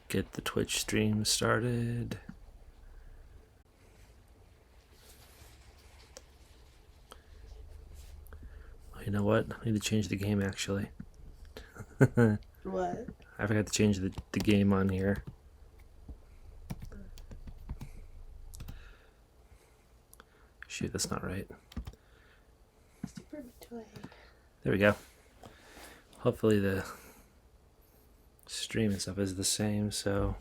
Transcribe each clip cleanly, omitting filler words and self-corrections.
Get the Twitch stream started. You know what? I need to change the game actually. What? I forgot to change the game on here. Shoot, that's not right. Super Metroid. There we go. Hopefully the stream and stuff is the same, so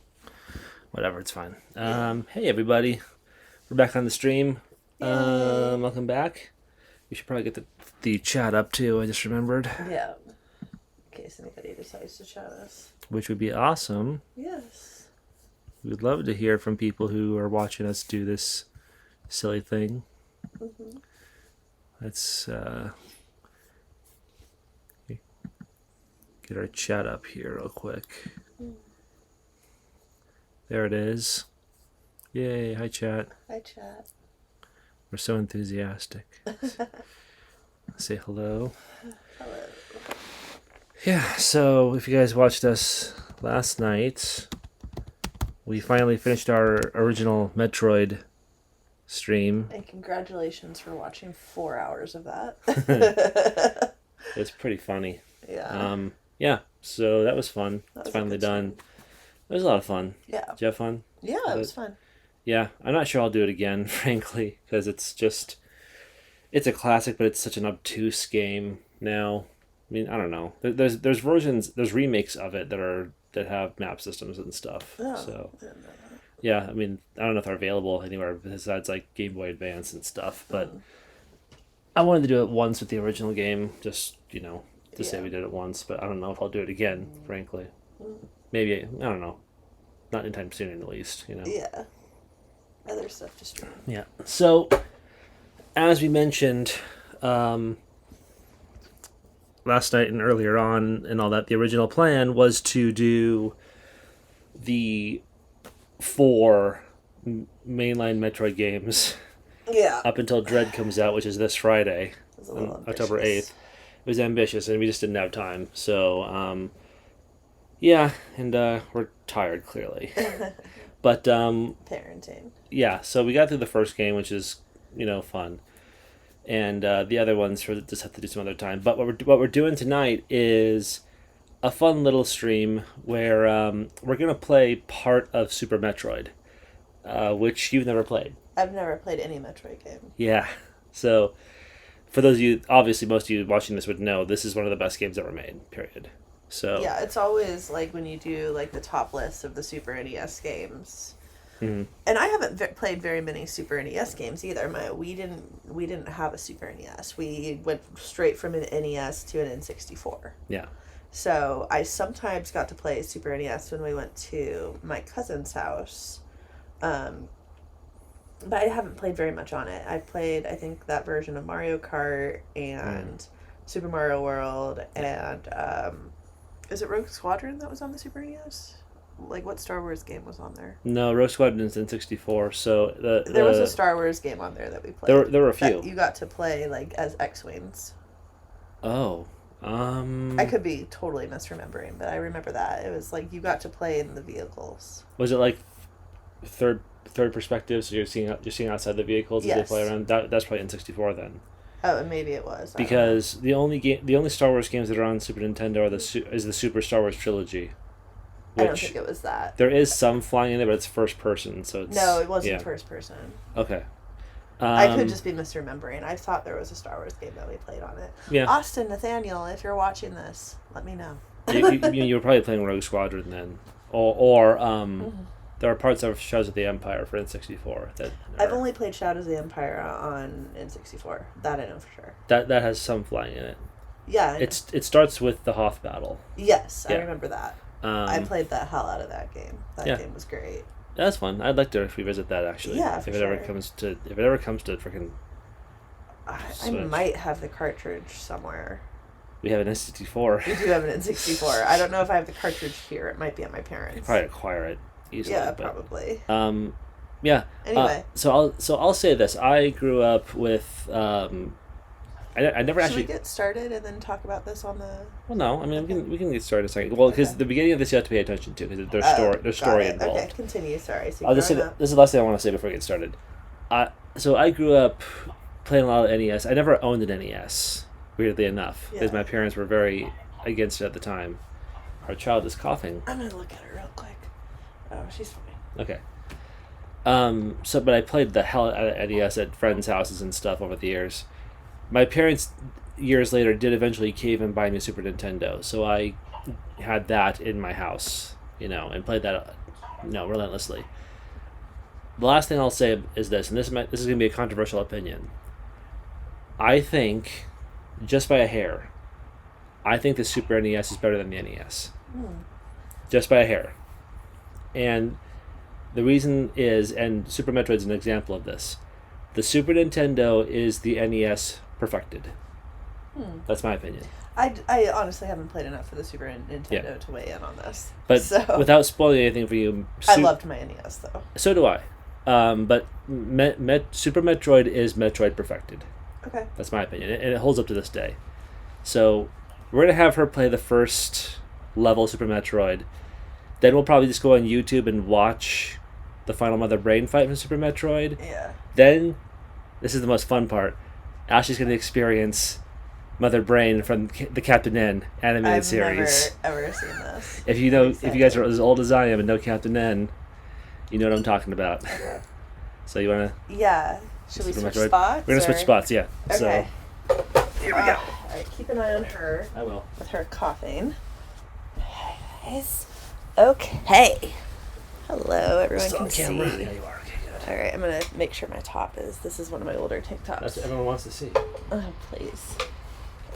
whatever, it's fine. Hey everybody. We're back on the stream. Welcome back. We should probably get the chat up too, I just remembered. Yeah. In case anybody decides to chat us. Which would be awesome. Yes. We would love to hear from people who are watching us do this silly thing. Mm-hmm. Let's get our chat up here real quick. There it is. Yay, hi chat. Hi chat. We're so enthusiastic. Say hello. Hello. Yeah, so if you guys watched us last night, we finally finished our original Metroid stream. And congratulations for watching 4 hours of that. It's pretty funny. Yeah. Yeah, so that was fun. That It's was a finally good done. stream. It was a lot of fun. Yeah. Did you have fun? Yeah, it was fun. Yeah, I'm not sure I'll do it again, frankly, because it's a classic, but it's such an obtuse game now. I mean, I don't know. There's versions, there's remakes of it that have map systems and stuff. Oh, So I didn't know that. yeah, I mean, I don't know if they're available anywhere besides like Game Boy Advance and stuff, but I wanted to do it once with the original game, just to say we did it once, but I don't know if I'll do it again, frankly. Maybe, I don't know. Not anytime soon, at least, Yeah. Other stuff to stream. Yeah. So, as we mentioned last night and earlier on and all that, the original plan was to do the 4 mainline Metroid games Yeah. up until Dread comes out, which is this Friday, It was a little on October ambitious. 8th. It was ambitious, and we just didn't have time. So, yeah, and we're tired, clearly. But, Parenting. yeah, so we got through the first game, which is, fun. And the other ones just have to do some other time. But what we're doing tonight is a fun little stream where we're going to play part of Super Metroid, which you've never played. I've never played any Metroid game. Yeah. So, for those of you, obviously most of you watching this would know, this is one of the best games ever made, period. So Yeah, it's always like when you do like the top list of the Super NES games. Mm-hmm. And I haven't played very many Super NES games either. We didn't have a Super NES. We went straight from an NES to an N64. Yeah. So I sometimes got to play Super NES when we went to my cousin's house. But I haven't played very much on it. I played, I think, that version of Mario Kart and Super Mario World and is it Rogue Squadron that was on the Super NES? Like, what Star Wars game was on there? No, Rogue Squadron is N64. So There was a Star Wars game on there that we played. There were a few. That you got to play like as X-wings. Oh. I could be totally misremembering, but I remember that. It was like you got to play in the vehicles. Was it like third perspective? So you're seeing outside the vehicles as Yes. they play around. That's probably N64 then. Oh, and maybe it was. Because the only Star Wars games that are on Super Nintendo is the Super Star Wars trilogy. I don't think it was that. There is some flying in it, but it's first person, so it's... No, it wasn't yeah. first person. Okay. I could just be misremembering. I thought there was a Star Wars game that we played on it. Yeah. Austin, Nathaniel, if you're watching this, let me know. you were probably playing Rogue Squadron then. Or there are parts of Shadows of the Empire for N64 that... I've only played Shadows of the Empire on N64. That I know for sure. That has some flying in it. Yeah. It starts with the Hoth battle. Yes, Yeah. I remember that. I played the hell out of that game. That game was great. That's fun. I'd like to revisit that actually. Yeah, if for it ever sure. comes to freaking I Switch. might have the cartridge somewhere. We have an N64. We do have an N64. I don't know if I have the cartridge here. It might be at my parents'. You could probably acquire it easily. Yeah, but, probably. Yeah. Anyway. So I'll say this. I grew up with I never Should actually. we get started and then talk about this on the? Well, no. I mean, we can get started in a second. Well, because Okay. the beginning of this you have to pay attention to because there's Got story it. involved. Okay, continue. Sorry. So I'll just say growing that, up. this is the last thing I want to say before we get started. So I grew up playing a lot of NES. I never owned an NES, weirdly enough, because Yeah. my parents were very against it at the time. Our child is coughing. I'm gonna look at her real quick. Oh, she's fine. Okay. But I played the hell out of NES at friends' houses and stuff over the years. My parents, years later, did eventually cave and buy me a Super Nintendo, so I had that in my house, and played that, relentlessly. The last thing I'll say is this, and this is going to be a controversial opinion. I think, just by a hair, I think the Super NES is better than the NES. Just by a hair. And the reason is, and Super Metroid is an example of this, the Super Nintendo is the NES perfected. That's my opinion. I honestly haven't played enough for the Super Nintendo to weigh in on this. But so, without spoiling anything for you... I loved my NES, though. So do I. But Super Metroid is Metroid perfected. Okay. That's my opinion. And it holds up to this day. So we're going to have her play the first level of Super Metroid. Then we'll probably just go on YouTube and watch the final Mother Brain fight from Super Metroid. Yeah. Then, this is the most fun part, Ashley's going to experience Mother Brain from the Captain N animated series. I've never ever seen this. If you guys are as old as I am and know Captain N, you know what I'm talking about. Okay. So you want to... Yeah. Should we Super switch Metroid? spots? We're going to switch spots, yeah. Okay. So, here we go. Alright, keep an eye on her. I will. With her coughing. Okay, guys. Okay. Hello, everyone Still can on camera? see. Yeah, you are. Okay, good. Alright, I'm gonna make sure my top is. This is one of my older TikToks. That's what everyone wants to see. Oh, please.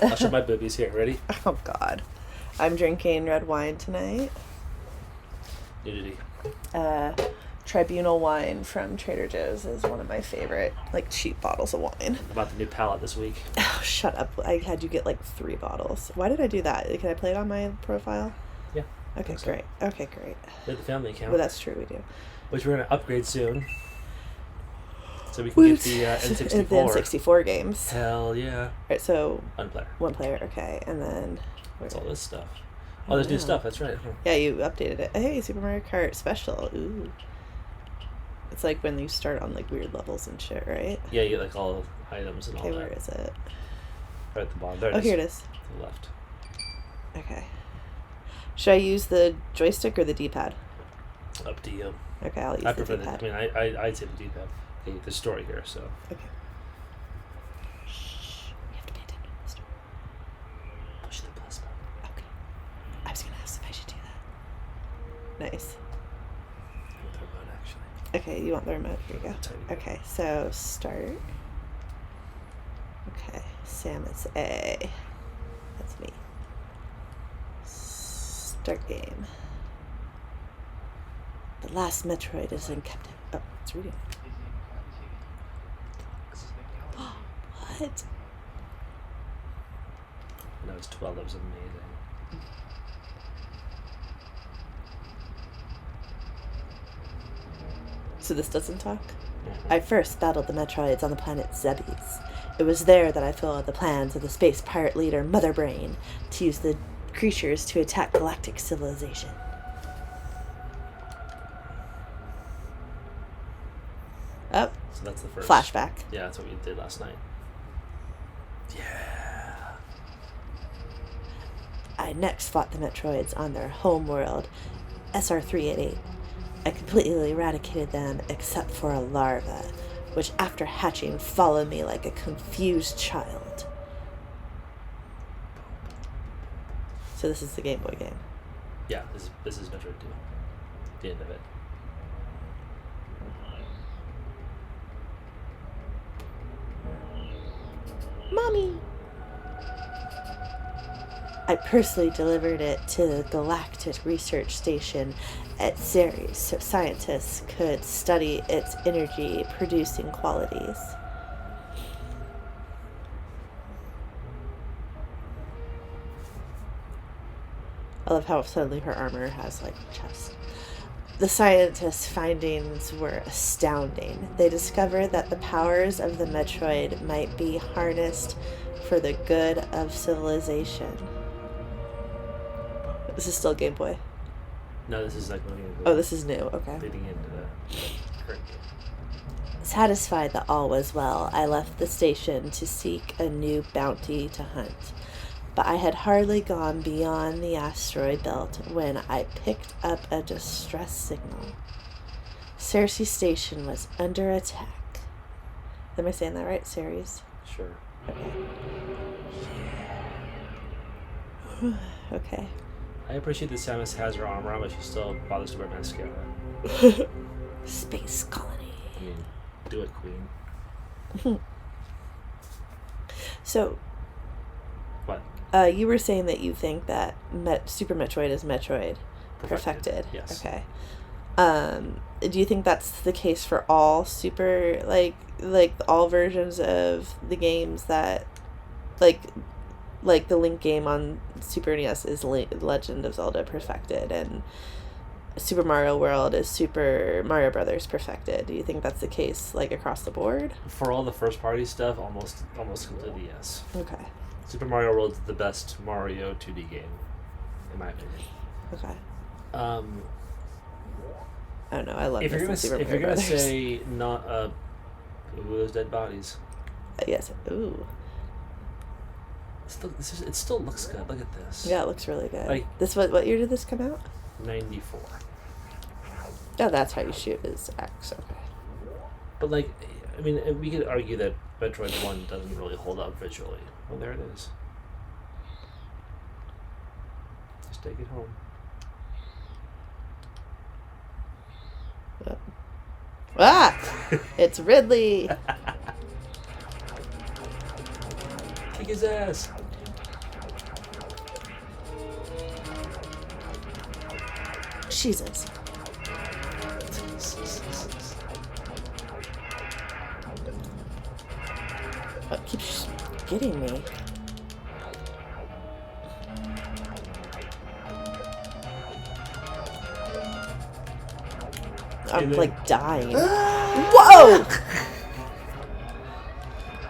I'll show my boobies here. Ready? Oh, God. I'm drinking red wine tonight. Nudity. Tribunal wine from Trader Joe's is one of my favorite, cheap bottles of wine. About the new palette this week. Oh, shut up. I had you get, 3 bottles. Why did I do that? Can I play it on my profile? Yeah. Okay, so. great. Okay, great. We have the family account. Well, that's true, we do. Which we're going to upgrade soon. So we can get the N64. The N64 games. Hell yeah. Right, so... One player. Okay. And then... What's all this stuff? Oh, there's new stuff. That's right. Yeah, you updated it. Hey, Super Mario Kart Special. Ooh. It's like when you start on, weird levels and shit, right? Yeah, you get, all items and all Okay, that. where is it? Right at the bottom. There it is. Oh, here it is. To the left. Okay. Should I use the joystick or the D-pad? Up to you. Okay, I'll use I the prefer D-pad. I'd say the D-pad. Okay, the story here, so. Okay. Shh. We have to pay attention to the story. Push the plus button. Okay. I was going to ask if I should do that. Nice. The remote, actually. Okay, you want the remote? Here you go. Tiny bit. Okay, so start. Okay, Sam is A. That's me. Start game. The last Metroid is in captive. Oh, it's reading. What? When I was 12, that was amazing. So this doesn't talk? Mhm. I first battled the Metroids on the planet Zebes. It was there that I followed the plans of the space pirate leader Mother Brain to use the creatures to attack galactic civilization. Oh, So that's the first. flashback. Yeah, that's what we did last night. Yeah. I next fought the Metroids on their home world, SR388. I completely eradicated them except for a larva, which after hatching followed me like a confused child. So this is the Game Boy game. Yeah, this is Metroid 2. The end of it. Mommy! I personally delivered it to the Galactic Research Station at Ceres so scientists could study its energy producing qualities. I love how suddenly her armor has chest. The scientists' findings were astounding. They discovered that the powers of the Metroid might be harnessed for the good of civilization. This is still Game Boy. No, this is like Oh, this is new. Okay. leading into the current game. Satisfied that all was well, I left the station to seek a new bounty to hunt. But I had hardly gone beyond the asteroid belt when I picked up a distress signal. Ceres Station was under attack. Am I saying that right, Ceres? Sure. Okay. Okay. I appreciate that Samus has her armor on, but she still bothers to wear mascara. Space colony. I mean, do it, Queen. So, What? you were saying that you think that Super Metroid is Metroid perfected. Yes. Okay. Do you think that's the case for all Super, like all versions of the games that, like the Link game on Super NES is Legend of Zelda perfected, and Super Mario World is Super Mario Brothers perfected? Do you think that's the case, like, across the board? For all the first party stuff, almost completely yes. Okay. Super Mario World is the best Mario 2D game, in my opinion. Okay. Oh no, I love If this you're in Super gonna Mario Brothers. say not ooh, those dead bodies. Yes. Ooh. It still looks good. Look at this. Yeah, it looks really good. Like, This what year did this come out? 94. Oh, that's how you shoot is X. Okay. But like, I mean, we could argue that Metroid 1 doesn't really hold up visually. Well, there it is. Just take it home. Ah! It's Ridley. Kick his ass. Jesus. What keeps getting me? I'm like dying. Whoa!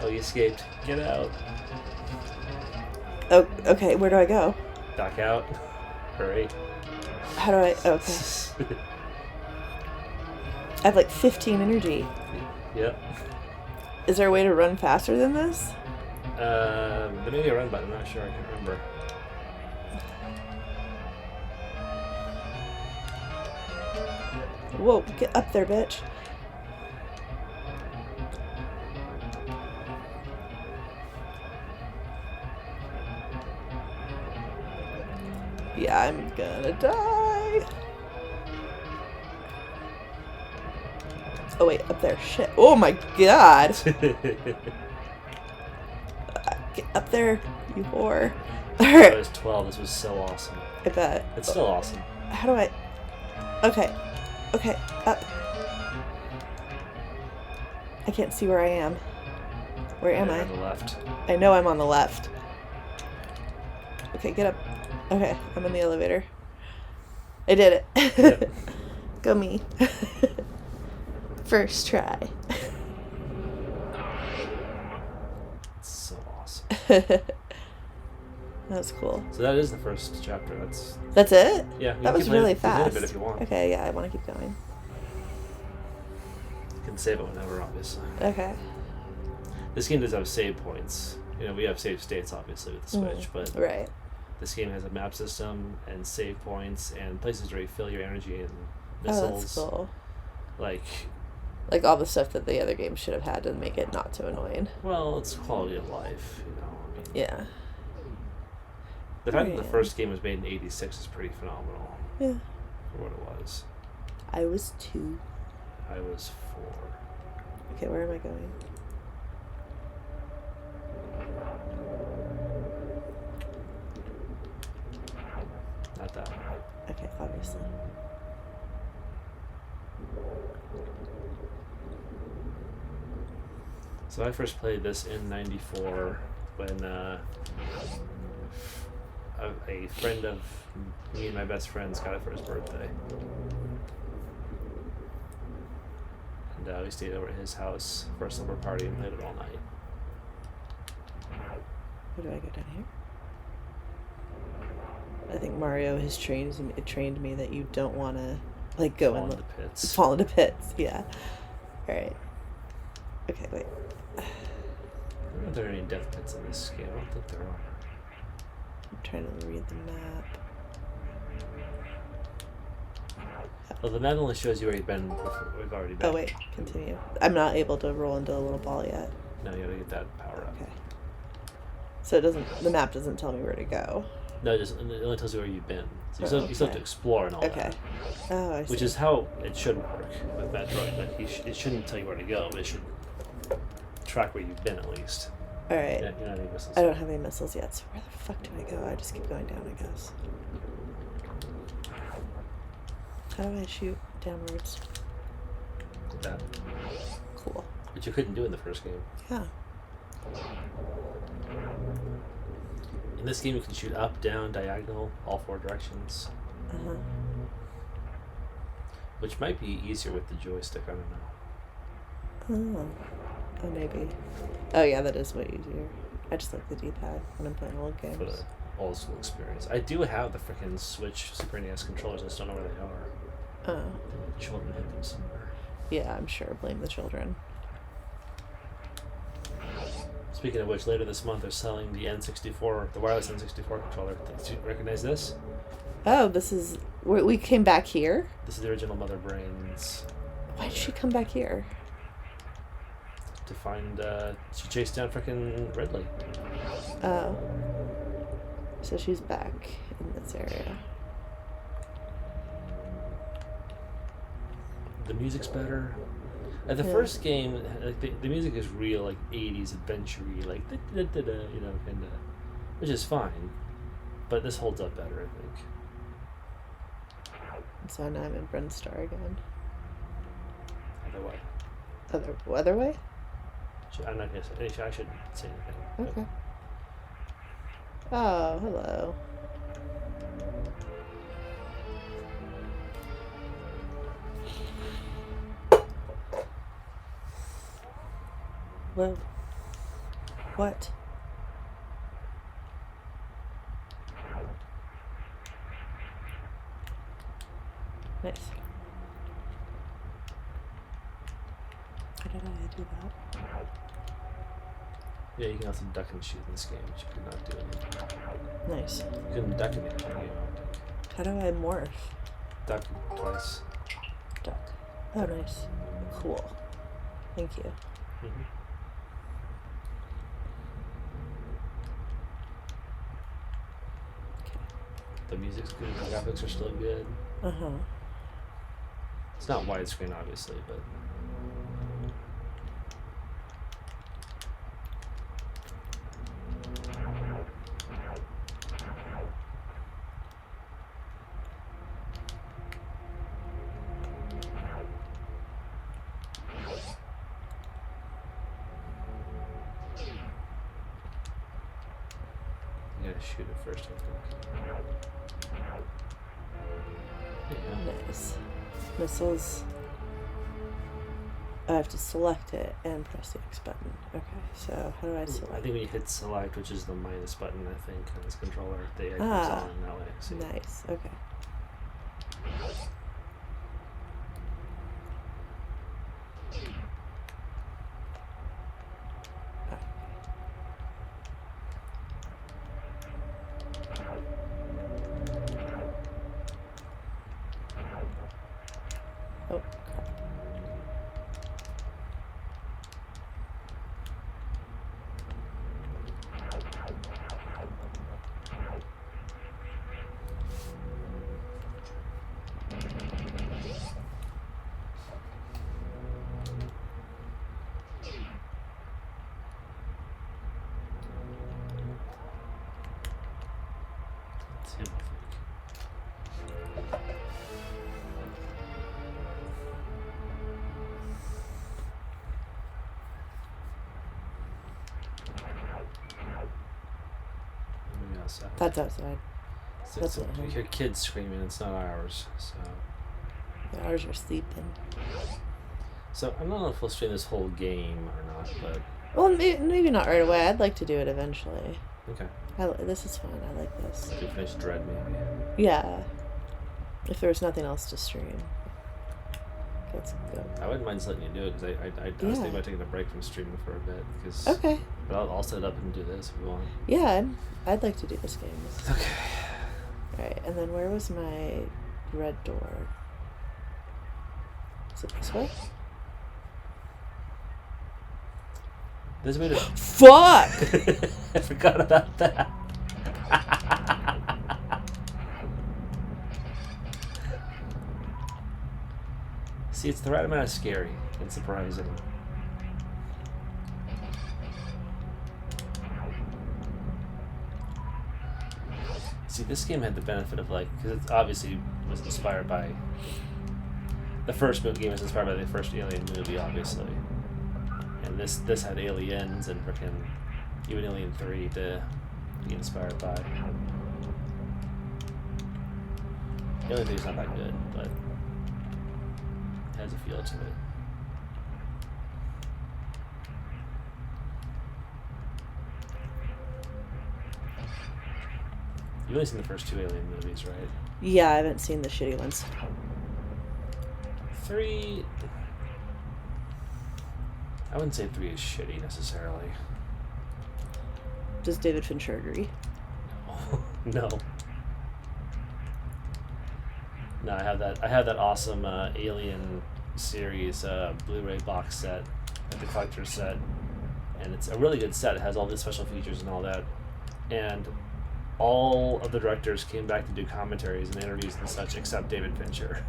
Oh, you escaped. Get out. Oh, okay. Where do I go? Duck out. Hurry. How do I? Okay. I have like 15 energy. Yep. Is there a way to run faster than this? There may be a run button. I'm not sure. I can't remember. Whoa, get up there, bitch. Yeah, I'm gonna die. Oh, wait, up there. Shit. Oh my god. Get up there, you whore. I was 12. This was so awesome. I bet. It's still awesome. How do I... Okay. Okay, up. I can't see where I am. Where am I? On the left. I know I'm on the left. Okay, get up. Okay, I'm in the elevator. I did it. Yep. Go me. First try. It's so awesome. That was cool. So that is the first chapter. That's it? Yeah. You That was can play really it a fast. bit if you want. Okay, yeah, I want to keep going. You can save it whenever, obviously. Okay. This game does have save points. You know, we have save states, obviously, with the Switch, but Right. this game has a map system and save points and places to refill your energy and Oh, missiles. that's cool. Like, all the stuff that the other game should have had to make it not so annoying. well, it's quality of life, you know. I mean, Yeah. the fact that the Yeah. first game was made in '86 is pretty phenomenal Yeah. for what it was. I was 2. I was 4. Okay, where am I going? Not that one. Okay, obviously. So I first played this in '94 when a friend of me and my best friends got it for his birthday. and we stayed over at his house for a summer party and played it all night. Where do I go down here? I think Mario has trained me that you don't want to like go Fall in into the pits. Fall into pits. Yeah. All right. Okay, wait. I don't know if there are any death pits in this game. I don't think there are. I'm trying to read the map. Well, the map only shows you where you've been before. We've already been. Oh wait, continue. I'm not able to roll into a little ball yet. No, you gotta get that power up. Okay. So the map doesn't tell me where to go. No, it only tells you where you've been. So you still have to explore and all Okay. that. Oh, I see. Which is how it should work with Metroid. But it shouldn't tell you where to go, but it should track where you've been at least. All right. You don't have any missiles. I don't have any missiles yet, so where the fuck do I go? I just keep going down, I guess. How do I shoot downwards? Like that. Cool. Which you couldn't do in the first game. Yeah. In this game, you can shoot up, down, diagonal, all 4 directions. Uh-huh. Which might be easier with the joystick, I don't know. Oh, maybe. Oh, yeah, that is way easier. I just like the D-pad when I'm playing old games. For the old school experience. I do have the freaking Switch Super NES controllers, I just don't know where they are. Oh. The children hid them somewhere. Yeah, I'm sure. Blame the children. Speaking of which, later this month they're selling the N64, the wireless N64 controller. Do you recognize this? Oh, this is... We came back here? This is the original Mother Brains. Why did she come back here? To find, she chased down freaking Ridley. Oh. So she's back in this area. The music's better. The first game, like the music is real, like 80s adventure-y, like you know, kind of, which is fine, but this holds up better, I think. So now I'm in Brinstar again. Either way, Other way? I'm not gonna say. I shouldn't say anything. Okay. Oh, hello. Whoa. What? Nice. How did I do that? Yeah, you can also duck and shoot in this game, which you could not do in Nice. You couldn't duck in the other game, I don't think. How do I morph? Duck twice. Duck. Oh, nice. Cool. Thank you. Mm-hmm. Okay. The music's good, the graphics are still good. Uh-huh. It's not widescreen, obviously, but... You gotta shoot it first, I think. Yeah. Nice. Missiles. I have to select it and press the X button. Okay, so how do I select? I think when you hit select, which is the minus button, I think, on this controller, the egg Ah. comes on that way. See? Nice. Okay. Oh, crap. It's him, I think. Maybe outside. That's outside. that's You not him. hear kids screaming, it's not ours, so... Yeah, ours are sleeping. So I don't know if we'll stream this whole game or not, but Well, maybe not right away. I'd like to do it eventually. okay. This is fun. I like this. If we finish Dread, maybe. Yeah. If there's nothing else to stream. Let's go. I wouldn't mind just letting you do it because I was thinking about taking a break from streaming for a bit. Cause, Okay. But I'll set it up and do this if you want. Yeah, I'd like to do this game. Okay. Alright, and then where was my red door? Is it this way? There's a way to. Fuck! I forgot about that. See, it's the right amount of scary and surprising. See, this game had the benefit of because it obviously was inspired by the first game was inspired by the first Alien movie, obviously, and this had aliens and frickin' even Alien 3 to be inspired by. Alien 3 is not that good, but it has a feel to it. You've only seen the first 2 Alien movies, right? Yeah, I haven't seen the shitty ones. 3... I wouldn't say 3 is shitty, necessarily. Does David Fincher agree? No. No, I have that awesome Alien series Blu-ray box set, the collector's set, and it's a really good set. It has all the special features and all that, and all of the directors came back to do commentaries and interviews and such, except David Fincher.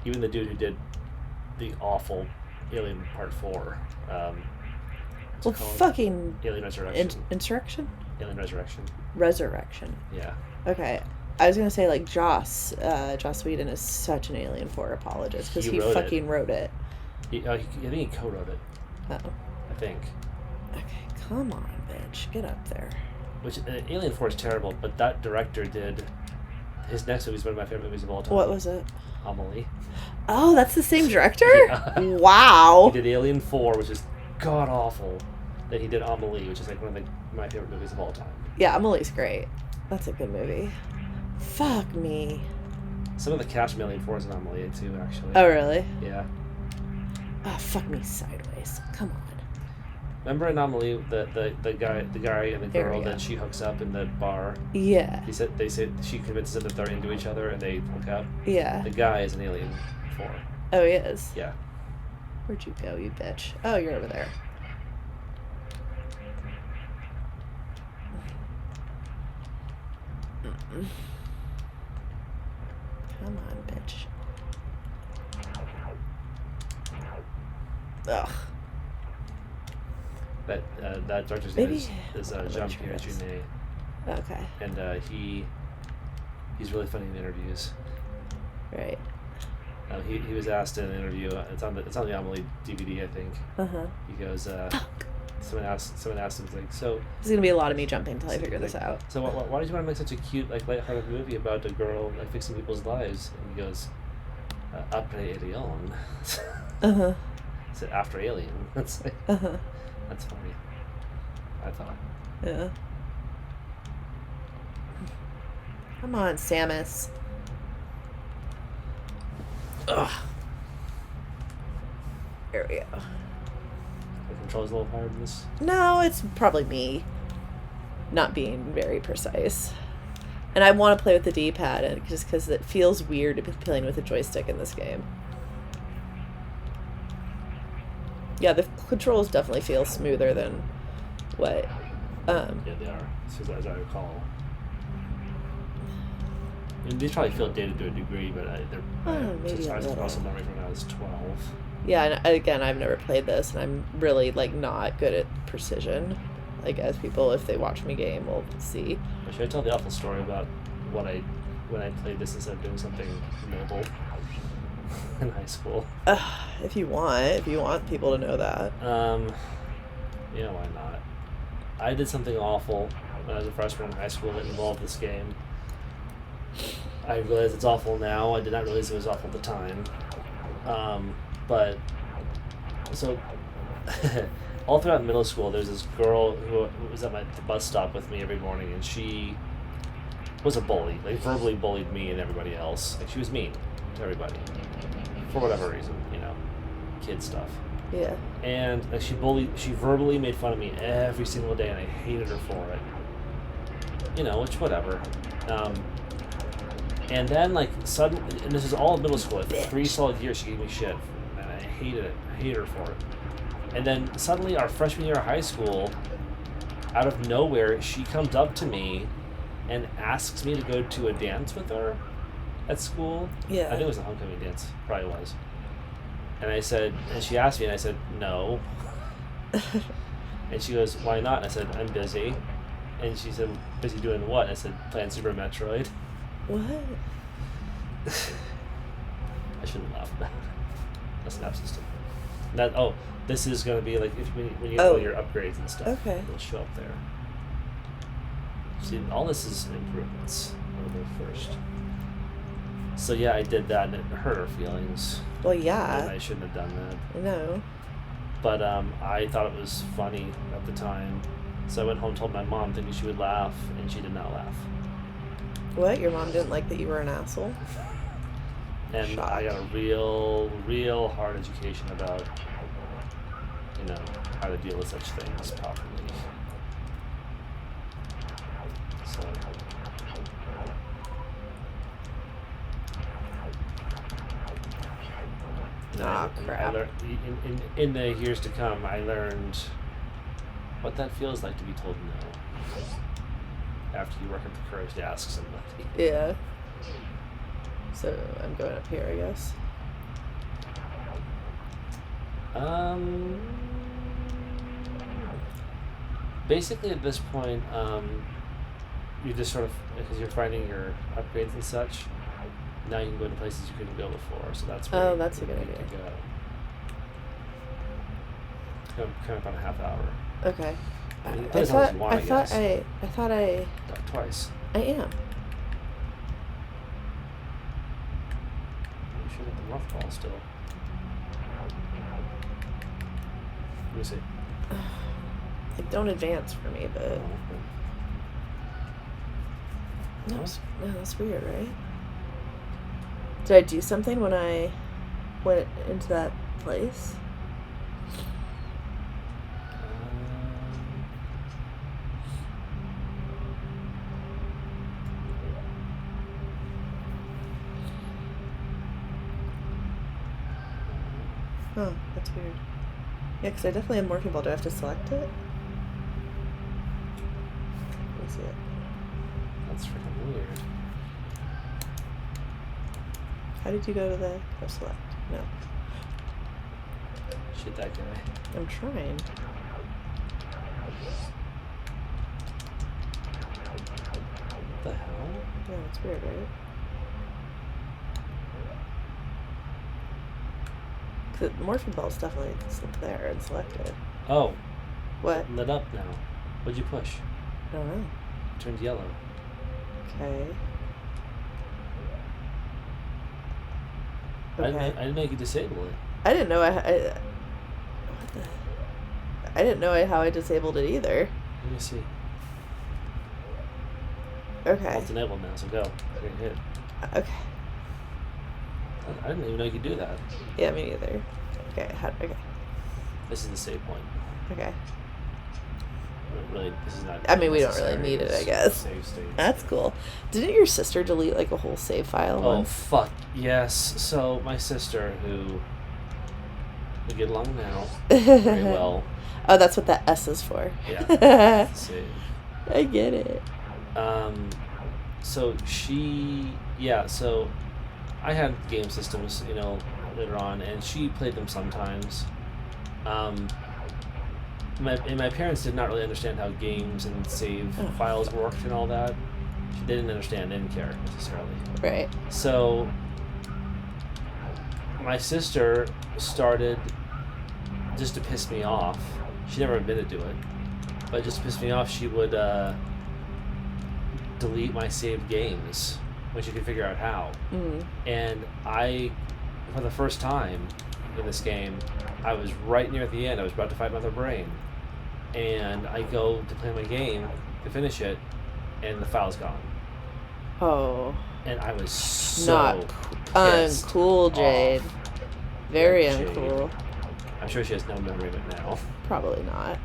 Even the dude who did the awful Alien Part 4. Well, fucking Alien Resurrection. Insurrection? Alien Resurrection. Resurrection. Yeah. Okay. I was gonna say Joss Whedon is such an Alien 4 apologist because he fucking wrote it. I think he co-wrote it. Oh. I think. Okay, come on, bitch, get up there. Which Alien 4 is terrible, but that director did his next movie is one of my favorite movies of all time. What was it? Amelie. Oh, that's the same director? Yeah. Wow. He did Alien 4, which is god awful. Then he did Amelie, which is one of my favorite movies of all time. Yeah, Amelie's great. That's a good movie. Fuck me. Some of the cast from Alien 4 is in Amelie too, actually. Oh, really? Yeah. Oh, fuck me sideways. Come on. Remember in Amelie, the guy and the girl that she hooks up in the bar? Yeah. They said she convinces them that they're into each other and they hook up. Yeah. The guy is an Alien 4. Oh, he is? Yeah. Where'd you go, you bitch? Oh, you're over there. Mm-mm. Come on, bitch. Ugh. That director's name is Jean-Pierre Jeunet. Okay. And he's really funny in interviews. Right. He was asked in an interview. It's on the Amelie DVD, I think. He goes. Someone asked him so. There's gonna be a lot of me jumping until I figure this out. So why did you want to make such a cute lighthearted movie about a girl fixing people's lives? And he goes, après Alien. So after Alien. That's that's funny. I thought. Yeah. Come on, Samus. Ugh. There we go. The controls a little hard in this. No, it's probably me not being very precise. And I want to play with the D-pad just because it feels weird to be playing with a joystick in this game. Yeah, the controls definitely feel smoother than what... Yeah, they are, as I recall. And these probably feel dated to a degree, but maybe a little. Muscle memory from when I was 12. Yeah, and again, I've never played this, and I'm really, not good at precision. As people, if they watch me game, will see. Should I tell the awful story about when I played this instead of doing something noble in high school? If you want people to know that. Yeah, why not? I did something awful when I was a freshman in high school that involved this game. I realize it's awful now. I did not realize it was awful at the time. But so all throughout middle school, there's this girl who was at the bus stop with me every morning, and she was a bully. Like, verbally bullied me and everybody else. Like, she was mean to everybody for whatever reason, kid stuff. Yeah. And like, she verbally made fun of me every single day, and I hated her for it. Which whatever. And then like suddenly, and this is all in middle school. Like, for 3 solid years, she gave me shit, and I hated it. I hated her for it. And then suddenly, our freshman year of high school, out of nowhere, she comes up to me and asks me to go to a dance with her at school. Yeah. I think it was a homecoming dance. Probably was. And I said, and she asked me, and I said, no. And she goes, why not? And I said, I'm busy. And she said, busy doing what? I said, playing Super Metroid. What? I shouldn't laugh about it. A snap system. This is going to be like when you get all your upgrades and stuff. Okay. It'll show up there. See, all this is improvements over first. So yeah, I did that, and it hurt her feelings. Well, yeah. And I shouldn't have done that. No. But I thought it was funny at the time. So I went home and told my mom, thinking she would laugh, and she did not laugh. What? Your mom didn't like that you were an asshole? And Shocked. I got a real hard education about, how to deal with such things properly. So. Crap. I learned, in the years to come, I learned what that feels like to be told no. After you work up the courage to ask somebody. Yeah. So I'm going up here, I guess. Basically at this point, you just sort of, because you're finding your upgrades and such, now you can go to places you couldn't go before, so that's where that's a good idea. to go. Kind of about a half hour. Okay. I thought I Got twice. I am. You should have the rough ball still. Let me see. Like, don't advance for me, but that's weird, right? Did I do something when I went into that place? Oh, that's weird. Yeah, because I definitely have morphing ball. Do I have to select it? Let me see it. That's freaking weird. How did you go to the select? No. Shoot that guy. I'm trying. What the hell? Yeah, that's weird, right? The morphing ball is definitely there and selected. Oh. What? Lit up now. What'd you push? I don't know. It turned yellow. Okay. I didn't know you could disable it. I didn't know what the? I didn't know how I disabled it either. Let me see. Okay. Well, it's enabled now, so go. Okay, hit. Okay. I didn't even know you could do that. Yeah, me neither. Okay. Okay. This is the save point. Okay. Really, this is not. I mean, we don't necessary. really need it, I It's guess. Save state. That's cool. Didn't your sister delete like a whole save file Oh once? fuck yes! So my sister, who we get along now very well. Oh, that's what that S is for. Yeah. Save. I get it. So so I had game systems, later on, and she played them sometimes. My parents did not really understand how games and save files worked and all that. They didn't understand, didn't care necessarily. Right. So my sister started, just to piss me off. She never admitted to it, but just to piss me off, she would delete my saved games when she could figure out how. Mm. And I, for the first time, in this game, I was right near the end. I was about to fight another brain, and I go to play my game to finish it, and the file's gone. Oh. And I was so Not pissed uncool, Jade. off. Very Jade. uncool. I'm sure she has no memory of it now. Probably not.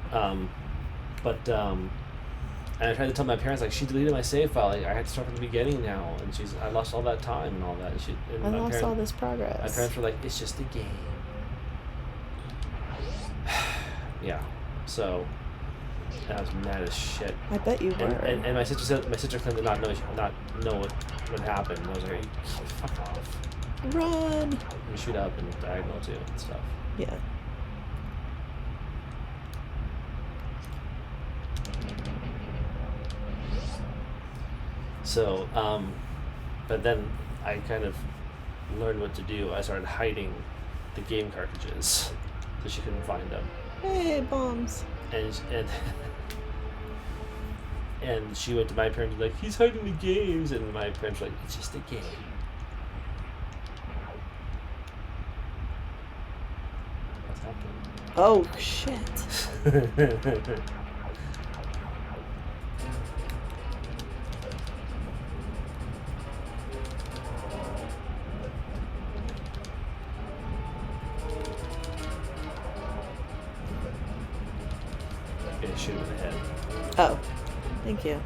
And I tried to tell my parents, like, she deleted my save file. Like, I had to start from the beginning now, and I lost all that time and all that. And I lost all this progress. My parents were like, it's just a game. Yeah. So, I was mad as shit. I bet you were. And my sister claimed to not know what happened. And I was like, fuck off. Run. You shoot up and diagonal too and stuff. Yeah. So, but then I kind of learned what to do. I started hiding the game cartridges so she couldn't find them. Hey, bombs. And she went to my parents and was like, he's hiding the games, and my parents were like, it's just a game. What's happening? Oh shit. Shoot him in the head. Oh, thank you.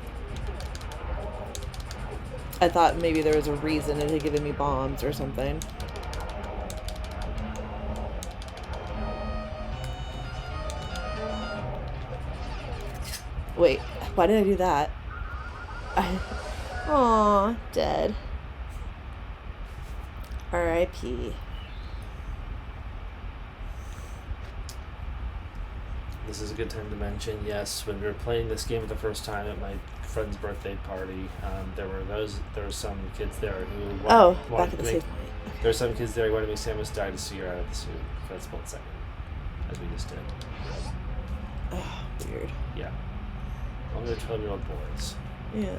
I thought maybe there was a reason it had given me bombs or something. Wait, why did I do that? Aw, dead. R.I.P. This is a good time to mention, yes, when we were playing this game for the first time at my friend's birthday party, there were some kids there who back at the save point. Okay. There were some kids there who wanted to make Samus die to see her out of the suit for that split second, as we just did. Oh, weird. Yeah. Only 12-year-old boys. Yeah.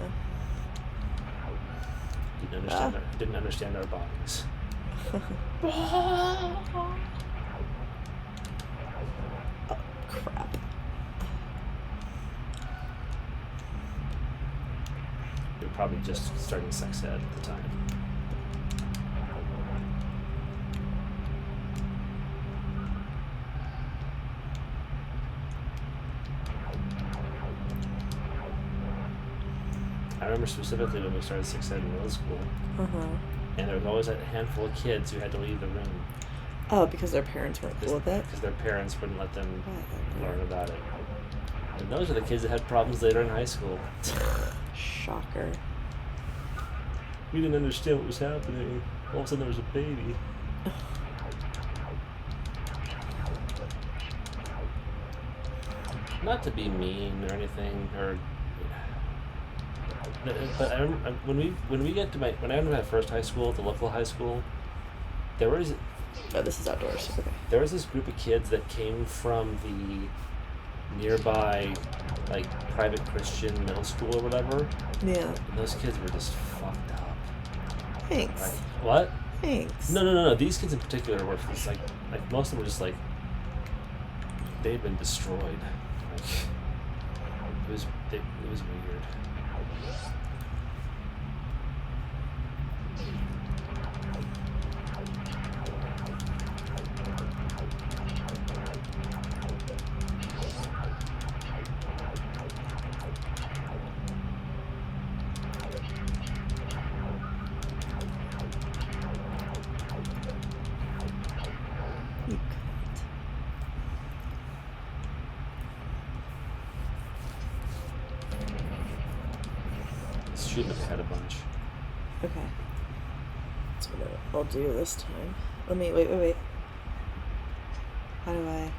Didn't understand our bodies. Crap. We were probably just starting sex ed at the time. I remember specifically when we started sex ed in middle school, and there was always a handful of kids who had to leave the room. Oh, because their parents weren't cool with it? Because their parents wouldn't let them learn about it. And those are the kids that had problems later in high school. Shocker. We didn't understand what was happening. All of a sudden there was a baby. Not to be mean or anything, but I remember when I went to my first high school, the local high school, there was... Oh, this is outdoors. Okay. There was this group of kids that came from the nearby, like, private Christian middle school or whatever. Yeah. And those kids were just fucked up. Thanks. Like, what? Thanks. No. These kids in particular were just like most of them were just like, they'd been destroyed. Like, it was weird. Shoot him ahead a bunch. Okay. That's what I'll do this time. Let me wait. How do I?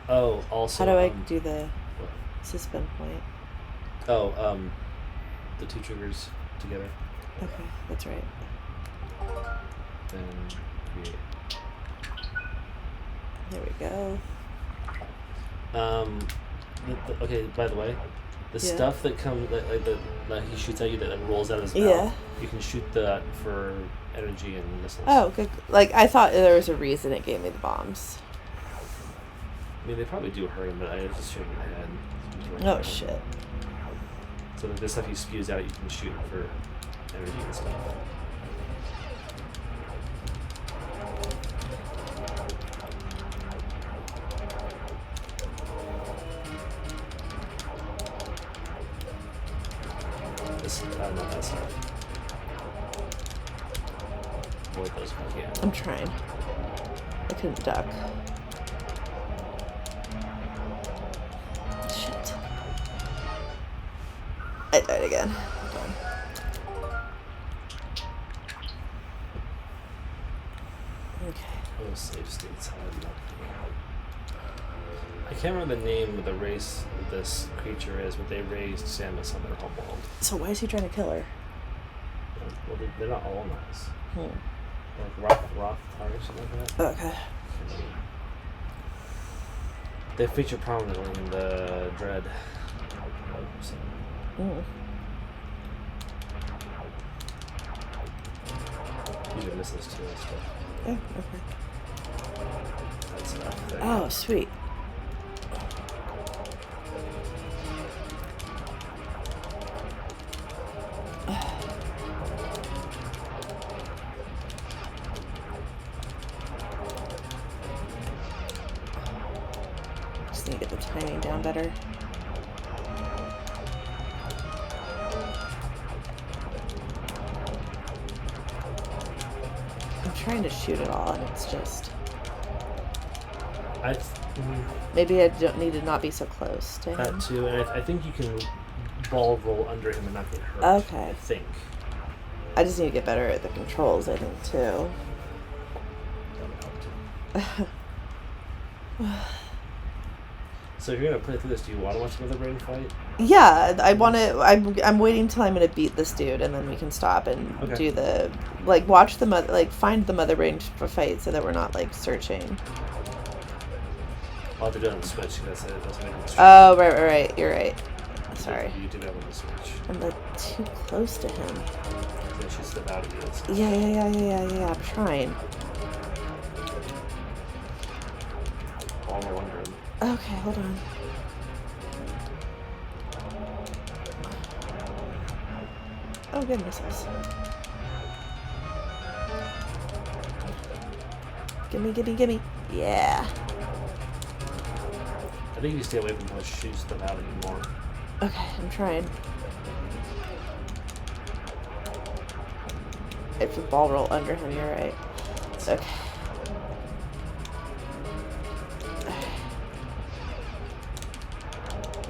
Oh, also. How do I do the suspend point? Oh, the two triggers together. Okay, that's right. Then create. There we go. Okay. By the way, The Yeah. stuff that comes, like he shoots at you that rolls out of his mouth. Yeah. You can shoot that for energy and missiles. Oh, good. Like, I thought there was a reason it gave me the bombs. I mean, they probably do hurt him, but I just shoot him in the head. Oh, shit. So the stuff he spews out, you can shoot for energy and stuff. Not that side. Avoid those if you can. I'm trying. I couldn't duck. Shit. I died again. Hold on. Okay. Oh, safe states hide. I can't remember the name of the race that this creature is, but they raised Samus on their homeworld. So why is he trying to kill her? Well, they're not all nice. Hmm. Like Roth or something like that. Okay. They feature prominently in the Dread. Mm. These are missiles too and stuff. Yeah, okay. That's enough. Oh, sweet. Just need to get the timing down better. I'm trying to shoot it all, and it's just... Maybe I don't need to not be so close to him. That too, and I think you can ball roll under him and not get hurt. Okay. I think. I just need to get better at the controls, I think, too. So if you're gonna play through this, do you want to watch another brain fight? Yeah, I want to. I'm waiting till I'm gonna beat this dude, and then we can stop and do the watch the mother, find the mother brain fight, so that we're not searching. I'll have to do it on the Switch because that's making the Switch. Oh, right. You're right. Sorry. You do that on the Switch. I'm too close to him. Yeah, she's the out of you. Yeah. I'm trying. All no wonder. Okay, hold on. Oh, good missiles. Gimme. Yeah. I think you stay away from those shoot stuff out anymore. Okay, I'm trying. If the ball roll under him, you're right. Okay.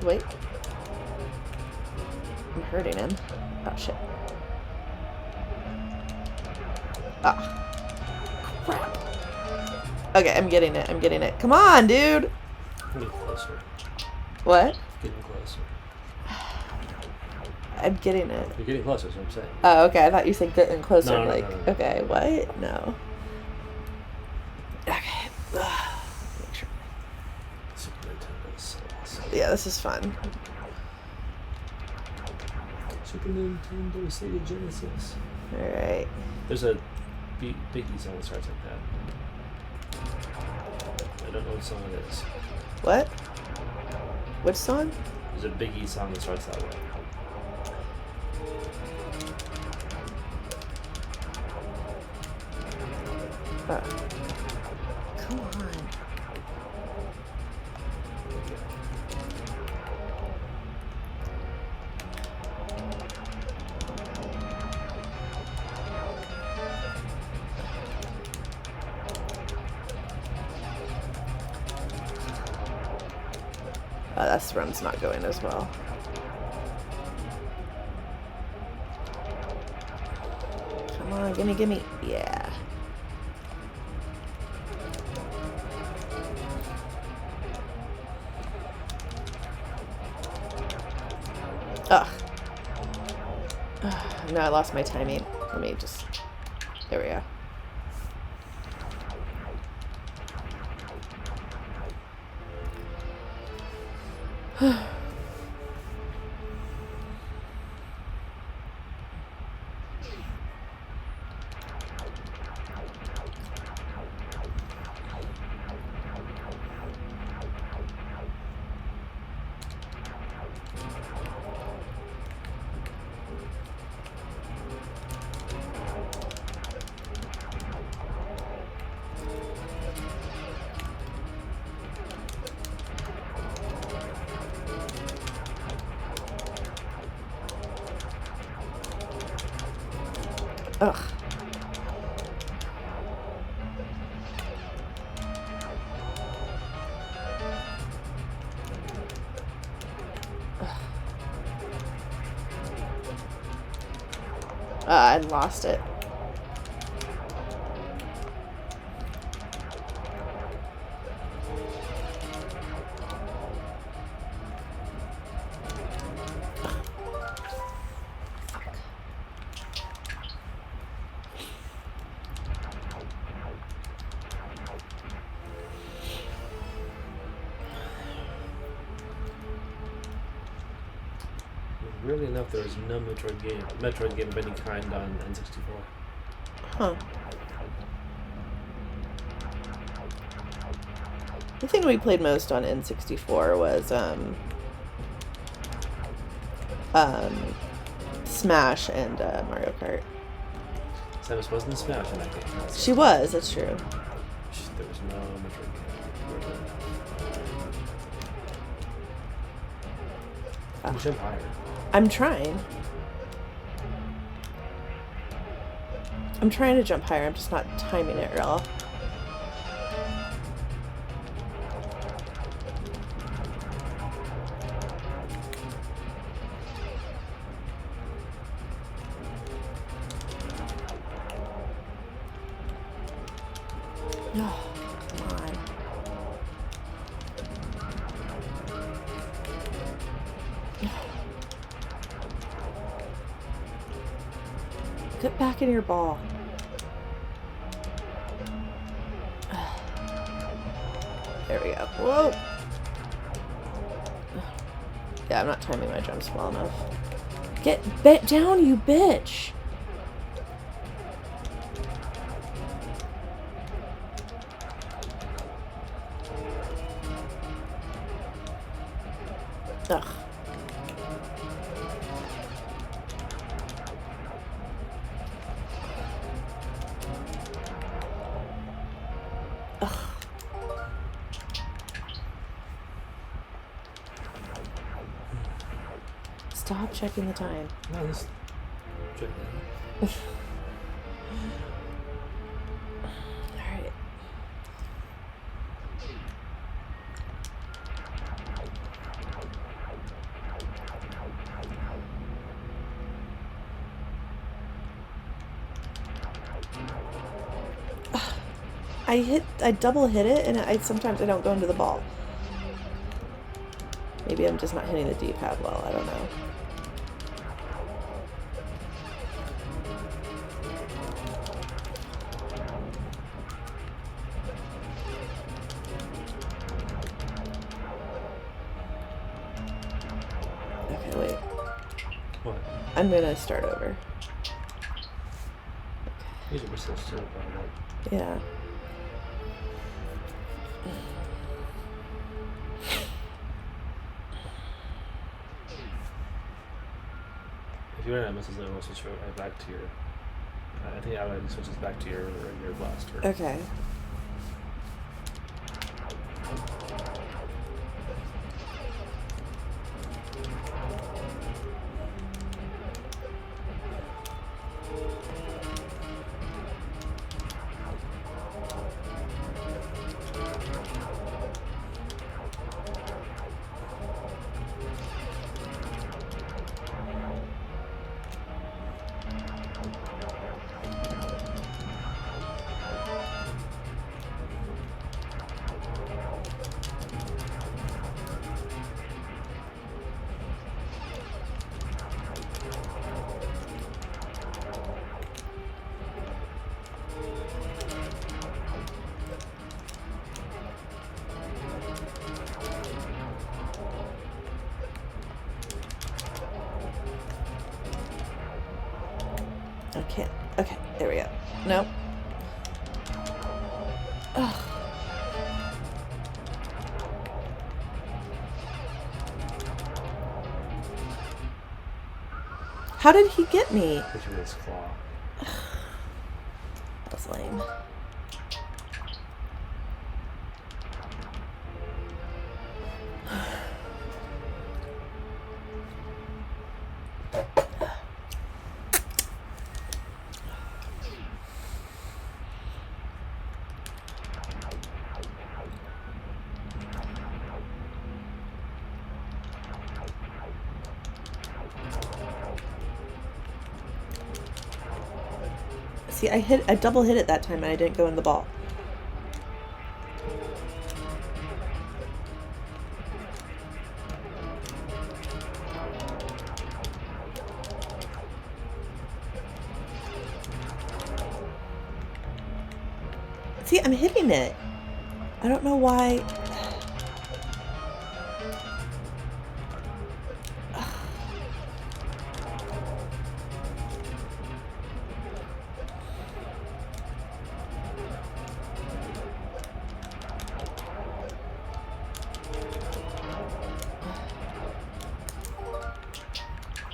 Wait. I'm hurting him. Oh, shit. Ah. Crap. Okay, I'm getting it. Come on, dude! Getting closer. What? Getting closer. I'm getting it. You're getting closer, is what I'm saying. Oh, okay. I thought you said getting closer. No. Okay, what? No. Okay. Make sure. Super Nintendo is so awesome. Yeah, this is fun. Super Nintendo, Sega Genesis. Alright. There's a Biggie song that starts like that. I don't know what song it is. What? Which song? There's a Biggie song that starts that way. Oh. Come on. This run's not going as well. Come on, gimme. Yeah. Ugh. No, I lost my timing. Let me just... There we go. Ugh. I lost it. Weirdly enough, there was no Metroid game of any kind on N64. Huh. The thing we played most on N64 was Smash and Mario Kart. Samus wasn't in Smash in that game. She was, that's true. There was no Metroid game. You jump higher. I'm trying. I'm trying to jump higher, I'm just not timing it real. Oh, come on. Get back in your ball. There we go. Whoa! Yeah, I'm not timing my jumps well enough. Get down, you bitch! Ugh. Ugh. Stop checking the time. No, just check that. Alright. I double hit it, and sometimes I don't go into the ball. Maybe I'm just not hitting the D-pad well, I don't know. Okay, wait. What? I'm gonna start over. Usually we're still still about that. Yeah. If you run out of missiles, it'll switch right back to your. I think it automatically switches back to your blaster. Okay. I can't. Okay, there we go. Nope. Ugh. How did he get me? Which with his claw. That was lame. See, I double hit it that time and I didn't go in the ball. See, I'm hitting it. I don't know why.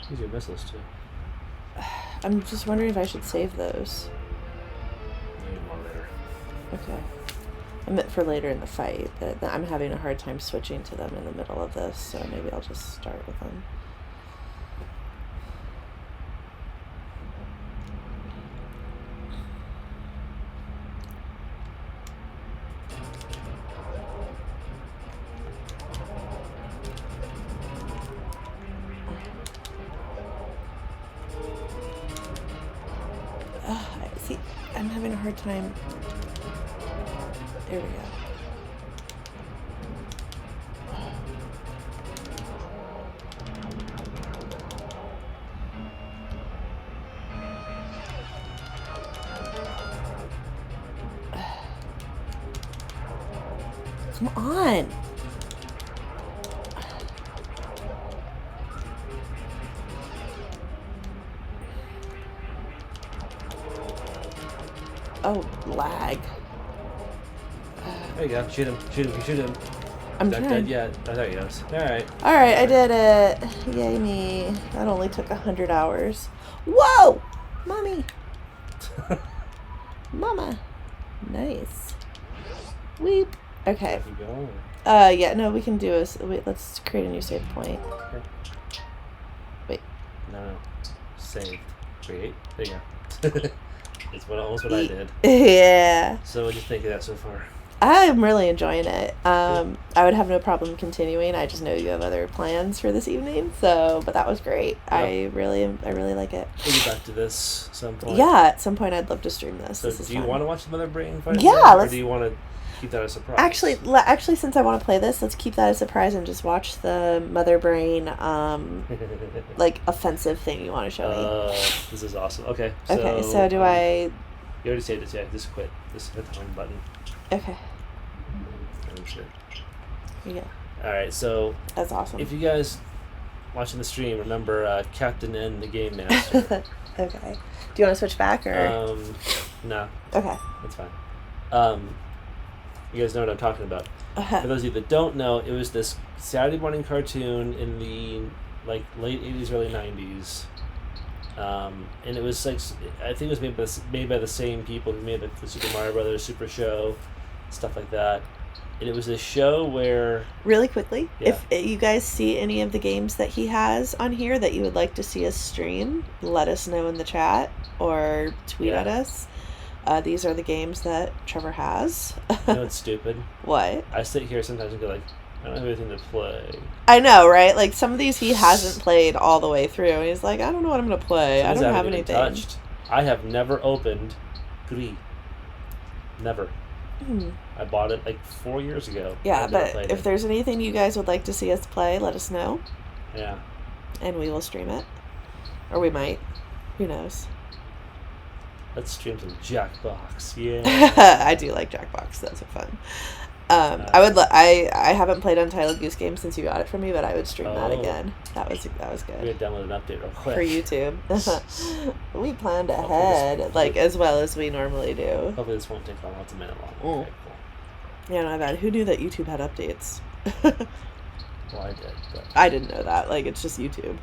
These are missiles too. I'm just wondering if I should save those. Maybe more later. Okay. I meant for later in the fight. I'm having a hard time switching to them in the middle of this, so maybe I'll just start with them. See, I'm having a hard time. There we go. Come on. Oh, lag. There you go. Shoot him. Shoot him. Shoot him. I'm Not trying. dead yet. Oh, there he goes. Alright. Alright, I did it. Yay me. That only took 100 hours. Whoa! Mommy. Mama. Nice. Weep. Okay. Keep going. Yeah, no, we can do a... Wait, let's create a new save point. Okay. Wait. No. Saved. Create. There you go. It's almost what I did. Yeah. So what do you think of that so far? I'm really enjoying it. I would have no problem continuing. I just know you have other plans for this evening, but that was great. Yeah. I really like it. We'll get back to this some point. Yeah, at some point I'd love to stream this. So This is do you fun. want to watch the Mother Brain fight? Yeah, Or let's- do you want to keep that a surprise? Actually, since I want to play this, let's keep that a surprise and just watch the Mother Brain, like offensive thing you want to show me. This is awesome. Okay. Okay, so do I? You already saved this, yeah. Just quit. Just hit the home button. Okay. And shit. Yeah, Alright, so that's awesome. if you guys watching the stream, remember Captain N, the Game Master. Okay. Do you want to switch back or? No, Okay. that's fine. You guys know what I'm talking about. For those of you that don't know, it was this Saturday morning cartoon in the late 80s, early 90s. And it was like, I think it was made by the same people who made the Super Mario Brothers Super Show, stuff like that. And it was a show where... Really quickly, Yeah. if you guys see any of the games that he has on here that you would like to see us stream, let us know in the chat or tweet at us. These are the games that Trevor has. You know what's stupid? What? I sit here sometimes and go like, I don't have anything to play. I know, right? Like some of these he hasn't played all the way through. And he's like, I don't know what I'm going to play. I Some don't have haven't even anything. touched. I have never opened Gris. Never. I bought it like 4 years ago. Yeah, I've never but played if it. there's anything you guys would like to see us play, let us know. Yeah. And we will stream it. Or we might. Who knows? Let's stream some Jackbox. Yeah. I do like Jackbox. Those are fun. I haven't played Untitled Goose Game since you got it from me, but I would stream that again. That was We good had downloaded an update real quick. for YouTube. We planned ahead, like as well as we normally do. Hopefully this won't take long. It's a minute long. Okay, cool. Yeah, not bad. Who knew that YouTube had updates? Well, I did, but I didn't know that. Like, it's just YouTube.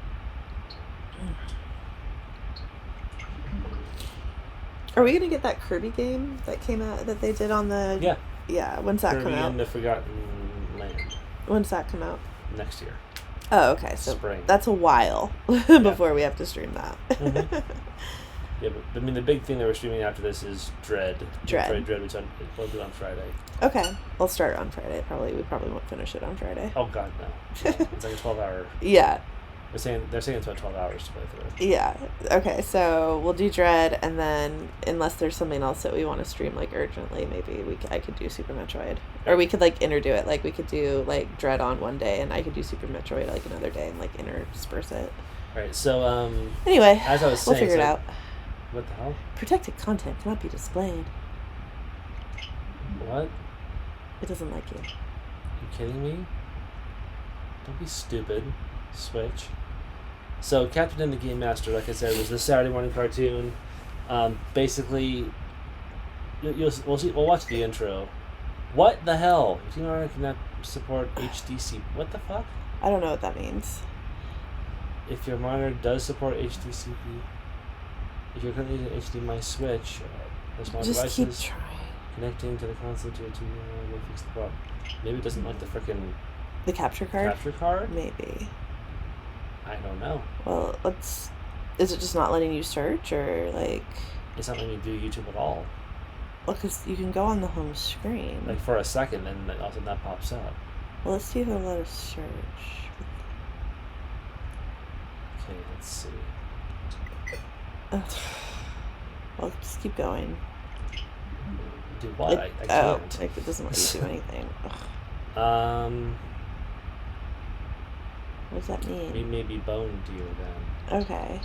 Are we gonna get that Kirby game that came out that they did on the? yeah. Yeah. When's that Kirby come out? and the Forgotten Land When's that come out? next year. Oh, okay. So Spring. that's a while before we have to stream that. Mm-hmm. Yeah, but I mean the big thing that we're streaming after this is Dread. Dread, which we'll do on Friday. Okay, we'll start on Friday. We probably won't finish it on Friday. Oh God, no. It's like a 12-hour. Yeah. They're saying it's about 12 hours to play through. Yeah. Okay, so we'll do Dread, and then unless there's something else that we want to stream like urgently, maybe I could do Super Metroid, or we could like interdo it. Like we could do like Dread on one day, and I could do Super Metroid like another day, and like intersperse it. All right. So Anyway, as I was saying, we'll figure it out. What the hell? Protected content cannot be displayed. What? It doesn't like you. You kidding me? Don't be stupid. Switch. So, Captain and the Game Master, like I said, was this Saturday morning cartoon. Basically, we'll watch the intro. What the hell? You know I cannot support HDC. What the fuck? I don't know what that means. If your monitor does support HDCP, if you're currently using HDMI switch, or small Just devices keep trying. connecting to the console to your TV, will fix the problem. Maybe it doesn't like the frickin' The capture card? capture card? Maybe. I don't know. Well, is it just not letting you search, or like? It's not letting me do YouTube at all. Well, because you can go on the home screen. Like for a second, and then also that pops up. Well, let's see if it'll let us search. Okay, let's see. Ugh. Well, just keep going. Do what? I Oh, can't. like it doesn't let you do anything. Ugh. What does that mean? Maybe bone deer then. Okay.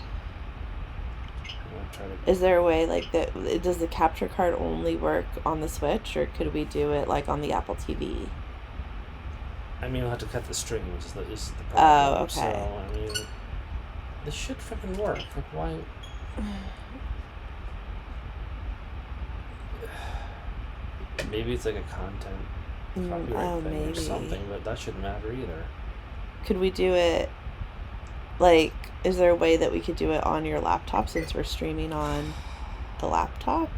I'm gonna try to. Is there a way like that? Does the capture card only work on the Switch, or could we do it like on the Apple TV? I mean, we'll have to cut the string, which is the problem. Oh, okay. So, I mean, this should freaking work. Like, why? Maybe it's like a content copyright thing or something, but that shouldn't matter either. Could we do it, like, is there a way that we could do it on your laptop since we're streaming on the laptop?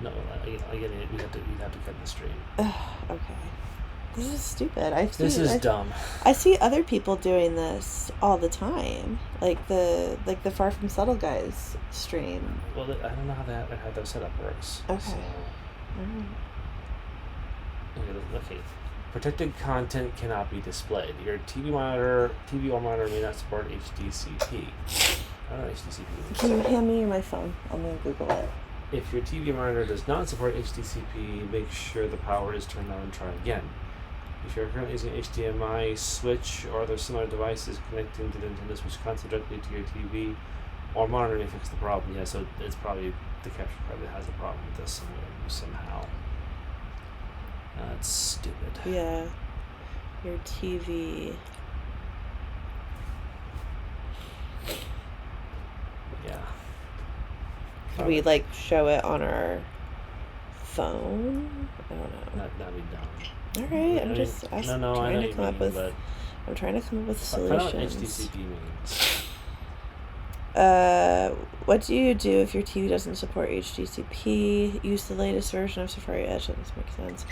No, I get it. We'd have to cut the stream. Okay. This is stupid. This is dumb. I see other people doing this all the time, like the Far From Subtle guys stream. Well, I don't know how that setup works. Okay. So, okay. Protected content cannot be displayed. Your TV or monitor may not support HDCP. I don't know what HDCP means. Can you hand me my phone? I'm gonna Google it. If your TV or monitor does not support HDCP, make sure the power is turned on and try again. If you're currently using HDMI switch or other similar devices connecting to the Nintendo Switch console directly to your TV or monitor may fix the problem. Yeah, so it's probably the capture card that has a problem with this somehow. That's stupid. Yeah. Your TV. Yeah. Could we like show it on our phone? I don't know. That'd be dumb. All right, I'm I just mean, asking, no, I know trying to you come up mean, with. but I'm trying to come up with I don't know what solutions. HDCP means. What do you do if your TV doesn't support HDCP? Use the latest version of Safari Edge. That doesn't make sense.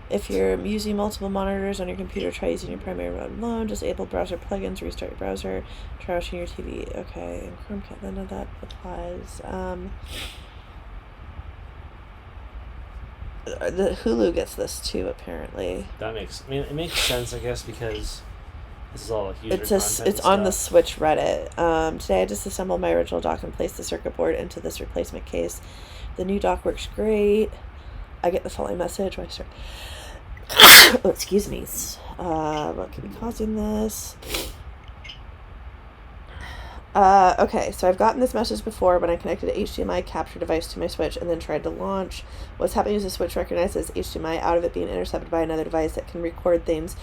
If you're using multiple monitors on your computer, try using your primary mode alone. Disable browser plugins. Restart your browser. Try watching your TV. Okay, and Chromecast. None of that applies. The Hulu gets this too, apparently. It makes sense, I guess, because this is all like user content. It's on the Switch Reddit. Today I disassembled my original dock and placed the circuit board into this replacement case. The new dock works great. I get the following message when I start. Oh, excuse me. What could be causing this? Okay, so I've gotten this message before when I connected an HDMI capture device to my Switch and then tried to launch. What's happening is the Switch recognizes HDMI out of it being intercepted by another device that can record things.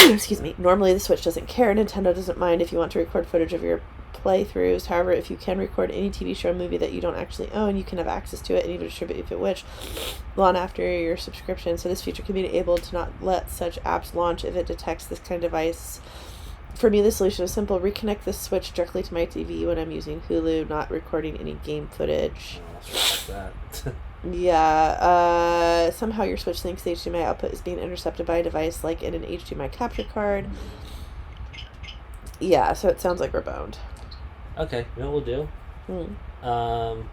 Excuse me. Normally the Switch doesn't care. Nintendo doesn't mind if you want to record footage of your playthroughs. However, if you can record any TV show or movie that you don't actually own, you can have access to it and even distribute if you wish long after your subscription. So this feature can be able to not let such apps launch if it detects this kind of device. For me, the solution is simple. Reconnect the Switch directly to my TV when I'm using Hulu, not recording any game footage. Oh, like that. Yeah, somehow your Switch thinks the HDMI output is being intercepted by a device like in an HDMI capture card. Yeah, so it sounds like we're boned. Okay, you know what we'll do?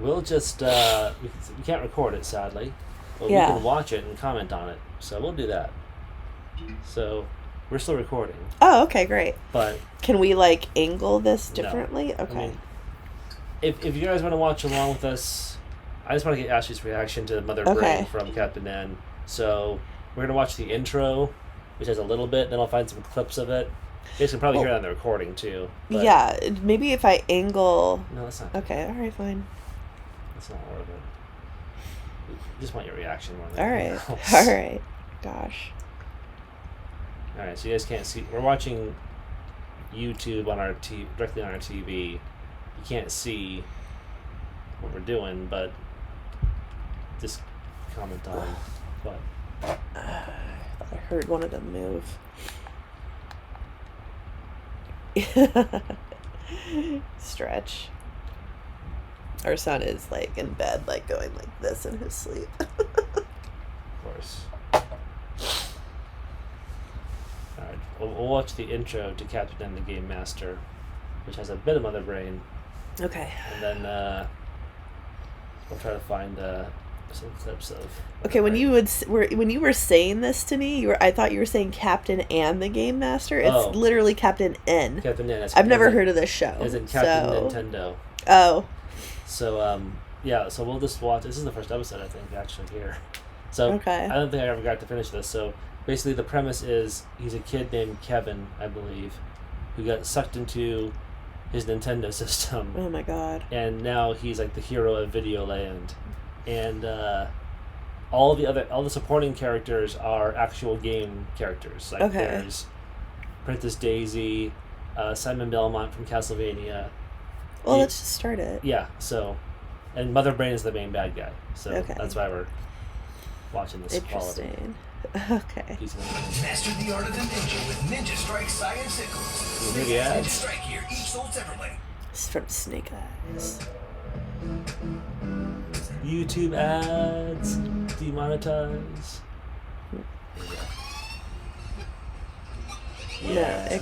We'll just, we can't record it, sadly. But Yeah. we can watch it and comment on it. So we'll do that. So we're still recording. Oh, okay, great. But Can we, like, angle this No. differently? Okay. I mean, if you guys want to watch along with us, I just want to get Ashley's reaction to Mother Okay. Brain from Captain N. So we're going to watch the intro, which has a little bit, then I'll find some clips of it. You guys can probably hear that on the recording, too. But Yeah, maybe if I angle... No, that's not. Okay, alright, fine. That's not worth it. We just want your reaction more than Alright, anything else. alright. Gosh. Alright, so you guys can't see. We're watching YouTube on our directly on our TV. You can't see what we're doing, but just comment on what. I thought I heard one of them move. Stretch. Our son is like in bed, like going like this in his sleep. Of course. Alright, we'll watch the intro to Captain N the Game Master, which has a bit of Mother Brain, Okay. and then we'll try to find some clips of. Okay, when Brain. you when you were saying this to me, I thought you were saying Captain and the Game Master. It's Oh. literally Captain N. Captain N. I've never heard of this show. As in Captain so... Nintendo. Oh. So yeah, so we'll just watch. This is the first episode, I think, actually here. So Okay. I don't think I ever got to finish this. So basically, the premise is he's a kid named Kevin, I believe, who got sucked into his Nintendo system, Oh my god. and now he's like the hero of Videoland, and all the supporting characters are actual game characters. Like Okay. there's Princess Daisy, Simon Belmont from Castlevania. Well, He- let's just start it. Yeah, so, and Mother Brain is the main bad guy, so Okay. that's why we're watching this quality Interesting. Okay. piece of information. Master the art of the ninja with Ninja Strike Scienticals. Maybe Ninja ads. Strike here, each sold separately. It's from Snake Eyes. YouTube ads, demonetize. Yeah.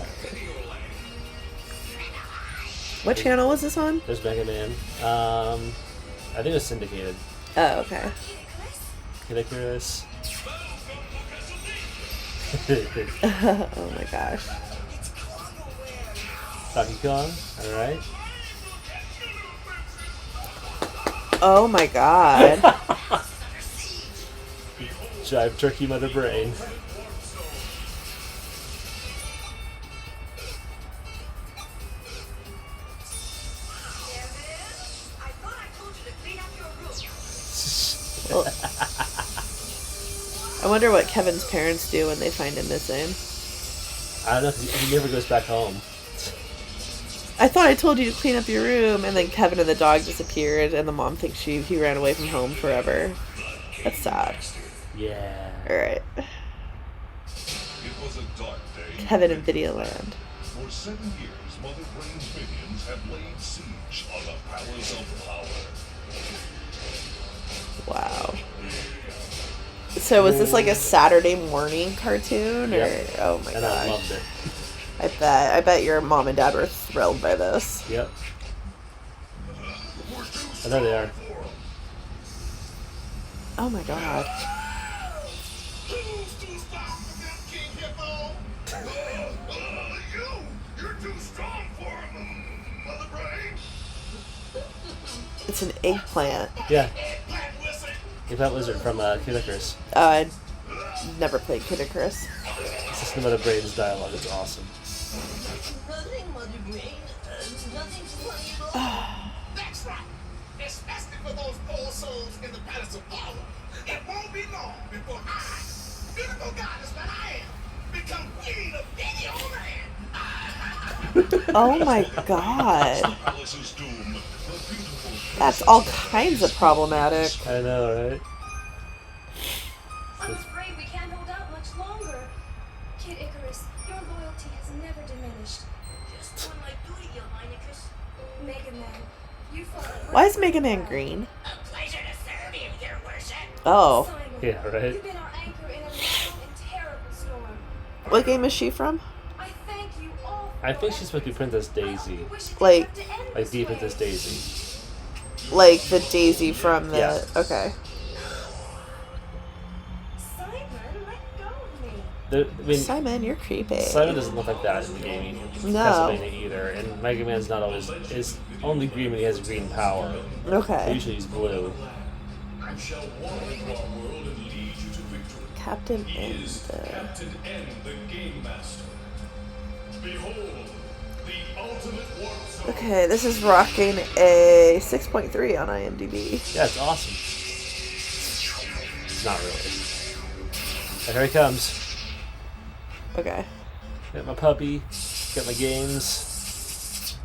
What channel was this on? There's Mega Man. I think it was syndicated. Oh, okay. Kid Icarus. Oh my gosh. Donkey Kong. All right. Oh my god. Jive Turkey Mother Brain. Well, I wonder what Kevin's parents do when they find him missing. I don't know. He never goes back home. I thought I told you to clean up your room, and then Kevin and the dog disappeared, and the mom thinks he ran away from home forever. That's sad. Yeah. Alright. It was a dark day. Kevin in Videoland. For 7 years, Mother Brain's minions have laid siege on the Palace of Power. Wow. So was this like a Saturday morning cartoon, or Yep. oh my And I gosh? loved it. I bet your mom and dad were thrilled by this. Yep. We're too I know they are. strong for 'em. Oh my god. Who's too strong for them, King Hippo? You're too strong for 'em, Mother Brain. It's an eggplant. Yeah. Eggplant wizard. That Wizard from Kid Icarus. I never played Kid Icarus. It's just the Mother Brain's dialogue. It's awesome. right. Especially for those poor souls in the palace of power. It won't be long before I, beautiful goddess that I am, become queen of video land. Oh my god. Palace's doom. The beautiful That's all kinds of problematic. I know, right? I'm afraid we can't hold out much longer. Kid Icarus, your loyalty has never diminished. Just one like doing, your Highness. Mega Man, you fought a Why great is Mega Man battle. green? A pleasure to serve you, your worship. Oh. Simon, Yeah, right. You've been our anchor in a long and terrible storm. What game is she from? I thank you all for I think your she's supposed to be efforts. Princess I hope Daisy. you wish it Like- didn't have to end Like this the way. Princess Daisy. Like the Daisy from the... Yeah. Okay. Simon, let go of me. I mean, Simon, you're creepy. Simon doesn't look like that in the game. No. Castlevania either. And Mega Man's not always is only green when he has green power. Okay. Usually he's blue. Who shall walk into our world and lead you to victory? Captain He N. is Captain N, the Game Master. Behold, the ultimate warp zone. Okay, this is rocking a 6.3 on IMDb. Yeah, it's awesome. It's not really. But here he comes. Okay. Got my puppy. Got my games.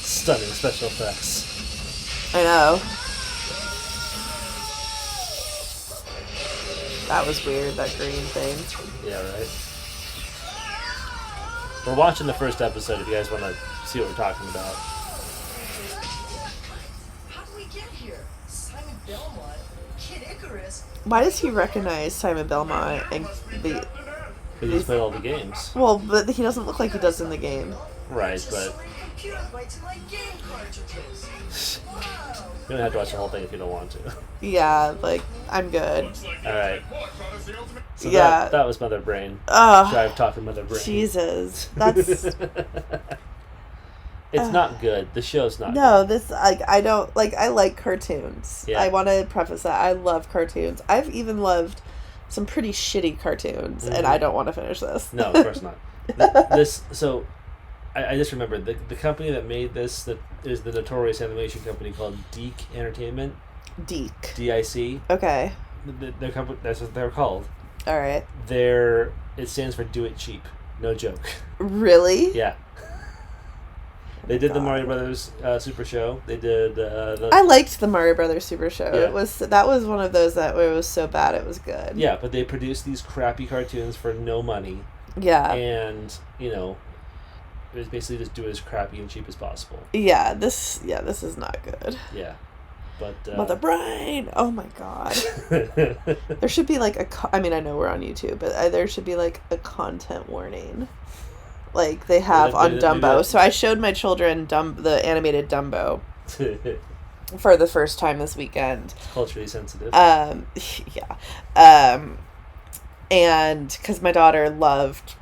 Stunning special effects. I know. That was weird, that green thing. Yeah, right. We're watching the first episode if you guys want to see what we're talking about. How did we get here? Simon Belmont, Kid Icarus. Why does he recognize Simon Belmont and the... Because he's played all the games. Well, but he doesn't look like he does in the game. Right, Just but selling computer bytes and like game cartridges. Wow. you don't have to watch the whole thing if you don't want to. Yeah, like, I'm good. Alright. So Yeah. that was Mother Brain. Ugh. Drive talking Mother Brain. Jesus. That's... It's not good. The show's not No, this, like, I don't, like, I like cartoons. Yeah. I want to preface that. I love cartoons. I've even loved some pretty shitty cartoons, and I don't want to finish this. No, of course not. So, I just remembered the company that made this that is the notorious animation company called Deke Entertainment, Deke. DIC. Okay. Their company, that's what they're called. All right. It stands for Do It Cheap. No joke. Really? Yeah. They did the God. Mario Brothers Super Show. They did the. I liked the Mario Brothers Super Show. Yeah. That was one of those that where it was so bad it was good. Yeah, but they produced these crappy cartoons for no money, Yeah. and it was basically just do it as crappy and cheap as possible. Yeah. This is not good. Yeah, but Mother Brain. Oh my God. There should be like I mean, I know we're on YouTube, but there should be like a content warning. Like they have on Maybe Dumbo. that- So I showed my children the animated Dumbo for the first time this weekend. Culturally sensitive. Yeah. And because my daughter loved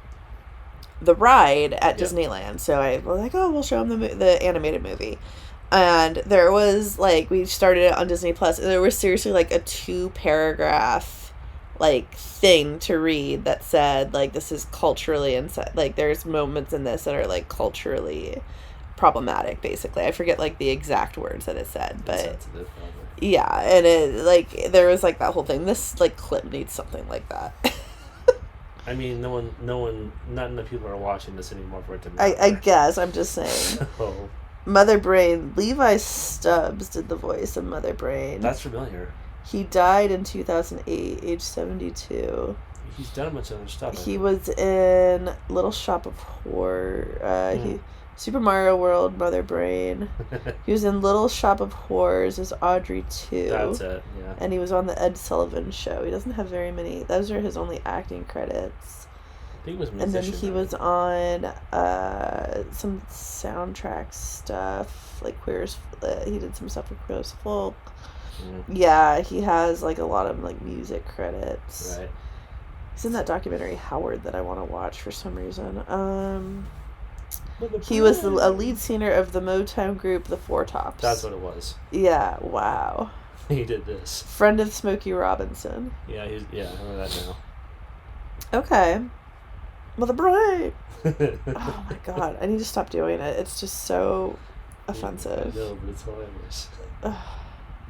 the ride at Yeah. Disneyland, so I was like, oh, we'll show them the animated movie. And there was like, we started it on Disney Plus, and there was seriously like a 2-paragraph like thing to read that said like this is culturally like there's moments in this that are like culturally problematic, basically. I forget like the exact words that it said, but Sensitive, probably. yeah, and it like there was like that whole thing. This like clip needs something like that. I mean, no one, not enough people are watching this anymore for it to matter. I guess I'm just saying. So, Mother Brain. Levi Stubbs did the voice of Mother Brain. that's familiar. He died in 2008, age 72. He's done a bunch of other stuff. I He think. was in Little Shop of Horror. Super Mario World, Mother Brain. He was in Little Shop of Horrors as Audrey 2. That's it. Yeah. And he was on the Ed Sullivan Show. He doesn't have very many. Those are his only acting credits. I think it was. And then musician, he right? was on some soundtrack stuff, like Queer's. He did some stuff with Queer's Folk. Mm, Yeah, he has like a lot of like music credits. right. He's in that documentary Howard that I want to watch for some reason. He was a lead singer of the Motown group The Four Tops. That's what it was. Yeah, wow. He did this. Friend of Smokey Robinson. Yeah. I remember that now. Okay. Mother brain. Oh my god, I need to stop doing it. It's just so offensive. No, but it's hilarious.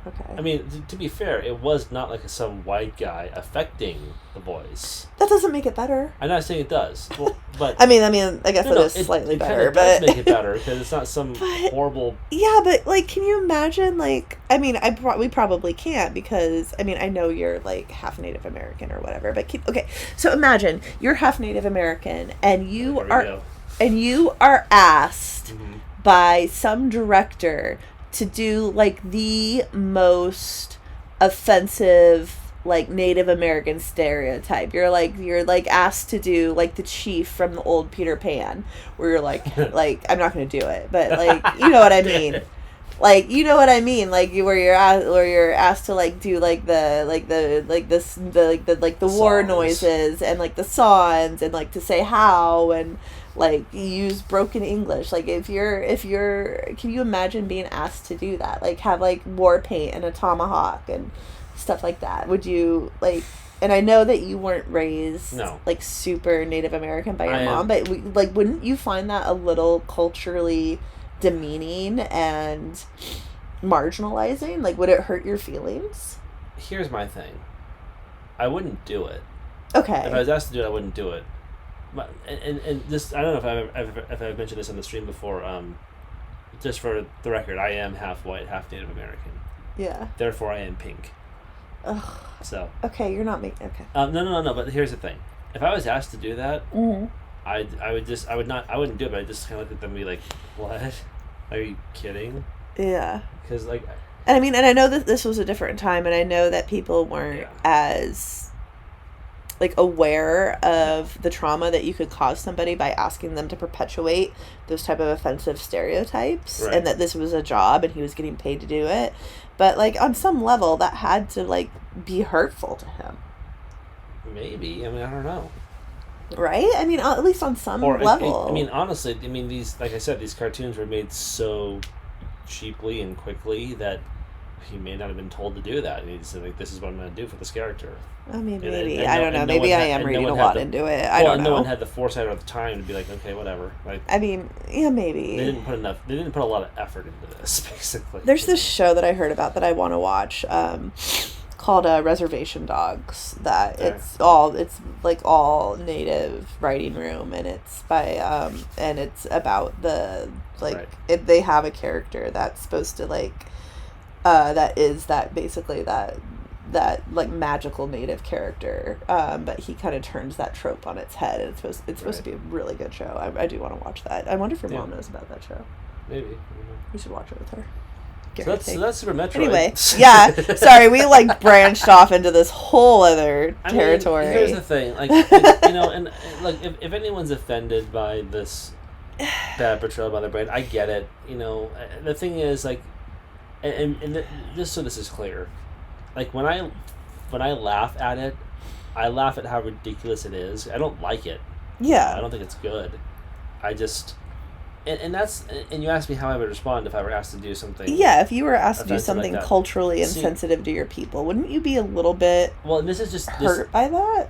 Okay. I mean, to be fair, it was not like some white guy affecting the voice. That doesn't make it better. I'm not saying it does, well, but I mean, I guess it is slightly it better, kinda does but make it better because it's not some horrible. yeah, but like, can you imagine? Like, I mean, we probably can't because I mean, I know you're like half Native American or whatever, but okay. So imagine you're half Native American and you are asked by some director to do like the most offensive like Native American stereotype. You're like asked to do like the chief from the old Peter Pan, where you're like I'm not going to do it, but like you know what I mean. Like you know what I mean, like where you're asked to like do like the war noises and like the songs and like to say how and like you use broken English. Like if you're can you imagine being asked to do that? Like have like war paint and a tomahawk and stuff like that. Would you like? And I know that you weren't raised like super Native American by your mom, but like wouldn't you find that a little culturally demeaning and marginalizing? Like would it hurt your feelings? Here's my thing. I wouldn't do it. Okay. If I was asked to do it, I wouldn't do it. And this, I don't know if I've mentioned this on the stream before. Just for the record, I am half white, half Native American. Yeah. Therefore, I am pink. Ugh. So. Okay, you're not making. Okay. No. But here's the thing: if I was asked to do that, I wouldn't do it. But I just kind of look at them and be like, "What? Are you kidding?" Yeah. Because like. And I mean, and I know that this was a different time, and I know that people weren't as like aware of the trauma that you could cause somebody by asking them to perpetuate those type of offensive stereotypes, and that this was a job and he was getting paid to do it. But like on some level that had to like be hurtful to him. Maybe. I mean, I don't know. Right? I mean, at least on some level. I mean, honestly, I mean, these, like I said, these cartoons were made so cheaply and quickly that he may not have been told to do that. And he's like, this is what I'm going to do for this character. I mean, maybe. I don't know. Maybe I am reading a lot into it. I don't know. No one had the foresight or the time to be like, okay, whatever. Like, I mean, yeah, maybe. They didn't put a lot of effort into this, basically. There's this show that I heard about that I want to watch, called Reservation Dogs. That it's like all native writing room, and it's by and it's about the like they have a character that's supposed to like that is that basically that like magical native character, but he kind of turns that trope on its head, and it's supposed to be a really good show. I do want to watch that. I wonder if your mom knows about that show. Maybe. We should watch it with her. So that's Super Metroid. Anyway, yeah. Sorry, we like branched off into this whole other territory. I mean, here's the thing, like you know, and like if anyone's offended by this bad portrayal by the brand, I get it. You know, the thing is like, and just so this is clear, like when I laugh at it, I laugh at how ridiculous it is. I don't like it. Yeah. I don't think it's good. I just. And you asked me how I would respond if I were asked to do something. Yeah, if you were asked to do something like culturally insensitive to your people, wouldn't you be a little bit hurt by that?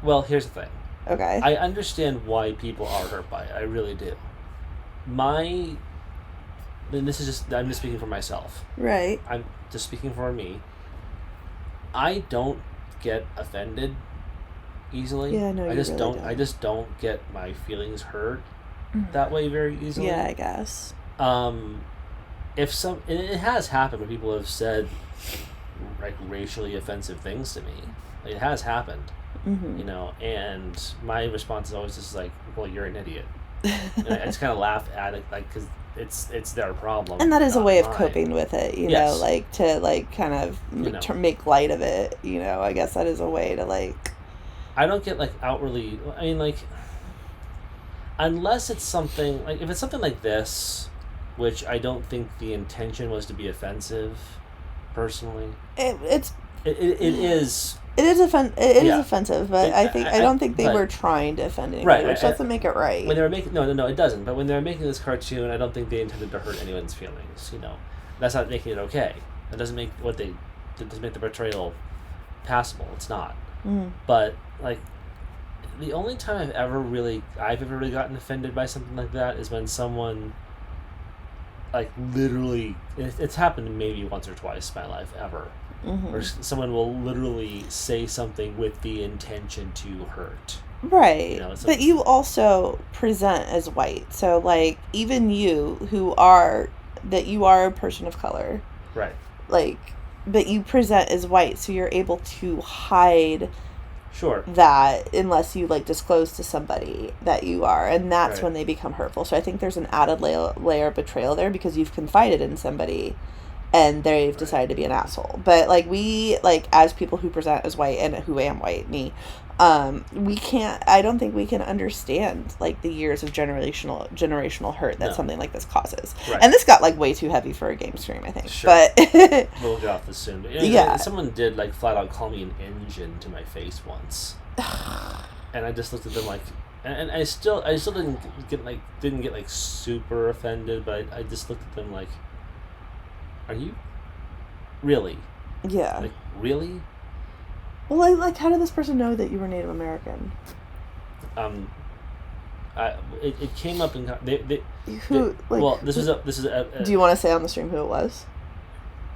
Well, here's the thing. Okay. I understand why people are hurt by it. I really do. I'm just speaking for myself. Right. I'm just speaking for me. I don't get offended easily. Yeah, no, I just really don't. I just don't get my feelings hurt that way very easily. Yeah, I guess. It has happened when people have said like racially offensive things to me. Like, it has happened, you know, and my response is always just like, "Well, you're an idiot." And I just kind of laugh at it, like, because it's their problem, and that is a way of mine. Coping with it, you know, like to like kind of make light of it. You know, I guess that is a way to like. I don't get like outwardly. I mean, like. Unless it's something, like, if it's something like this, which I don't think the intention was to be offensive, personally. It is. It is offensive, but I don't think they were trying to offend anybody, which doesn't make it right. When they were making, no, it doesn't. But when they were making this cartoon, I don't think they intended to hurt anyone's feelings. You know, that's not making it okay. That doesn't make the portrayal passable. It's not. But like. the only time I've ever really gotten offended by something like that is when someone, like, literally, it's happened maybe once or twice in my life ever, where someone will literally say something with the intention to hurt. Right. You know, but you also present as white. So, like, even you who are a person of color. Right. Like, but you present as white, so you're able to hide Sure. that unless you, like, disclose to somebody that you are. And that's Right. when they become hurtful. So I think there's an added layer of betrayal there because you've confided in somebody and they've decided to be an asshole. But, like, we, like, as people who present as white and who am white, me, I don't think we can understand, like, the years of generational hurt that something like this causes. Right. And this got, like, way too heavy for a game stream, I think. Sure. But We'll get off this soon. But, yeah. Someone did, like, flat out call me an engine to my face once. And I just looked at them like, and I still didn't get like super offended, but I just looked at them like, are you really? Yeah. Like, really? Well, like, how did this person know that you were Native American? It came up in this is a do you want to say on the stream who it was?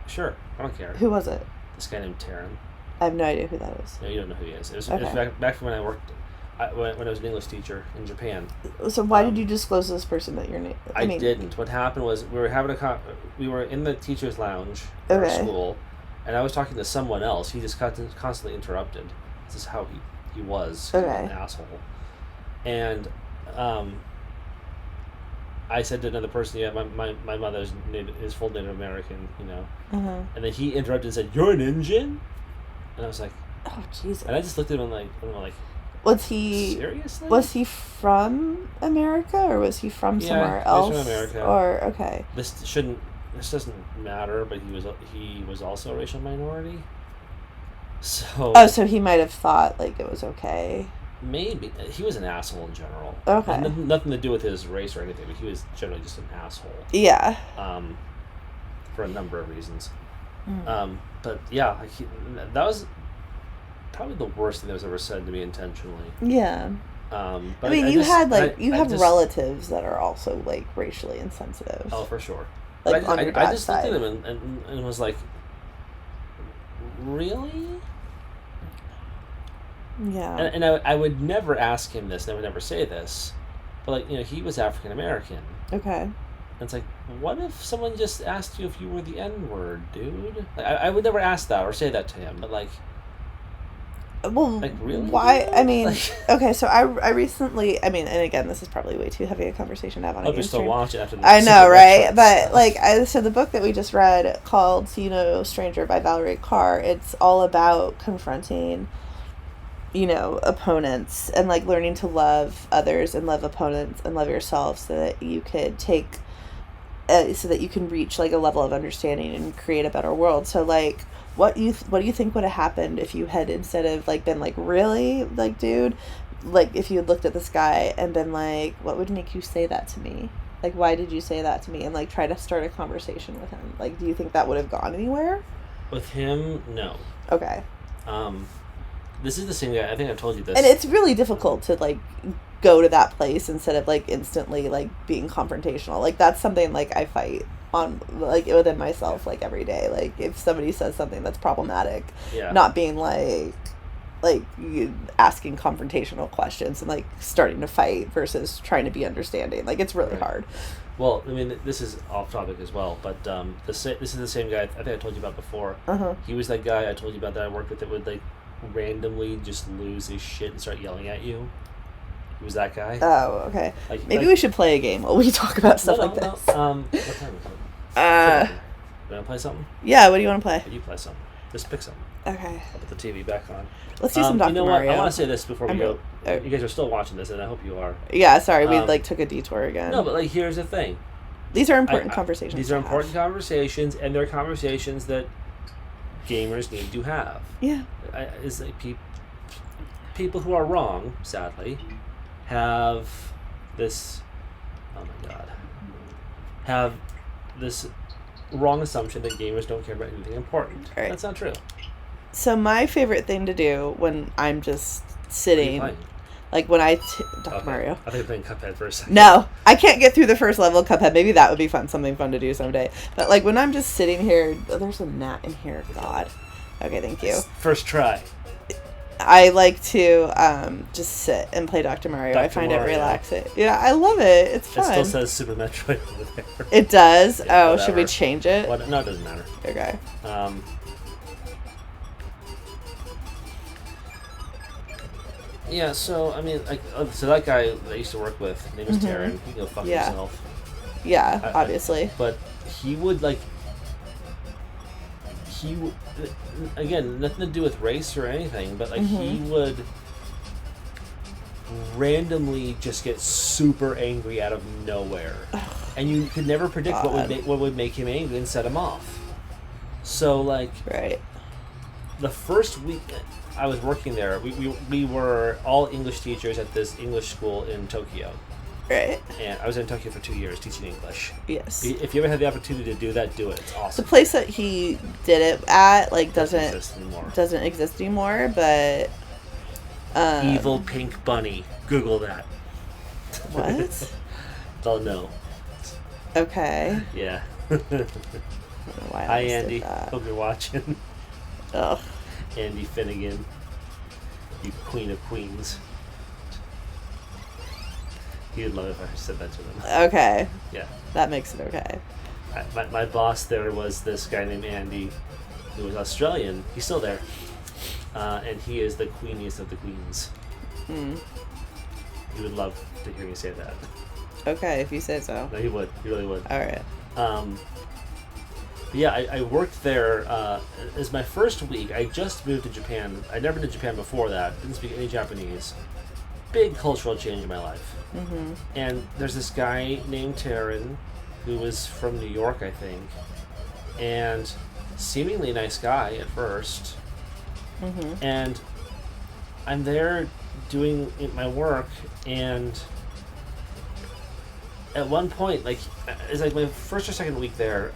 Sure, I don't care. Who was it? This guy named Taryn. I have no idea who that is. No, you don't know who he is. It was Okay. back from when I worked, when I was an English teacher in Japan. So why did you disclose to this person that you're Native? I didn't. What happened was we were in the teacher's lounge at our school, and I was talking to someone else. He just constantly interrupted. This is how he was. He was an asshole. And I said to another person, "Yeah, my mother's is full Native American, you know." And then he interrupted and said, "You're an Indian?" And I was like, "Oh, Jesus!" And I just looked at him like, was he seriously? Was he from America or was he from somewhere else? He's from America. Or okay. This doesn't matter, but he was also a racial minority. So so he might have thought like it was okay. Maybe he was an asshole in general. Okay. Nothing to do with his race or anything, but he was generally just an asshole. Yeah. For a number of reasons. But yeah, that was probably the worst thing that was ever said to me intentionally. Yeah. But I mean, you have relatives that are also like racially insensitive. Oh, for sure. Like on your dad's I just side. looked at him and was like, really? Yeah. And I would never ask him this, and I would never say this, but, like, you know, he was African American. Okay. And it's like, what if someone just asked you if you were the N-word, dude? Like, I would never ask that or say that to him, but, like... Well, like, really? Why? I mean, like, okay, so I recently, I mean, and again, this is probably way too heavy a conversation to have on a hope you're game still stream. watching after the I know, Super right? Metroid But, stuff. like, so the book that we just read called See No Stranger by Valerie Carr, it's all about confronting, you know, opponents and, like, learning to love others and love opponents and love yourself so that you could take, so that you can reach, like, a level of understanding and create a better world. So, like, what do you think would have happened if you had, instead of, like, been like, really, like, dude, like, if you had looked at this guy and been like, what would make you say that to me? Like, why did you say that to me? And, like, try to start a conversation with him. Like, do you think that would have gone anywhere? With him, no. Okay. This is the same guy. I think I've told you this. And it's really difficult to, like, go to that place instead of, like, instantly, like, being confrontational. Like, that's something, like, I fight on, like, within myself, like, every day. Like, if somebody says something that's problematic, not being like you asking confrontational questions and, like, starting to fight versus trying to be understanding. Like, it's really hard. Well, I mean, this is off topic as well, but this is the same guy I think I told you about before. He was that guy I told you about that I worked with that would, like, randomly just lose his shit and start yelling at you. He was that guy. Oh, okay. Like, maybe we should play a game while we talk about stuff like this. What time is it? You want to play something? Yeah, what do you want to play? You play something. Just pick something. Okay. I'll put the TV back on. Let's do some Dr. You know Mario. what? I want to say this before we go. Oh. You guys are still watching this, and I hope you are. Yeah, sorry, we, like, took a detour again. No, but, like, here's the thing. These are important conversations. These are important conversations, and they're conversations that gamers need to have. Yeah. It's like people who are wrong, sadly, have this. Oh my God. Have this wrong assumption that gamers don't care about anything important. Right. That's not true. So my favorite thing to do when I'm just sitting, Like when Dr. Okay. Mario. I think I'm playing Cuphead for a second. No, I can't get through the first level of Cuphead. Maybe that would be something fun to do someday. But like when I'm just sitting here, there's a gnat in here. God. Okay, thank you. First try. I like to just sit and play Dr. Mario. I Dr. find Mario. it relaxing. Yeah, I love it. It's It fun. still says Super Metroid over there. It does? Yeah, Oh, should we whatever. change it? What? No, it doesn't matter. Okay. Yeah, so, I mean, like, so that guy that I used to work with, his name was Taryn. He can go fuck Yeah. himself. Yeah, obviously. But he would, like, again, nothing to do with race or anything, but, like, he would randomly just get super angry out of nowhere. And you could never predict what would make him angry and set him off. So, like, Right. the first week I was working there, we were all English teachers at this English school in Tokyo. Right. And I was in Tokyo for 2 years teaching English. Yes. If you ever had the opportunity to do that, do it. It's The awesome. place that he did it at, like, doesn't exist anymore. exist anymore, but... Evil Pink Bunny. Google that. What? Oh, no. Okay. Yeah. I don't know why I Hi, almost did Andy. that. Hope you're watching. Ugh. Andy Finnegan. You queen of queens. He would love it if I said that to them. Okay. Yeah. That makes it okay. My boss there was this guy named Andy, who was Australian. He's still there. And he is the queeniest of the queens. He would love to hear me say that. Okay, if you say so. No, he would. He really would. All right. But yeah, I worked there as my first week. I just moved to Japan. I'd never been to Japan before that. Didn't speak any Japanese. Big cultural change in my life. Mm-hmm. And there's this guy named Taryn, who was from New York, I think, and seemingly a nice guy at first. Mm-hmm. And I'm there doing my work, and at one point, like, it's like my first or second week there,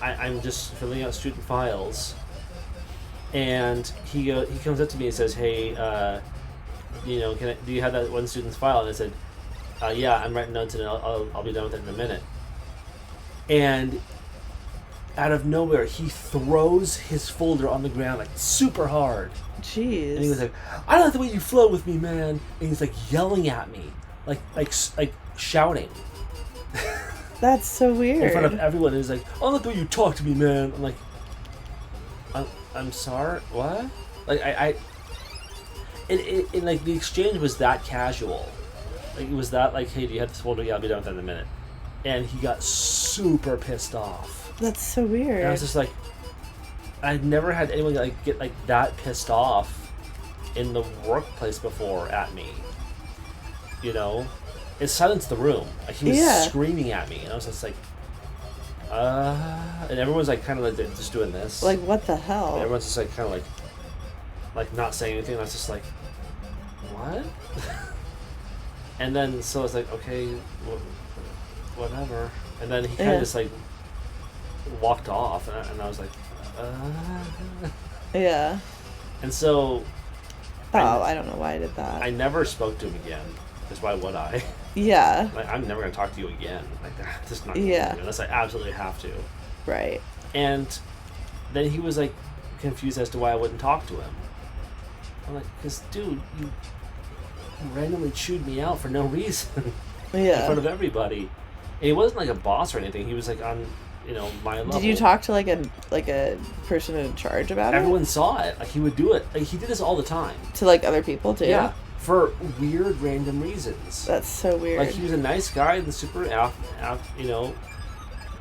I'm just filling out student files, and he comes up to me and says, "Hey, do you have that one student's file?" And I said, "Yeah, I'm writing notes, and I'll be done with it in a minute." And out of nowhere, he throws his folder on the ground like super hard. Jeez. And he was like, "I don't like the way you flow with me, man." And he's like yelling at me, like shouting. That's so weird. In front of everyone. And he's like, "I don't like the way you talk to me, man." I'm like, I'm sorry, what? Like, it like, the exchange was that casual. Like, it was that, like, "Hey, do you have this folder? Yeah, I'll be done with it in a minute." And he got super pissed off. That's so weird. And I was just like, I'd never had anyone get that pissed off in the workplace before at me. You know? It silenced the room. Like, he was screaming at me, and I was just like, and everyone's like kind of like just doing this. Like, what the hell? And everyone's just like kind of like not saying anything. And I was just like, what? And then so I was like, okay, whatever. And then he kind of just like walked off, and I was like, Yeah. And so, I don't know why I did that. I never spoke to him again. Because why would I? Yeah. Like, I'm never going to talk to you again. Like, that's just not unless I absolutely have to. Right. And then he was like confused as to why I wouldn't talk to him. I'm like, because dude, you randomly chewed me out for no reason. Yeah. In front of everybody. And he wasn't like a boss or anything. He was like on, my level. Did you talk to like a person in charge about Everyone saw it. Like, he would do it. Like, he did this all the time. To like other people too? Yeah. For weird random reasons. That's so weird. Like, he was a nice guy and super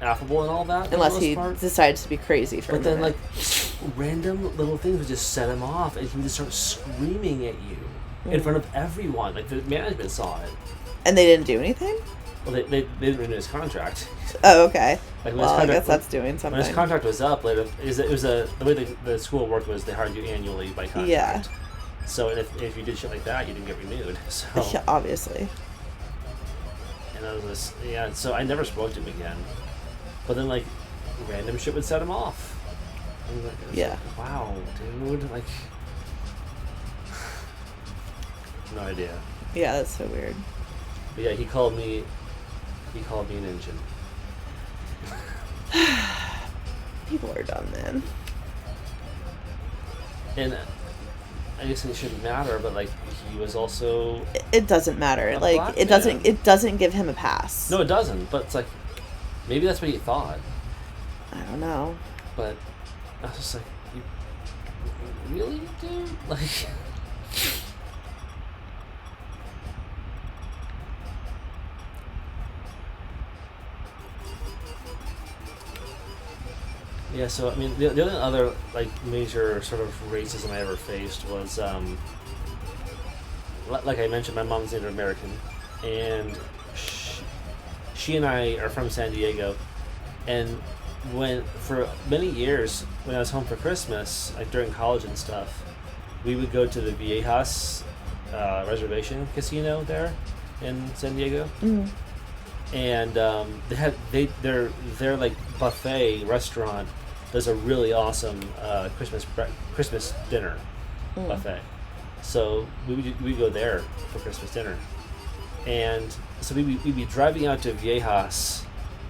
affable and all that. Unless he decides to be crazy for a minute. But then, like, random little things would just set him off, and he would just start screaming at you in front of everyone. Like, the management saw it. And they didn't do anything? Well, they didn't renew his contract. Oh, okay. Like, well, I guess that's doing something. When his contract was up, later, the way the school worked was they hired you annually by contract. Yeah. So, and if you did shit like that, you didn't get renewed. So. Yeah, obviously. And I was just, so I never spoke to him again. But then, like, random shit would set him off. And like, yeah. Like, wow, dude. Like, No idea. Yeah, that's so weird. But yeah, he called me an engine. People are dumb, man. And I guess it shouldn't matter, but like he was also It doesn't matter. A Like black it doesn't. man. It doesn't give him a pass. no, it doesn't. But it's like maybe that's what he thought. I don't know. But I was just like, you really, dude? Like. Yeah, so I mean, the only other like major sort of racism I ever faced was, like I mentioned, my mom's Native American, and she and I are from San Diego, and when for many years when I was home for Christmas, like during college and stuff, we would go to the Viejas reservation casino there in San Diego. Mm. And their like buffet restaurant does a really awesome Christmas dinner buffet. So we go there for Christmas dinner, and so we'd be driving out to Viejas,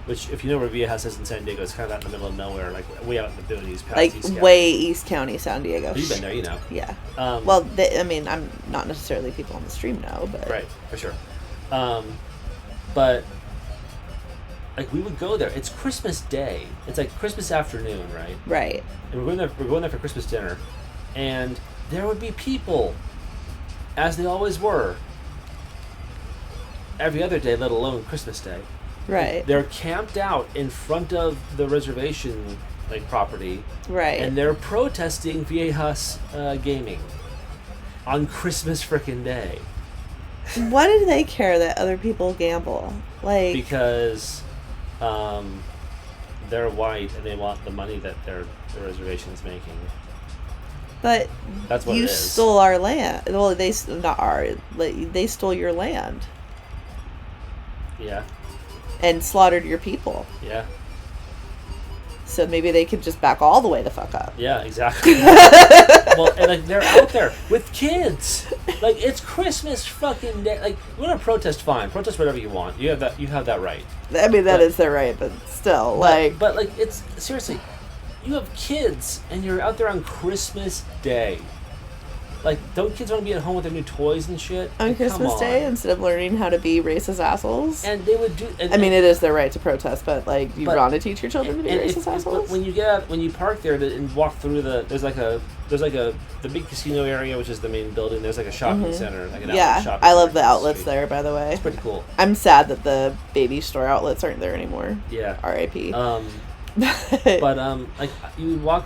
which if you know where Viejas is in San Diego, it's kind of out in the middle of nowhere, like way out in the boonies, past Like East County. way East County, San Diego. You've been there, you know. Yeah. Um, Well, I mean, I'm not necessarily people on the stream know, but Right, for sure. But like we would go there. It's Christmas Day. It's like Christmas afternoon, right? Right. And we're going there for Christmas dinner, and there would be people, as they always were, every other day, let alone Christmas Day. Right. They're camped out in front of the reservation like property, Right. and they're protesting Viejas gaming on Christmas frickin' Day Why do they care that other people gamble? Like, because they're white and they want the money that the reservation's making. but That's what you it is. stole our land. Well, not our. Like, they stole your land Yeah, and slaughtered your people. yeah, So maybe they could just back all the way the fuck up. yeah, exactly. Well, and like they're out there with kids. Like it's Christmas fucking day. Like you want to protest, fine. Protest whatever you want. You have that. You have that right. I mean, that But- is their right, but still, like, But like it's seriously, you have kids and you're out there on Christmas Day. Like, don't kids want to be at home with their new toys and shit? on Like, come Christmas Day on. instead of learning how to be racist assholes. And they would do. And, I mean, it is their right to protest, but like, you But- want to teach your children to be racist assholes? when you get out, when you park there and walk through there's like the big casino area, which is the main building. There's like a shopping center, like an outlet yeah, shopping I love center the across outlets street. there. By the way, It's pretty cool. I'm sad that the baby store outlets aren't there anymore. Yeah. R.I.P. But like you would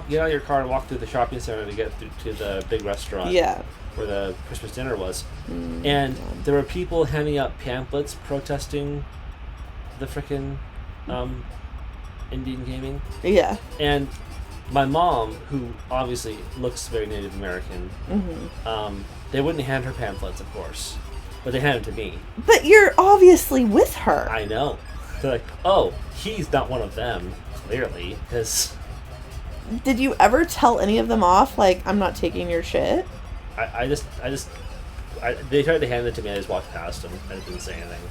get out of your car and walk through the shopping center to get to the big restaurant. yeah. Where the Christmas dinner was, Mm, and God. there were people handing out pamphlets protesting the frickin' Indian gaming. Yeah. And my mom, who obviously looks very Native American, they wouldn't hand her pamphlets, of course, but they handed them to me. But you're obviously with her. I know. They're like, oh, he's not one of them, clearly, because Did you ever tell any of them off? Like, I'm not taking your shit. they tried to hand it to me. I just walked past them. I didn't say anything.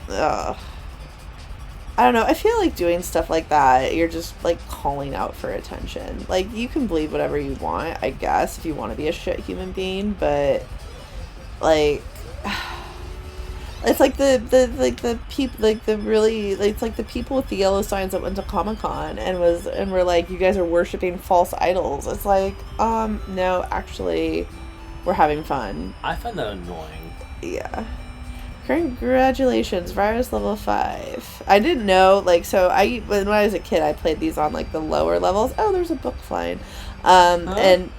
Yeah. I don't know. I feel like doing stuff like that, you're just like calling out for attention. Like, you can believe whatever you want, I guess, if you want to be a shit human being, but like, it's like the people, like the really, like, it's like the people with the yellow signs that went to Comic-Con and were like, you guys are worshiping false idols. It's like, no, actually, we're having fun. I find that annoying. Yeah. Congratulations, virus level 5. I didn't know, like, so when I was a kid, I played these on like the lower levels. Oh, there's a book flying. And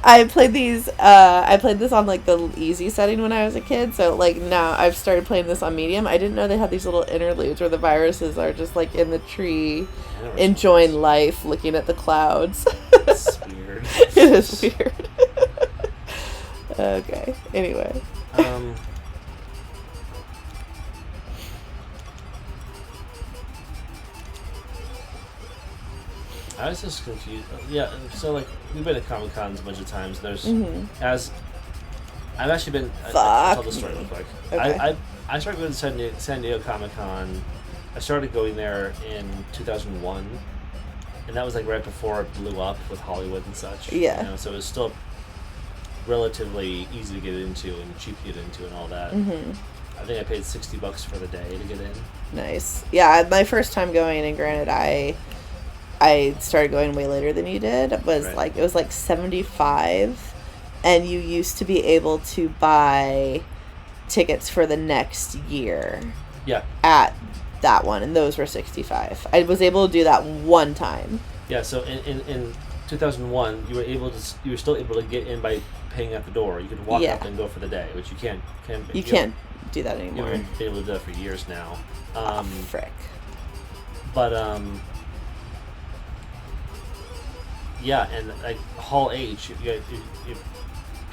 I played this on like the easy setting when I was a kid. So like now I've started playing this on medium. I didn't know they had these little interludes where the viruses are just like in the tree, enjoying life, looking at the clouds. It's weird. It is weird. Okay. Anyway. I was just confused. Yeah, so like we've been to Comic Cons a bunch of times. There's as I've actually been. I'll tell the story real quick. Okay. I started going to San Diego Comic Con. I started going there in 2001, and that was like right before it blew up with Hollywood and such. Yeah. You know, so it was still relatively easy to get into and cheap to get into and all that. Mm-hmm. I think I paid $60 for the day to get in. Nice. Yeah, my first time going, and granted, I started going way later than you did. It was Right. it was like 75, and you used to be able to buy tickets for the next year Yeah. at that one, and those were 65. I was able to do that one time. Yeah. So in 2001, you were still able to get in by paying at the door. You could walk Yeah. up and go for the day, which you can't. You can't do that You anymore. haven't been able to do that for years now. Frick. But yeah, and like Hall H, you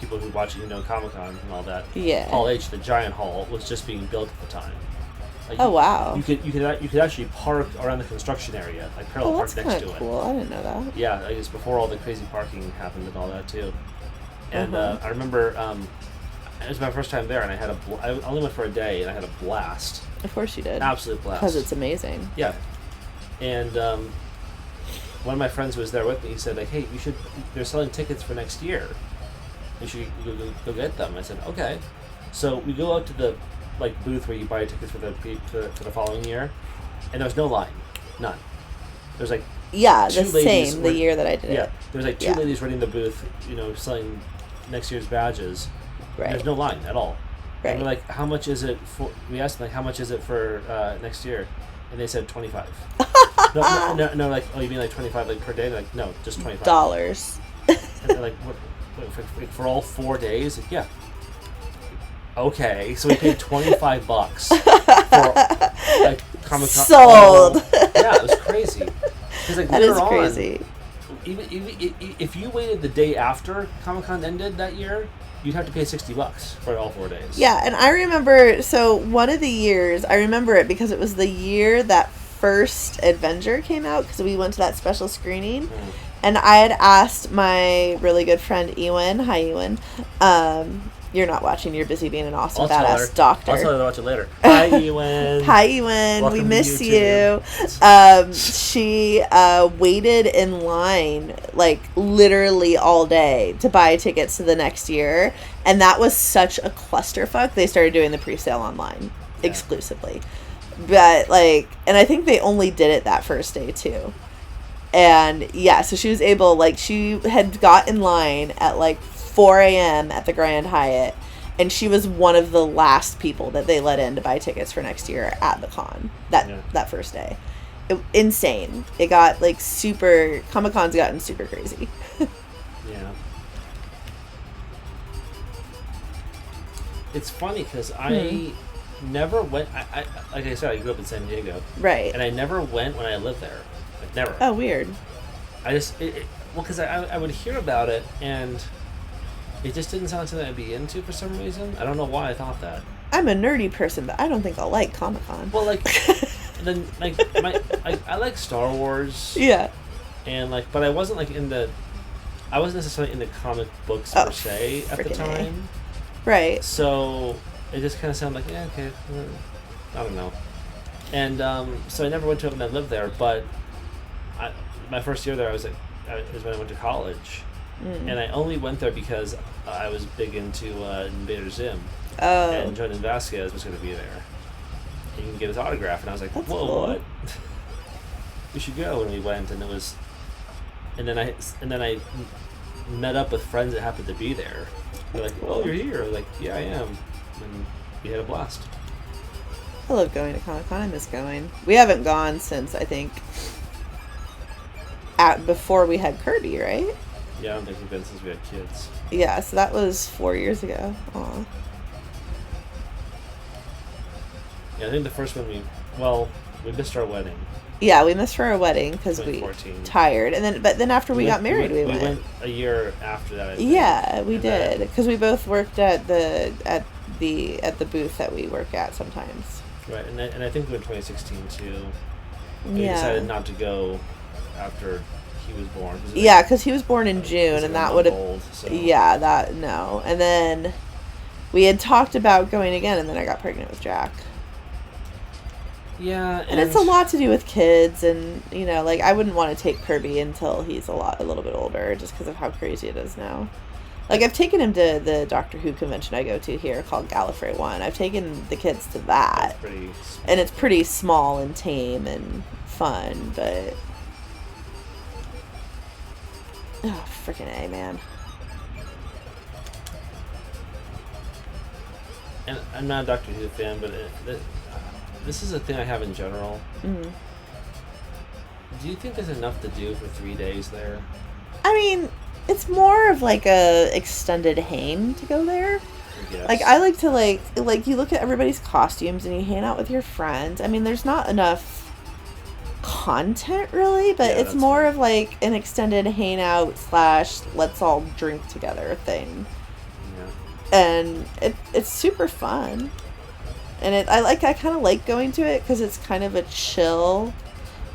people who watch it, Comic Con and all that. Yeah. Hall H, the giant hall, was just being built at the time. Like, Oh, wow. You could actually park around the construction area, like parallel Oh, park that's next kind to of it. cool. I didn't know that. Yeah, I guess before all the crazy parking happened and all that too. And Uh-huh. I remember it was my first time there, and I only went for a day, and I had a blast, Of course you did. absolute blast. Because it's amazing. Yeah, and one of my friends who was there with me, he said, like, hey, they're selling tickets for next year. You should go get them. I said, okay. So we go out to the booth where you buy tickets for the following year, and there was no line, none. There's like Yeah, two the ladies same. The year that I did yeah. it. There's like two Yeah. ladies running the booth, selling next year's badges. Right. There's no line at all. Right. And we're like, how much is it for? We asked them, like, how much is it for next year? And they said 25. no, like, oh, you mean like 25 like per day? They're like, no, just 25 Dollars. And they're like, what for all 4 days? Like, yeah. Okay, so we paid $25 for like Comic-Con. Sold. Yeah, it was crazy. Because like That later is on, crazy. even if you waited the day after Comic-Con ended that year, you'd have to pay $60 for all 4 days. Yeah, and I remember, so one of the years, I remember it because it was the year that first Avenger came out, because we went to that special screening, and I had asked my really good friend Ewan, hi Ewan, you're not watching, you're busy being an awesome I'll tell badass her. doctor. I'll tell her to watch it later. Hi, Ewan. Hi Ewan, Welcome we to miss YouTube. you. She waited in line like literally all day to buy tickets to the next year, and that was such a clusterfuck. They started doing the pre-sale online exclusively, but and I think they only did it that first day too. And yeah, so she was able, she had got in line at 4 a.m. at the Grand Hyatt, and she was one of the last people that they let in to buy tickets for next year at the con that first day. Insane. It got super, Comic-Con's gotten super crazy. Yeah. It's funny because I never went. I like I said, I grew up in San Diego, Right. and I never went when I lived there. Like never. Oh, weird. I just because I would hear about it, and it just didn't sound like something I'd be into for some reason. I don't know why I thought that. I'm a nerdy person, but I don't think I'll like Comic-Con. Well, then I like Star Wars. Yeah. And but I wasn't I wasn't necessarily into comic books per se at the frickin' A. time. Right. So it just kind of sounded like, yeah, okay, I don't know. And so I never went to it when I lived there, but my first year there, is when I went to college. And I only went there because I was big into Invader Zim. Oh. And Jordan Vasquez was going to be there. And you can get his autograph. And I was like, That's whoa, cool. what? We should go. And we went, and it was... And then I met up with friends that happened to be there. They're like, oh, you're here. I was like, yeah, I am. And we had a blast. I love going to Comic-Con. I miss going. We haven't gone since, I think, before we had Kirby, right? Yeah, I don't think we've been since we had kids. Yeah, so that was 4 years ago. Aw. Yeah, I think the first one we missed our wedding. Yeah, we missed for our wedding because we 2014. tired, and then after we got married, we went. We went a year after that. I think. Yeah, we And did then- because we both worked at the booth that we work at sometimes. Right, and I think we went 2016 too. We Yeah. decided not to go after he was born. Yeah, because he was born in June, and that would have... Old, so. Yeah, that... No. And then we had talked about going again, and then I got pregnant with Jack. Yeah, and it's a lot to do with kids, and, you know, like, I wouldn't want to take Kirby until he's a little bit older, just because of how crazy it is now. Like, I've taken him to the Doctor Who convention I go to here called Gallifrey 1. I've taken the kids to that. And it's pretty small and tame and fun, but... Oh, freaking A, man. And I'm not a Doctor Who fan, but this is a thing I have in general. Mm-hmm. Do you think there's enough to do for 3 days there? I mean... It's more of, like, a extended hang to go there. Yes. Like, I like to, like, you look at everybody's costumes and you hang out with your friends. I mean, there's not enough content, really, but it's more of, like, an extended hangout / let's all drink together thing. Yeah. And it's super fun. And I kind of like going to it because it's kind of a chill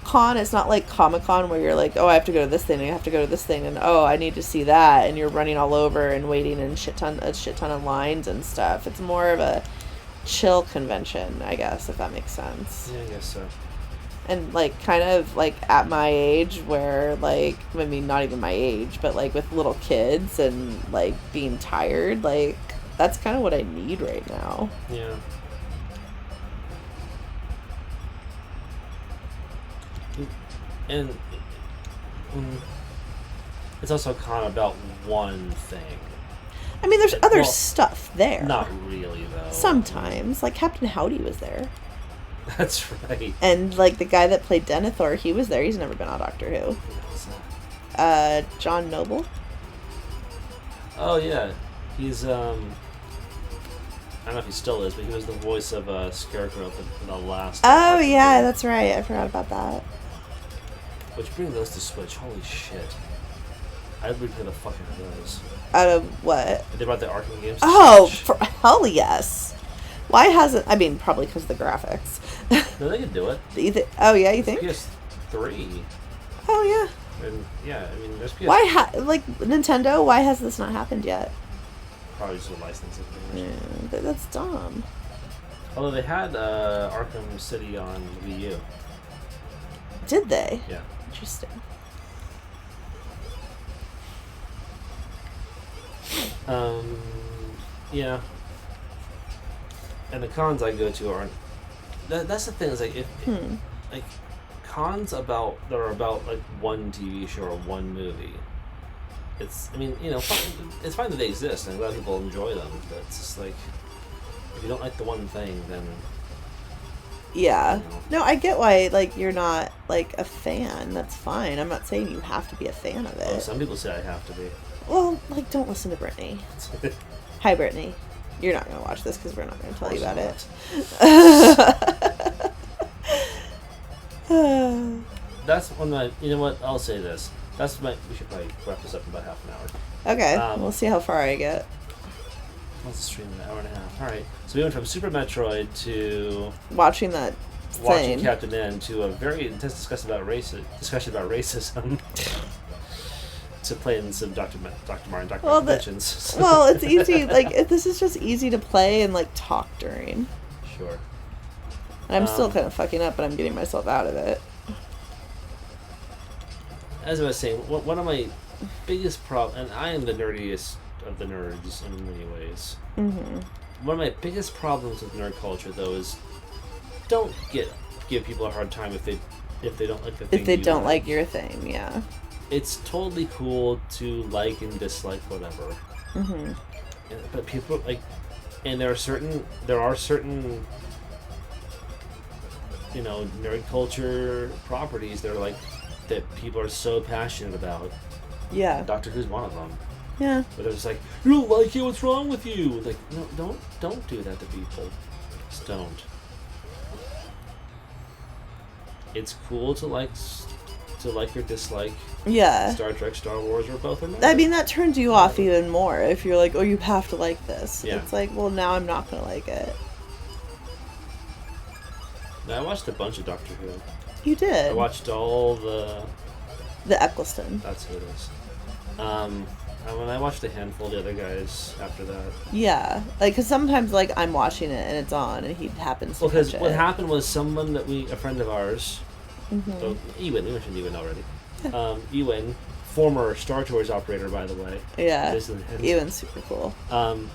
con. It's not like Comic-Con where you're like, oh, I have to go to this thing and I have to go to this thing and oh, I need to see that, and you're running all over and waiting in a shit ton of lines and stuff. It's more of a chill convention, I guess, if that makes sense. Yeah, I guess so. And like kind of like at my age where like, I mean, not even my age, but like with little kids and like being tired, like that's kind of what I need right now. Yeah. And it's also kind of about one thing. I mean, there's other stuff there. Not really, though. Sometimes. Like, Captain Howdy was there. That's right. And, like, the guy that played Denethor, he was there. He's never been on Doctor Who. John Noble. Oh, yeah. He's, I don't know if he still is, but he was the voice of Scarecrow in the last... Oh, yeah, that's right. I forgot about that. Which, bring those to Switch. Holy shit. I'd replay the fuck out of those. Out of what? They brought the Arkham games to Switch. For hell yes. Why hasn't... I mean, probably because of the graphics. No, they can do it. Oh, yeah, you think? PS3. Oh, yeah. And, yeah, I mean, there's PS3. Why, like, Nintendo, why has this not happened yet? Probably just a licensing thing. Yeah, that's dumb. Although they had Arkham City on Wii U. Did they? Yeah. Interesting. Yeah. And the cons I go to aren't... That's the thing, is like, like, cons that are about, like, one TV show or one movie. It's, I mean, you know, it's fine that they exist, and a lot of people enjoy them, but it's just like, if you don't like the one thing, then... Yeah. You know. No, I get why, like, you're not, like, a fan. That's fine. I'm not saying you have to be a fan of it. Oh, some people say I have to be. Well, like, don't listen to Brittany. Hi, Brittany. You're not going to watch this because we're not going to tell you about it. That's one of my... You know what? I'll say this. We should probably wrap this up in about half an hour. Okay. We'll see how far I get. What's the stream? An hour and a half. Alright. So we went from Super Metroid to... Watching Captain N to a very intense discussion about racism. To playing some Dr. Martin, Dr. Conventions. Well, it's easy. Like, this is just easy to play and, like, talk during. Sure. And I'm still kind of fucking up, but I'm getting myself out of it. As I was saying, one of my biggest problems, and I am the nerdiest of the nerds in many ways. Mm-hmm. One of my biggest problems with nerd culture, though, is don't give people a hard time if they don't like the thing. If they don't like your thing, yeah. It's totally cool to like and dislike whatever. Mm-hmm. But people like, and there are certain, you know, nerd culture properties that are like that people are so passionate about. Yeah. Doctor Who's one of them. Yeah. But they're just like, you don't like it, what's wrong with you? Like, no, don't do that to people. Just don't. It's cool to like or dislike. Yeah. Star Trek, Star Wars, or both of them. I mean, that turns you off even more if you're like, oh, you have to like this. Yeah. It's like, well, now I'm not going to like it. Now, I watched a bunch of Doctor Who. You did? I watched all the The Eccleston. That's who it is. And when I watched a handful of the other guys after that. Yeah, like, because sometimes, like, I'm watching it and it's on and he happens to Because catch what it. happened was someone a friend of ours, Mm-hmm. Ewan, we mentioned Ewan already. Ewan, former Star Tours operator, by the way. Yeah, And, Ewan's super cool.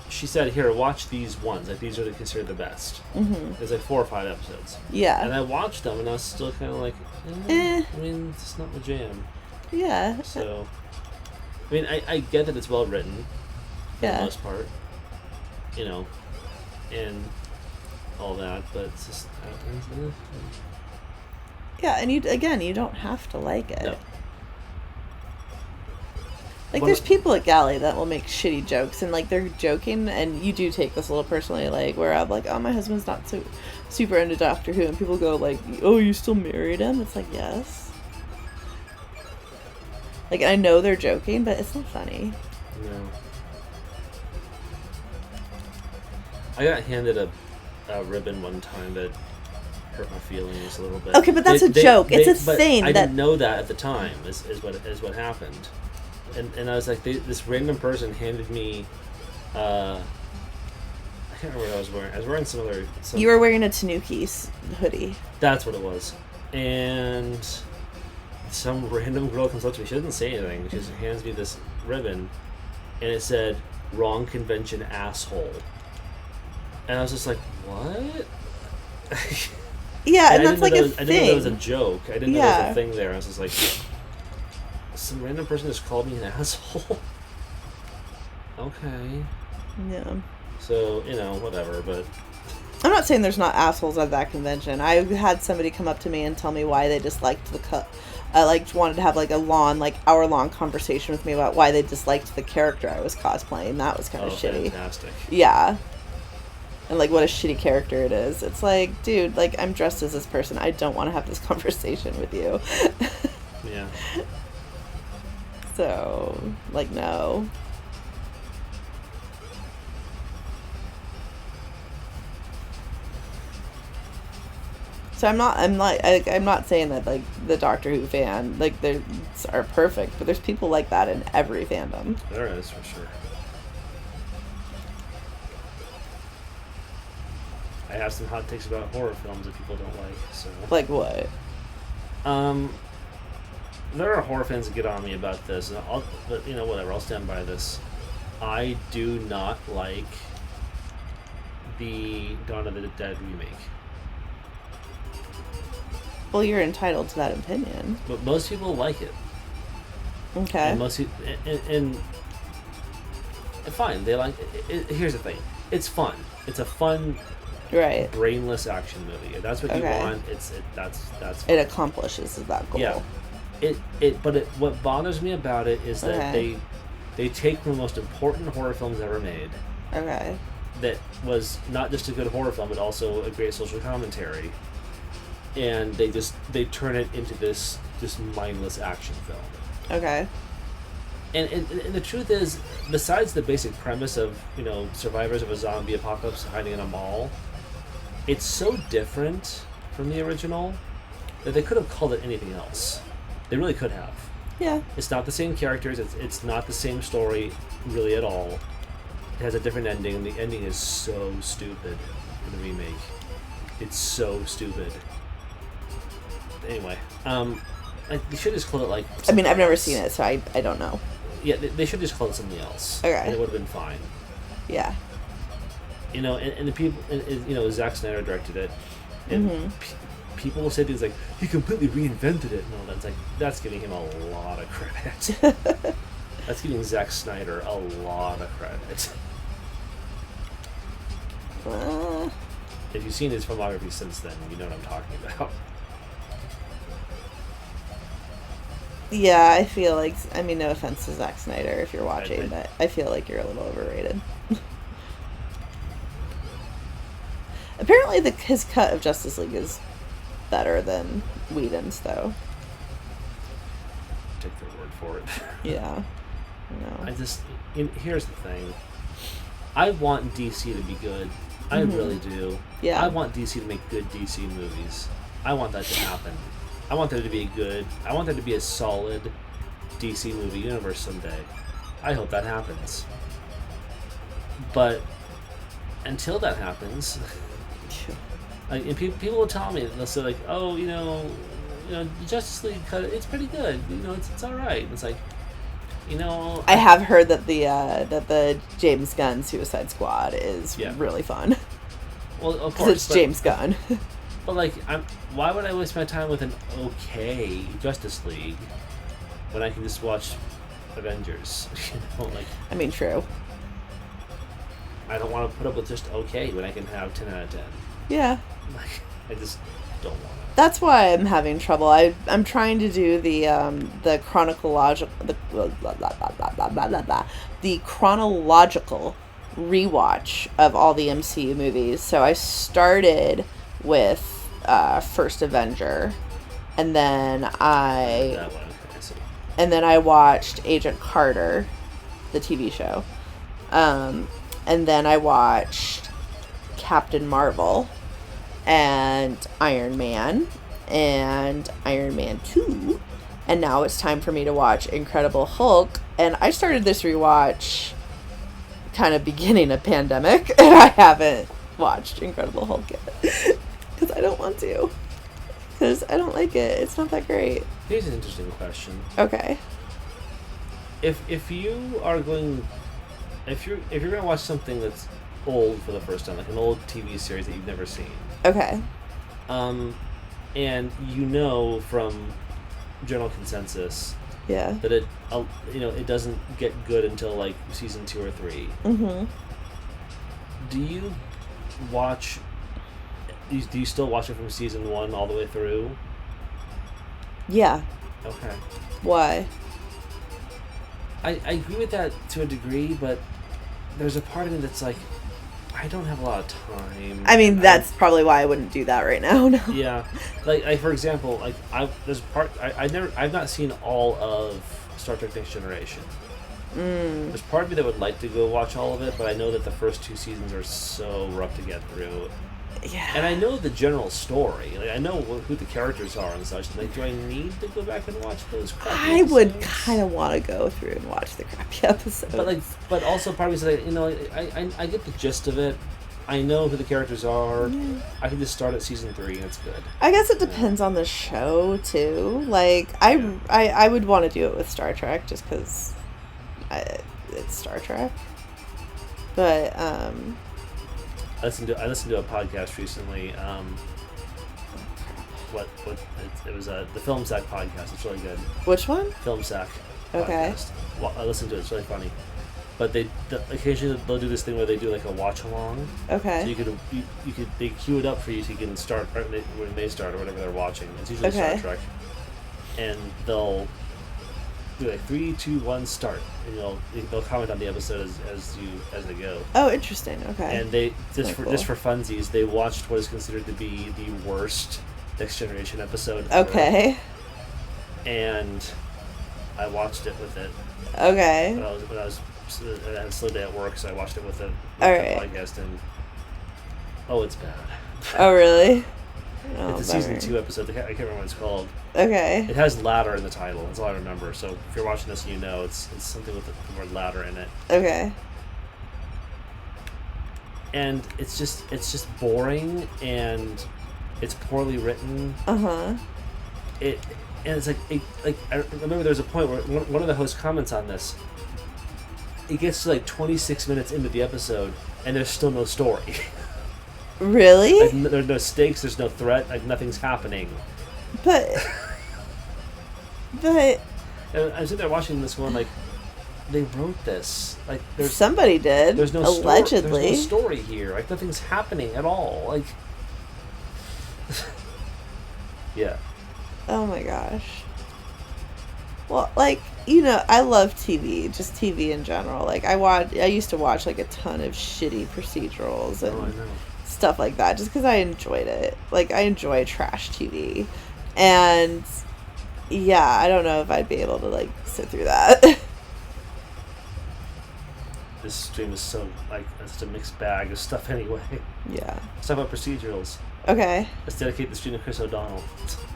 she said, "Here, watch these ones. Like, these are considered the best." Mm-hmm. There's like 4 or 5 episodes. Yeah. And I watched them, and I was still kind of like, Eh. I mean, it's not my jam. Yeah. So, I mean, I get that it's well written, for Yeah. the most part, you know, and all that, but it's just, Yeah, and you don't have to like it. no. Like, Well, there's people at Galley that will make shitty jokes, and, like, they're joking, and you do take this a little personally, like, where I'm like, oh, my husband's not so super into Doctor Who, and people go, like, oh, you still married him? It's like, yes. Like, I know they're joking, but it's not funny. No. I got handed a ribbon one time that hurt my feelings a little bit. Okay, but that's a joke. It's a but thing I that- didn't know that at the time. Is what happened, and I was like, this random person handed me. I can't remember what I was wearing. I was wearing some. You were wearing a Tanuki's hoodie. That's what it was, and some random girl comes up to me. She doesn't say anything. She just hands me this ribbon, and it said "Wrong convention, asshole." And I was just like, "What?" Yeah, and that's like a I didn't know that was a thing. joke. I didn't know there was Yeah. a thing there. I was just like, some random person just called me an asshole. Okay. Yeah. So, whatever, but I'm not saying there's not assholes at that convention. I had somebody come up to me and tell me why they disliked the cut. Wanted to have like a hour-long conversation with me about why they disliked the character I was cosplaying. That was kind of shitty. Fantastic. Yeah. And like what a shitty character it is. It's like, dude, like I'm dressed as this person. I don't want to have this conversation with you. Yeah. So, like, no. So I'm not saying that like the Doctor Who fan like they are perfect, but there's people like that in every fandom. There is, for sure. I have some hot takes about horror films that people don't like, so... Like what? There are horror fans that get on me about this, and but whatever, I'll stand by this. I do not like the Dawn of the Dead remake. Well, you're entitled to that opinion. But most people like it. Okay. And and fine, they like it. Here's the thing. It's fun. It's a fun, Right. brainless action movie. If that's what you Okay. want, that's fine. It accomplishes that goal. Yeah. What bothers me about it is that Okay. they take the most important horror films ever made, Okay. that was not just a good horror film but also a great social commentary, and they turn it into this just mindless action film. Okay. And the truth is, besides the basic premise of survivors of a zombie apocalypse hiding in a mall, it's so different from the original that they could have called it anything else. They really could have. Yeah. It's not the same characters. It's not the same story really at all. It has a different ending. The ending is so stupid in the remake. It's so stupid. Anyway, they should just call it like. I mean, I've never else. seen it, so I don't know. Yeah, they should just call it something else. Okay. And it would have been fine. Yeah. And the people, Zack Snyder directed it, and Mhm. people will say things like he completely reinvented it. No, that's giving him a lot of credit. That's giving Zack Snyder a lot of credit. If you've seen his filmography since then, you know what I'm talking about. Yeah, I feel like, I mean, no offense to Zack Snyder if you're watching, but I feel like you're a little overrated. Apparently his cut of Justice League is better than Whedon's, though. Take their word for it. Yeah. No. Here's the thing. I want DC to be good. I really do. Yeah. I want DC to make good DC movies. I want that to happen. I want there to be I want there to be a solid DC movie universe someday. I hope that happens. But until that happens, like, and people will tell me, they'll say like, oh, Justice League it's pretty good. It's all right. It's like, I have heard that the James Gunn Suicide Squad is really fun. Well, of Because course, it's James Gunn. But like, why would I waste my time with an okay Justice League when I can just watch Avengers? I mean, true. I don't want to put up with just okay when I can have 10 out of 10. Yeah. Like, I just don't want to. That's why I'm having trouble. I'm trying to do the chronological rewatch of all the MCU movies. So I started with First Avenger, and then I watched Agent Carter, the TV show, and then I watched Captain Marvel and Iron Man and Iron Man 2, and now it's time for me to watch Incredible Hulk. And I started this rewatch kind of beginning of pandemic, and I haven't watched Incredible Hulk yet because I don't want to, because I don't like it. It's not that great. Here's an interesting question. Okay. If you are going, if you're going to watch something that's old for the first time, like an old TV series that you've never seen. Okay. And from general consensus Yeah. that it doesn't get good until like season 2 or 3. Mm-hmm. Do you watch? Do you still watch it from season 1 all the way through? Yeah. Okay. Why? I agree with that to a degree, but there's a part of me that's like, I don't have a lot of time. I mean, that's probably why I wouldn't do that right now. No. Yeah, like for example, like I've not seen all of Star Trek Next Generation. There's part of me that would like to go watch all of it, but I know that the first 2 seasons are so rough to get through. Yeah. And I know the general story. Like, I know who the characters are and such. Like, do I need to go back and watch those crappy I episodes? would kind of want to go through and watch the crappy episodes. But also part of me is like, I get the gist of it. I know who the characters are. Yeah. I can just start at season 3 and it's good. I guess it depends on the show too. Like I would want to do it with Star Trek just because it's Star Trek. But I listened to a podcast recently. It was the Film Sack podcast. It's really good. which one? Film Sack. Okay. Podcast. Well, I listened to it. It's really funny. But occasionally they'll do this thing where they do like a watch along. Okay. So they queue it up for you so you can start when they start or whatever they're watching. It's usually Okay. Star Trek, and they'll do like 3, 2, 1, start, and they'll comment on the episode as they go. Oh, interesting. Okay. And they just That's for funsies, they watched what is considered to be the worst Next Generation episode ever. Okay. And I watched it with it. Okay. When I had a slow day at work, so I watched it with it. All The right. podcast, and it's bad. Oh, really? Oh, It's a season bummer. 2 episode. I can't remember what it's called. Okay. It has ladder in the title. That's all I remember. So if you're watching this, and it's something with the word ladder in it. Okay. And it's just boring, and it's poorly written. Uh-huh. And it's like I remember there's a point where one of the hosts comments on this. It gets to like 26 minutes into the episode, and there's still no story. Really? Like, there's no stakes. There's no threat. Like, nothing's happening. But And I'm sitting there watching this going like, they wrote this. Like, somebody did. there's no allegedly. There's no story here. Like, nothing's happening at all. Like, yeah. Oh my gosh. Well, like, I love TV, just TV in general. Like, I used to watch like a ton of shitty procedurals and I know. stuff like that just because I enjoyed it. Like, I enjoy trash TV. And yeah, I don't know if I'd be able to like sit through that. This stream is so like it's such a mixed bag of stuff anyway. Yeah. Let's talk about procedurals. Okay. Let's dedicate the stream to Chris O'Donnell,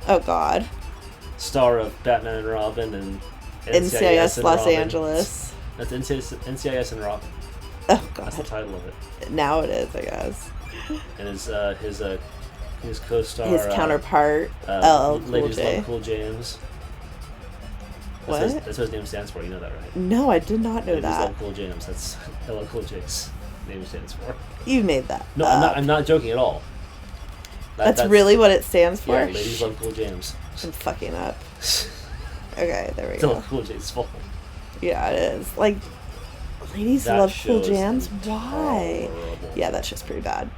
Oh God. star of Batman and Robin and NCIS and Los Robin. Angeles. That's NCIS and Robin. Oh That's the God. title of it. Now it is, I guess. And his co-star, His counterpart, LL Cool Ladies J. Love Cool James. What? That's what his name stands for. You know that, right? No, I did not know Ladies that. Love Cool James. That's LL Cool J's name stands for. You made that. No, up. I'm not joking at all. That's really what it stands for? Yeah, Ladies Love Cool James. I'm fucking up. Okay, there we It's LL go. Cool J's fault. Yeah, it is. Like, ladies That love Cool show's Jams? Why? horrible. Yeah, that's just pretty bad.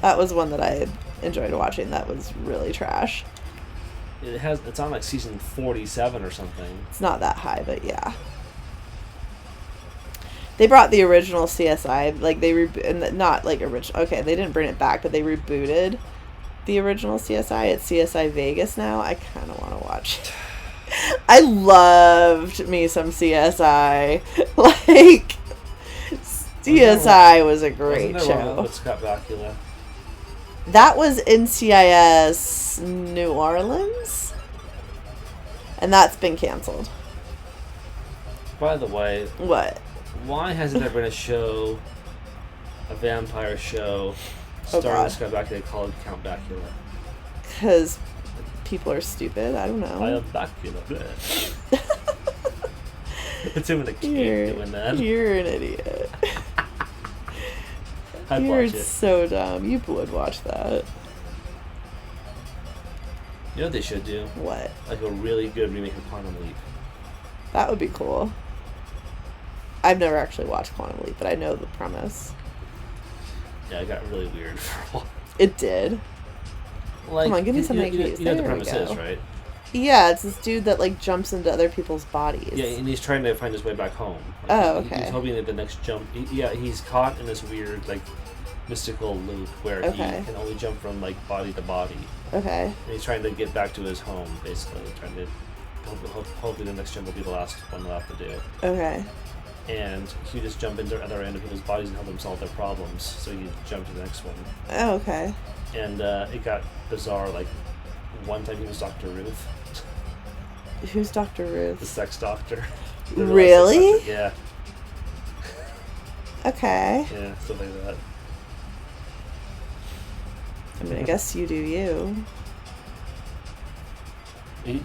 That was one that I enjoyed watching. That was really trash. It's on like season 47 or something. It's not that high, but yeah. They brought the original CSI, like not like original. Okay, they didn't bring it back, but they rebooted the original CSI. It's CSI Vegas now. I kind of want to watch it. I loved me some CSI. Like, CSI was a great Wasn't there one show. with Scott Bakula? That was NCIS New Orleans, and that's been canceled. By the way, What? why hasn't there been a vampire show, Oh, starring God. Scott Bakula called Count Bakula? Because people are stupid. I don't know. I am Bakula. bleh. It's him in a cape doing that. You're an idiot. I'd You're watch it. so dumb. You would watch that. You know what they should do? What? Like a really good remake of Quantum Leap. That would be cool. I've never actually watched Quantum Leap, but I know the premise. Yeah, it got really weird for a while. It did. Like, Come on, give me you- some you, ideas. you know what the There we premise is, go. right? Yeah, it's this dude that like jumps into other people's bodies. Yeah, and he's trying to find his way back home. Oh, He's okay. hoping that the next jump. He's caught in this weird, like, mystical loop where Okay. he can only jump from like body to body, Okay. and he's trying to get back to his home, basically, trying to. Hopefully, the next jump will be the last one they'll have to do. Okay. And he just jump into other end of people's bodies and help them solve their problems. So he jumped to the next one, Oh, okay. and it got bizarre. Like one time he was Dr. Ruth, Who's Dr. the Ruth? sex doctor. The real sex Really? doctor. Yeah, Okay. yeah, stuff like that. I mean, I guess you do you. You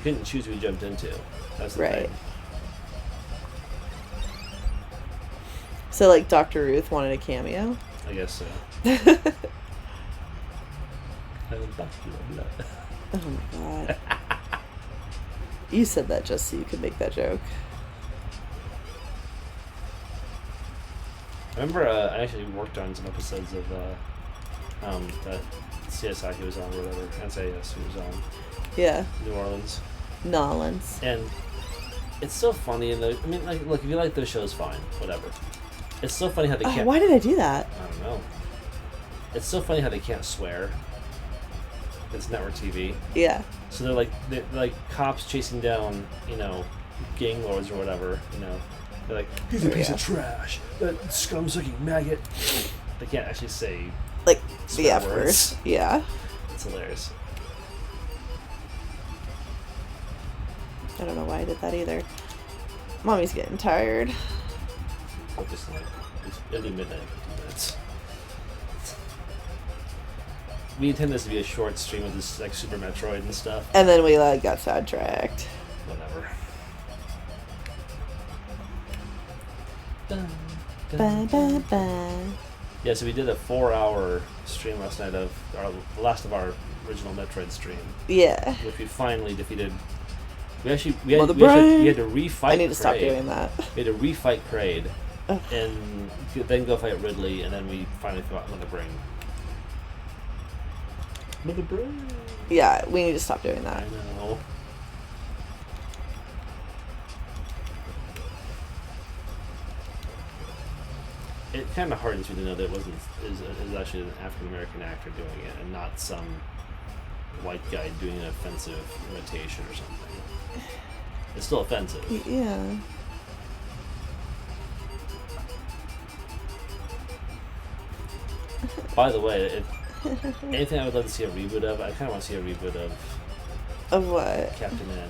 couldn't choose who he jumped into. That's the Right. thing. So, like, Dr. Ruth wanted a cameo? I guess so. Oh my god. You said that just so you could make that joke. I remember I actually worked on some episodes of that CSI he was on, or whatever, NCIS he was on, Yeah. New Orleans. Nolans. And it's so funny, and I mean, like, look, if you like those shows, fine, whatever. It's so funny how they Oh, can't. why did I do that? I don't know. It's so funny how they can't swear. It's network TV, Yeah. so they're like cops chasing down, gang lords or whatever. They're like, he's a piece Yeah. of trash, that scum-sucking maggot. They can't actually say Like, the swear F word. words. Yeah. It's hilarious. I don't know why I did that either. Mommy's getting tired. But just like it'll be midnight in 15 minutes. We intend this to be a short stream of this like Super Metroid and stuff. And then we, like, got sidetracked. Whatever. Ba, ba, ba. Yeah, so we did a 4-hour stream last night of the last of our original Metroid stream, Yeah. which we finally defeated. We had to refight. I need to stop Kraid. doing that. We had to refight Kraid, Ugh. and then go fight Ridley, and then we finally fought Mother Brain. Mother Brain. Yeah, we need to stop doing I that. know. It kind of hardens me to know that it is actually an African American actor doing it, and not some white guy doing an offensive imitation or something. It's still offensive. Yeah. By the way, Anything I would love to see a reboot of, I kind of want to see a reboot of Of what? Captain N.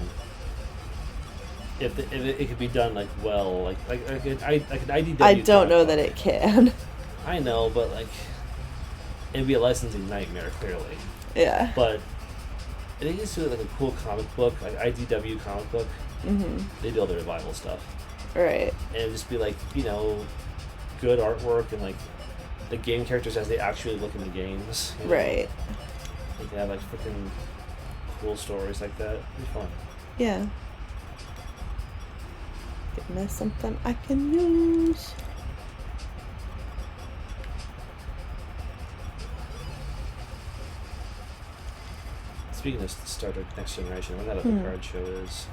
If it could be done like well, like an IDW. I don't know comic that book. it can. I know, but like it'd be a licensing nightmare, clearly. Yeah. But I think it's like a cool comic book, like IDW comic book. Mm-hmm. They do all the revival stuff, Right. and it'd just be like good artwork and like the game characters as they actually look in the games. Right. Like they have like freaking cool stories like that. It'd be fun. Yeah. Give me something I can use. Speaking of Star Trek Next Generation, when that other card show is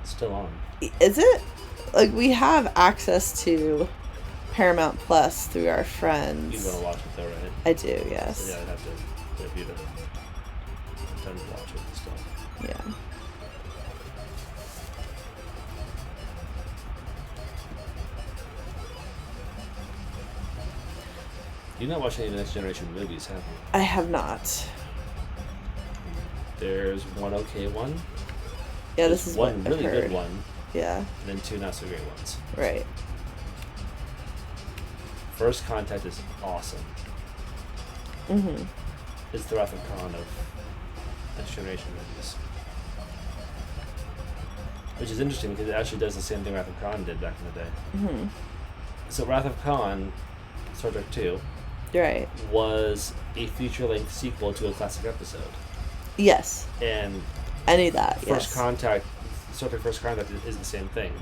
still on. Is it? Like, we have access to Paramount Plus through our friends. You want to watch it though, right? I do, yes. So, yeah, I'd have to review it. Time to watch it and stuff. Yeah. You've not watched any of the Next Generation movies, have you? I have not. There's one okay one. Yeah, There's this is one what really I've heard. good one, Yeah, and then two not so great ones. right. First Contact is awesome. Mm-hmm. It's the Wrath of Khan of Next Generation movies. Which is interesting because it actually does the same thing Wrath of Khan did back in the day. Mm-hmm. So Wrath of Khan, Star Trek 2, Right. was a feature-length sequel to a classic episode. Yes. And I knew that, First yes. Contact, Star Trek First Contact is the same thing.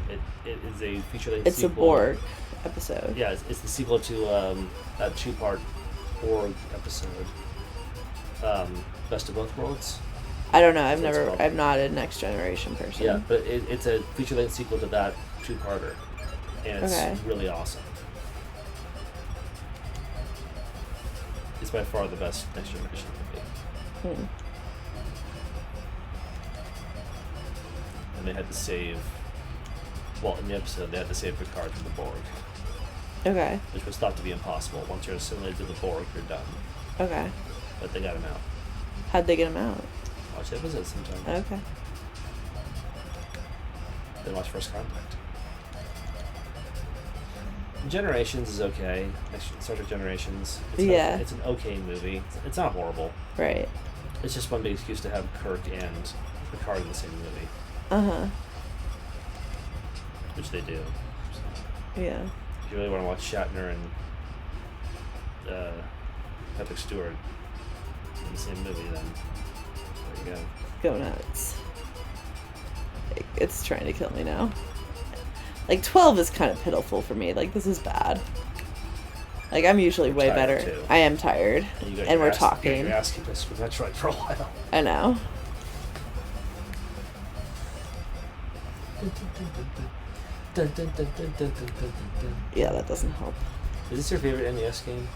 It is a feature-length It's a sequel. Borg episode. Yeah, it's the sequel to that two-part Borg episode, Best of Both Worlds. I don't know. That's called. I'm not a Next Generation person. Yeah, but it's a feature-length sequel to that two-parter, and it's Okay. really awesome. It's by far the best Next Generation movie. Hmm. And they had to save. Well, in the episode, they had to save Picard from the Borg, Okay. which was thought to be impossible. Once you're assimilated to the Borg, you're done. Okay. But they got him out. How'd they get him out? Watch the episode sometime. Okay. Then watch First Contact. Generations is okay. Star Trek Generations. Yeah. It's an okay movie. It's not horrible. Right. It's just one big excuse to have Kirk and Picard in the same movie, Uh-huh. which they do. So, Yeah. if you really want to watch Shatner and Patrick Stewart in the same movie, then there you go. Go nuts. It's trying to kill me now. Like, 12 is kind of pitiful for me. Like, this is bad. Like, I'm usually way tired, better. too. I am tired. And, you got And your we're ass- you got talking. your ass kicked by Super Metroid for a while. I know. Yeah, that doesn't help. Is this your favorite NES game?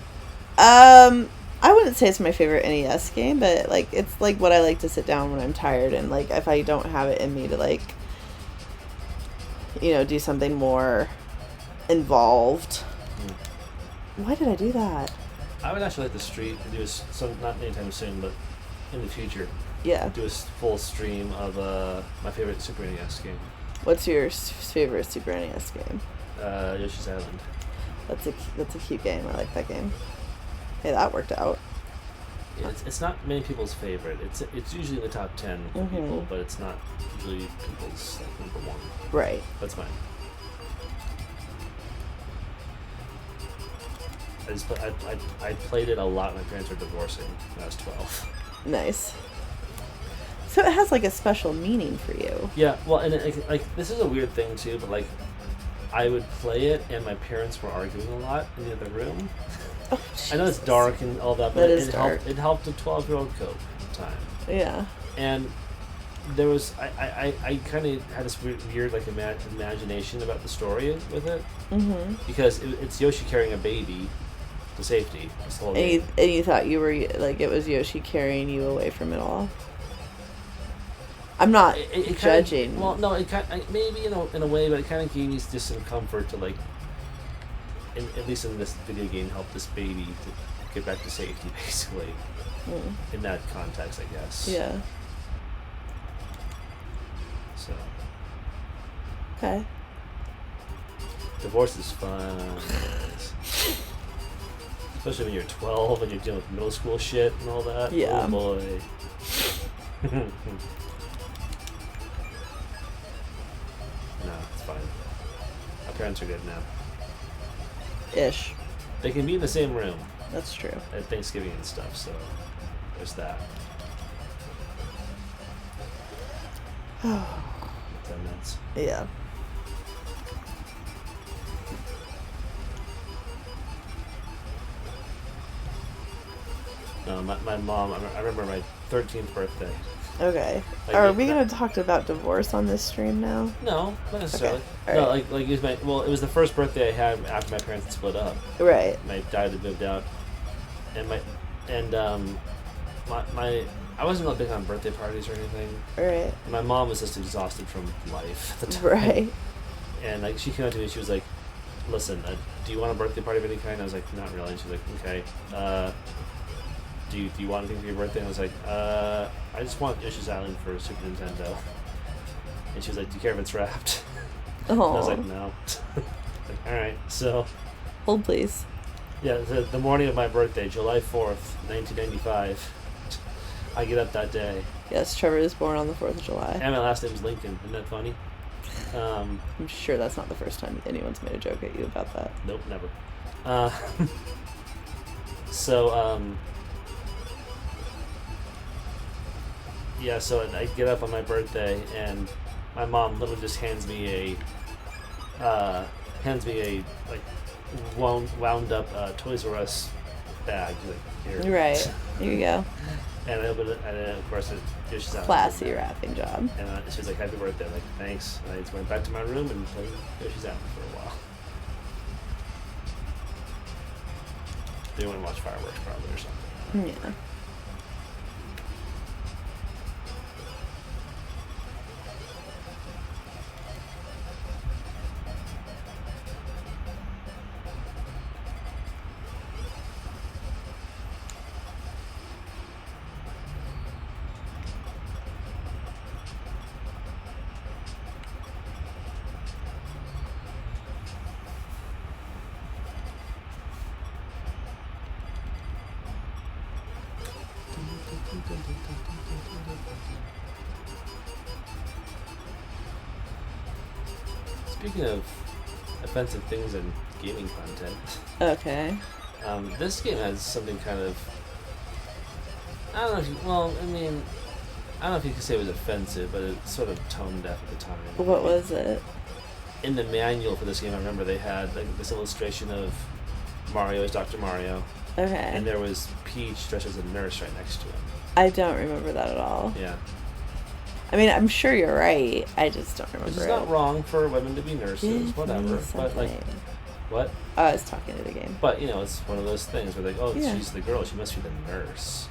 I wouldn't say it's my favorite NES game, but like it's like what I like to sit down when I'm tired and like if I don't have it in me to like do something more involved. Why did I do that? I would actually like the street to do some, not anytime soon, but in the future, Yeah. do a full stream of my favorite Super NES game, What's your favorite Super NES game? Yoshi's Island. That's a cute game. I like that game. Hey, that worked out. Yeah, it's not many people's favorite. It's usually in the top 10 for Mhm. people, but it's not usually people's like number one. Right. That's fine. I played it a lot. My parents were divorcing when I was 12. Nice. So it has like a special meaning for you. Yeah, well, and like this is a weird thing too, but like I would play it, and my parents were arguing a lot in the other room. Oh, I know it's Jesus. dark and all that, but That it is dark. helped a 12-year-old cope at the time. Yeah. And there was I kind of had this weird like imagination about the story with it, Mm-hmm. because it's Yoshi carrying a baby to safety. This whole game. And you thought you were like it was Yoshi carrying you away from it all. I'm not It judging. Well, no, it kind maybe in a way, but it kind of gave me just some comfort to like, at least in this video game, help this baby get back to safety, basically. In that context, I guess. Yeah. So, Okay. divorce is fun. Especially when you're 12 and you're dealing with middle school shit and all that. Yeah. Oh boy. No, it's fine. Our parents are good now. Ish. They can be in the same room That's true. at Thanksgiving and stuff, so there's that. 10 minutes. Yeah. No, my mom, I remember my 13th birthday. Okay. Like, Are we gonna talk about divorce on this stream now? No, not necessarily. Okay, No, alright. like it was the first birthday I had after my parents had split up. Right. My dad had moved out, and I wasn't really big on birthday parties or anything. Right. My mom was just exhausted from life at the time. Right. And like she came up to me, she was like, "Listen, do you want a birthday party of any kind?" I was like, "Not really." And she's like, "Okay. Do you want anything for your birthday?" And I was like, "I just want Yoshi's Island for Super Nintendo." And she was like, "Do you care if it's wrapped?" And I was like, Oh. "No." Like, all right. So Hold please. yeah, the morning of my birthday, July 4th, 1995, I get up that day, Yes, Trevor was born on the 4th of July. and my last name's Lincoln. Isn't that funny? I'm sure that's not the first time anyone's made a joke at you about that. Nope, never. So yeah, so I get up on my birthday, and my mom literally just hands me a like wound up Toys R Us bag. Like, here. Right. Here you go. And I opened it, and then of course Yoshi's Island. Classy wrapping job. And she was like, "Happy birthday!" I'm like, "Thanks." And I just went back to my room and played Yoshi's Island for a while. They went and watch fireworks probably or something. Yeah. Speaking of offensive things in gaming content, Okay. this game has something kind of. I don't know if you, well, I mean, I don't know if you could say it was offensive, but it's sort of tone deaf at the time. What was it? In the manual for this game, I remember they had like this illustration of Mario as Dr. Mario, Okay. and there was Peach dressed as a nurse right next to him. I don't remember that at all. Yeah, I mean, I'm sure you're right. I just don't remember which is it. not wrong for women to be nurses, Give whatever. me But like, something. what? I was talking to the game. But you know, it's one of those things where like, oh, Yeah. she's the girl, she must be the nurse.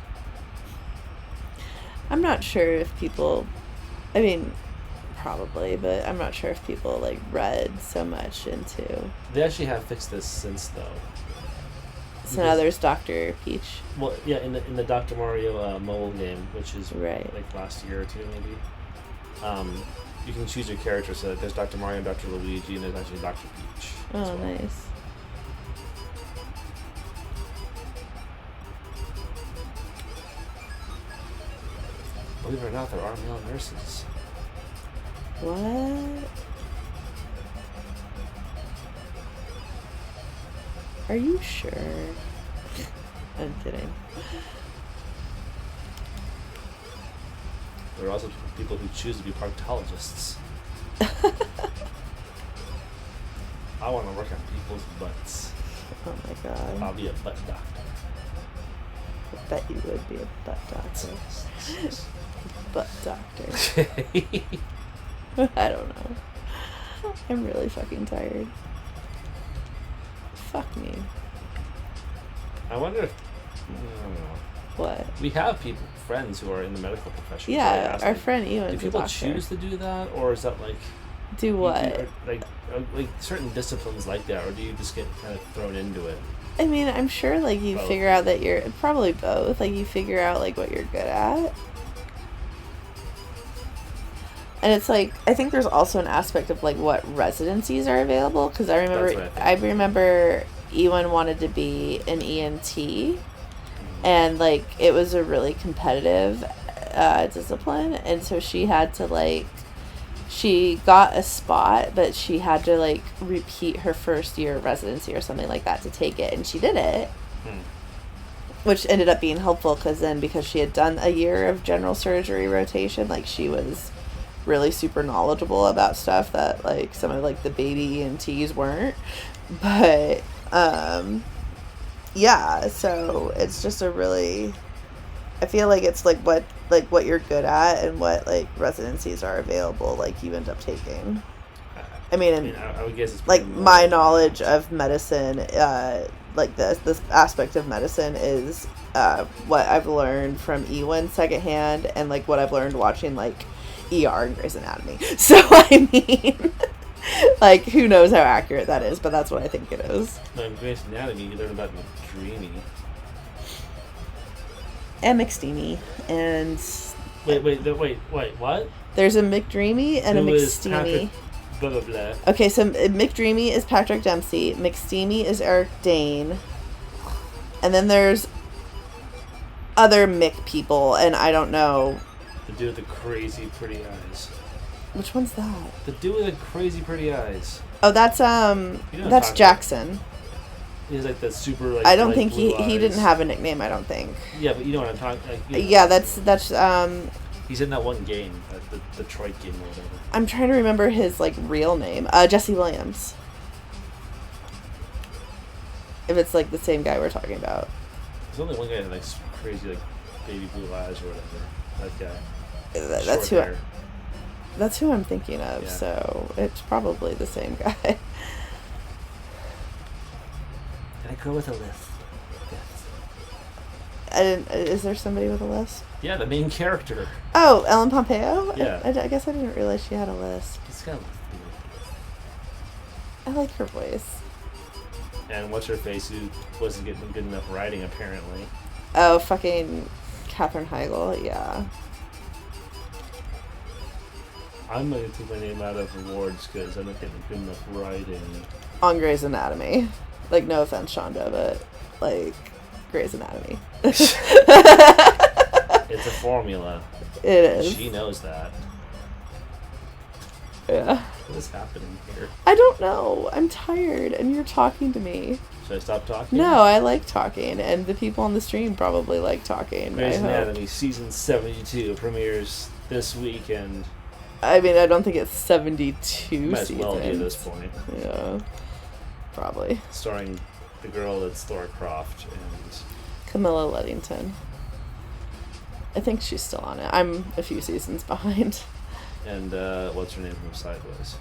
I'm not sure if people, I mean, probably, but I'm not sure if people like read so much into. They actually have fixed this since though. So now there's Dr. Peach. Well, yeah, in the Dr. Mario mobile game, which is Right. like last year or two maybe, you can choose your character. So there's Dr. Mario and Dr. Luigi, and there's actually Dr. Peach. as Oh, well. nice. Believe it or not, there are male nurses. What? Are you sure? I'm kidding. There are also people who choose to be proctologists. I want to work on people's butts. Oh my god. I'll be a butt doctor. I bet you would be a butt doctor. Butt doctor. I don't know. I'm really fucking tired. Fuck me. I wonder if I don't know. What? We have friends who are in the medical profession. So I Yeah, asked, our like, friend do Ewan's a people doctor. choose to do that, or is that like Do what? like certain disciplines like that, or do you just get kind of thrown into it? I mean, I'm sure, like, you Both. figure out that you're... Probably both. Like, you figure out, like, what you're good at. And it's, like... I think there's also an aspect of, like, what residencies are available. Because I remember... That's what I think. I remember Ewan wanted to be an ENT. And, like, it was a really competitive discipline. And so she had to, like... She got a spot, but she had to, like, repeat her first year of residency or something like that to take it. And she did it. Which ended up being helpful because she had done a year of general surgery rotation, like, she was really super knowledgeable about stuff that, like, some of, like, the baby ENTs weren't. But, yeah, so it's just a really... I feel like it's, like, what you're good at and what, like, residencies are available, like, you end up taking. I mean, I would guess it's like, probably more my than knowledge that. of medicine, like, this aspect of medicine is what I've learned from Ewan secondhand and, like, what I've learned watching, like, ER and Grey's Anatomy. So, I mean, like, who knows how accurate that is, but that's what I think it is. No, in Grey's Anatomy, you learn about McDreamy. And McSteamy, and... Wait, what? There's a McDreamy and Who a is McSteamy. Patrick blah, blah, blah. Okay, so McDreamy is Patrick Dempsey, McSteamy is Eric Dane, and then there's other Mick people, and I don't know... The dude with the crazy pretty eyes. Which one's that? The dude with the crazy pretty eyes. Oh, that's You know what I'm that's talking Jackson. He has, like, the super, like, I don't light think he blue didn't eyes. have a nickname, I don't think. Yeah, but you know what I'm talking... Like, you know. Yeah, that's He's in that one game, the Detroit game or whatever. I'm trying to remember his, like, real name. Jesse Williams. If it's, like, the same guy we're talking about. There's only one guy that, like, crazy, like, baby blue eyes or whatever. That guy. That's who I'm thinking of, Yeah. so it's probably the same guy. Can I go with a lisp? Yes. Is there somebody with a lisp? Yeah, the main character. Oh, Ellen Pompeo? Yeah. I guess I didn't realize she had a lisp. He's got a lisp. I like her voice. And what's her face, who wasn't getting good enough writing, apparently. Oh, fucking Katherine Heigl, yeah. I'm going to take my name out of awards because I'm not getting good enough writing. On Grey's Anatomy. Like, no offense, Shonda, but, like, Grey's Anatomy. It's a formula. It is. She knows that. Yeah. What is happening here? I don't know. I'm tired, and you're talking to me. Should I stop talking? No, I like talking, and the people on the stream probably like talking. Grey's I hope. Anatomy season 72 premieres this weekend. I mean, I don't think it's 72 Might as seasons. well be at this point. Yeah. Probably. Starring the girl that's Laura Croft and Camilla Luddington. I think she's still on it. I'm a few seasons behind. what's her name from Sideways?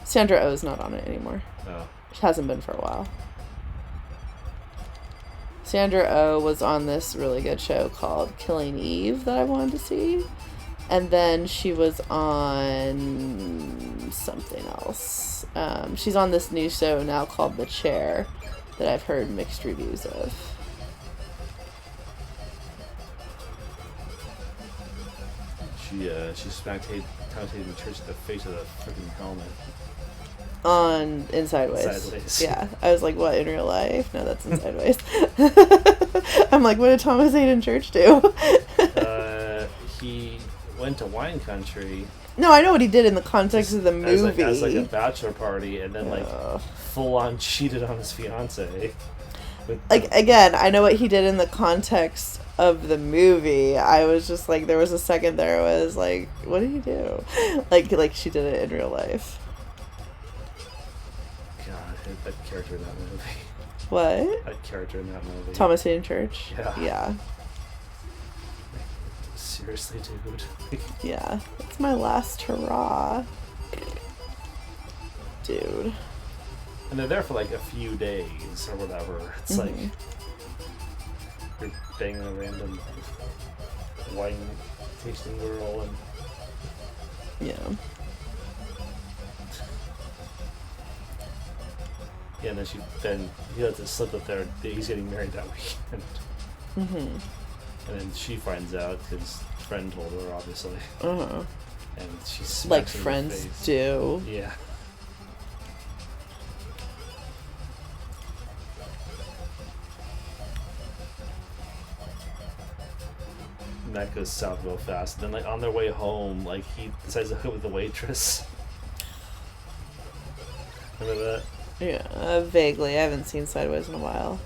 Sandra Oh's not on it anymore. Oh. She hasn't been for a while. Sandra Oh was on this really good show called Killing Eve that I wanted to see. And then she was on something else. She's on this new show now called The Chair that I've heard mixed reviews of. She smacked Tatum Church in the face with a freaking helmet. On In Sideways. Sideways. Yeah. I was like, what, in real life? No, that's in Sideways. I'm like, what did Thomas Hayden Church do? He went to wine country. No, I know what he did in the context of the movie. As like a bachelor party, and then like full on cheated on his fiance. Like, again, I know what he did in the context of the movie. I was just like, there was a second there where I was like, what did he do? Like she did it in real life. God, that character in that movie. What? That character in that movie. Thomas Hayden Church? Yeah. Yeah. Seriously, dude. Yeah. It's my last hurrah. Dude. And they're there for like a few days or whatever. It's like you're banging a random wine tasting girl and Yeah. Yeah, and then he lets it slip that he's getting married that weekend. Mm-hmm. And then she finds out because friend told her, obviously. Uh-huh. And she smacks Like him in the friends face. do. Yeah. And that goes south real fast. And then, like, on their way home, like, he decides to hook with the waitress. Remember that? Yeah, vaguely. I haven't seen Sideways in a while.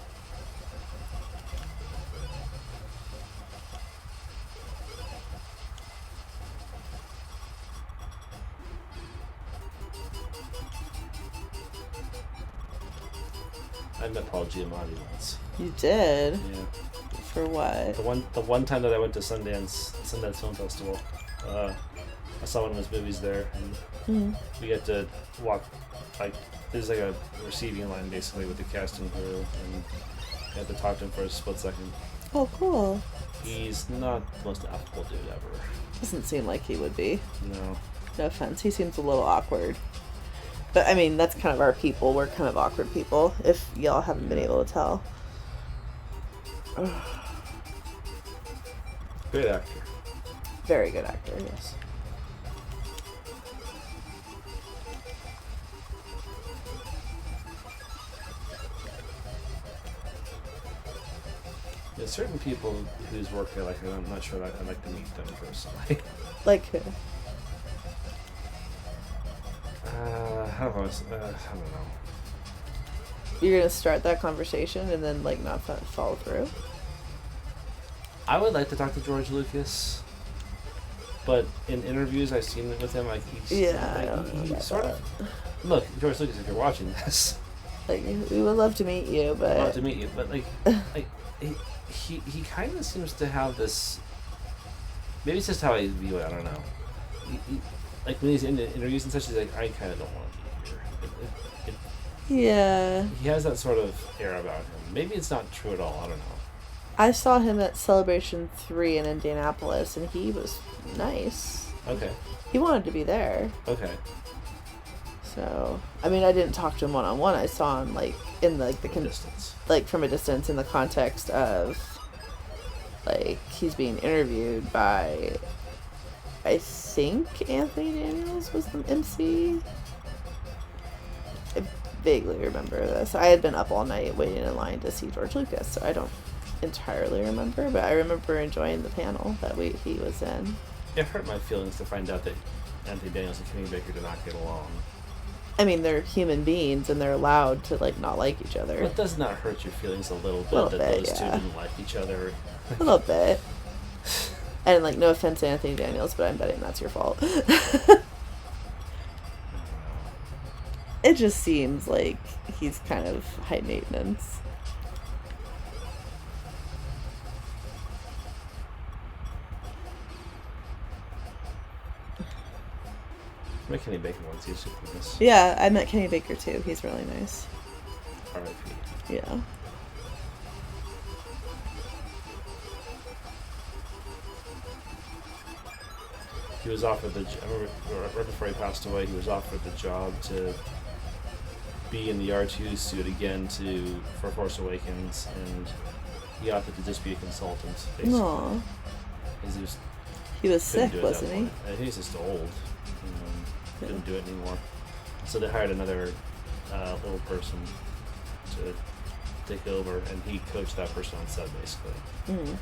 I met Paul Giamatti once. You did? Yeah. For what? The one time that I went to Sundance Film Festival, I saw one of his movies there, and Mm-hmm. we get to walk, like, there's like a receiving line basically with the cast and crew, and I had to talk to him for a split second. Oh, cool. He's not the most affable dude ever. Doesn't seem like he would be. No. No offense. He seems a little awkward. But, I mean, that's kind of our people. We're kind of awkward people, if y'all haven't been able to tell. Great actor. Very good actor, yes. There's certain people whose work I like, and I'm not sure I'd like to meet them personally. Like who? I don't know. You're gonna start that conversation and then, like, not follow through? I would like to talk to George Lucas, but in interviews I've seen with him, like, I don't know he about sort that. of. Look, George Lucas, if you're watching this, Like, we would love to meet you, but... I'd love to meet you, but like he kind of seems to have this. Maybe it's just how I view it. I don't know. Like when he's in the interviews and such, he's like, I kind of don't want to be here. Yeah. He has that sort of air about him. Maybe it's not true at all. I don't know. I saw him at Celebration 3 in Indianapolis, and he was nice. Okay. He wanted to be there. Okay. So, I mean, I didn't talk to him one-on-one. I saw him, like, in, like, the... Distance. Like, from a distance in the context of, like, he's being interviewed by, I think Anthony Daniels was the MC. I vaguely remember this. I had been up all night waiting in line to see George Lucas, so I don't entirely remember, but I remember enjoying the panel that he was in. It hurt my feelings to find out that Anthony Daniels and Kenny Baker did not get along. I mean, they're human beings, and they're allowed to, like, not like each other. But does not hurt your feelings a little bit Little that bit, those yeah. two didn't like each other? A little bit. And, like, no offense to Anthony Daniels, but I'm betting that's your fault. It just seems like he's kind of high maintenance. I met Kenny Baker once. He was super nice. Yeah, I met Kenny Baker too. He's really nice. R.I.P. Yeah. He was offered I remember right before he passed away, he was offered the job to be in the R2 suit again for Force Awakens, and he opted to just be a consultant, basically. Aw. Because He was couldn't sick, do it at wasn't that he? point. I think he's just old. Couldn't do it anymore. So they hired another little person to take over, and he coached that person on set, basically. Mm.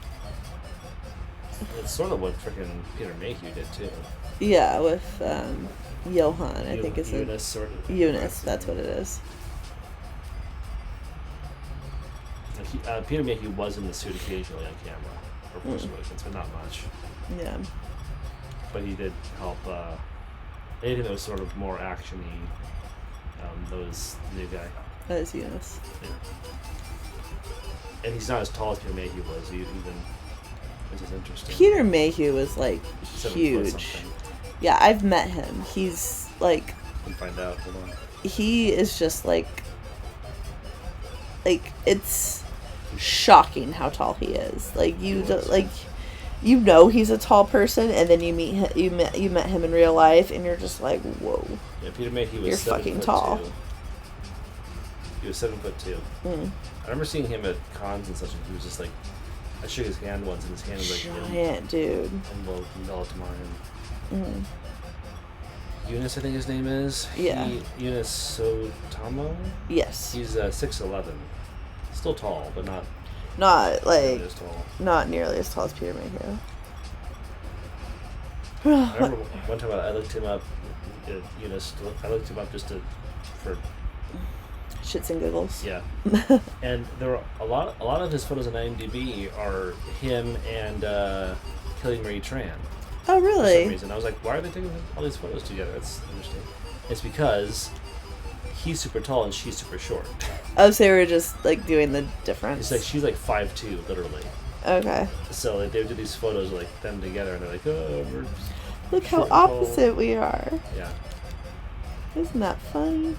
It's sort of what frickin' Peter Mayhew did, too. Yeah, with Johan, I think is Eunice, sort of. Eunice, that's what it is. Peter Mayhew was in the suit occasionally on camera for Force Awakens, but not much. Yeah. But he did help. Anything that was sort of more action-y, that was the new guy. That is Eunice. Yeah. And he's not as tall as Peter Mayhew was, which is interesting. Peter Mayhew is, like, 7 foot huge. something. Yeah, I've met him. He's, like... Can find out. Hold on. He is just, like, it's shocking how tall he is. Like, you don't, like, you know he's a tall person, and then you meet him, you met him in real life, and you're just like, whoa. Yeah, Peter Mayhew was You're 7 fucking foot tall. 2. He was 7'2". I remember seeing him at cons and such, and he was just like, I shook his hand once, and his hand was like Giant dude. enveloped mine. Eunice, I think his name is. Yeah. Eunice Sotamo? Yes. He's 6'11". Still tall, but not Not like nearly as tall. not nearly as tall as Peter Mayhew. I remember one time I looked him up. Eunice, I looked him up just for Shits and giggles. yeah. And there were a lot of his photos on IMDb are him and Kelly Marie Tran. Oh, For really? some reason, I was like, why are they taking all these photos together? That's interesting. It's because he's super tall and she's super short. Oh, so they were just like doing the difference. It's like she's like 5'2", literally. Okay. So like, they would do these photos of like them together, and they're like, oh, we're Look how short and tall. opposite we are. Yeah. Isn't that funny?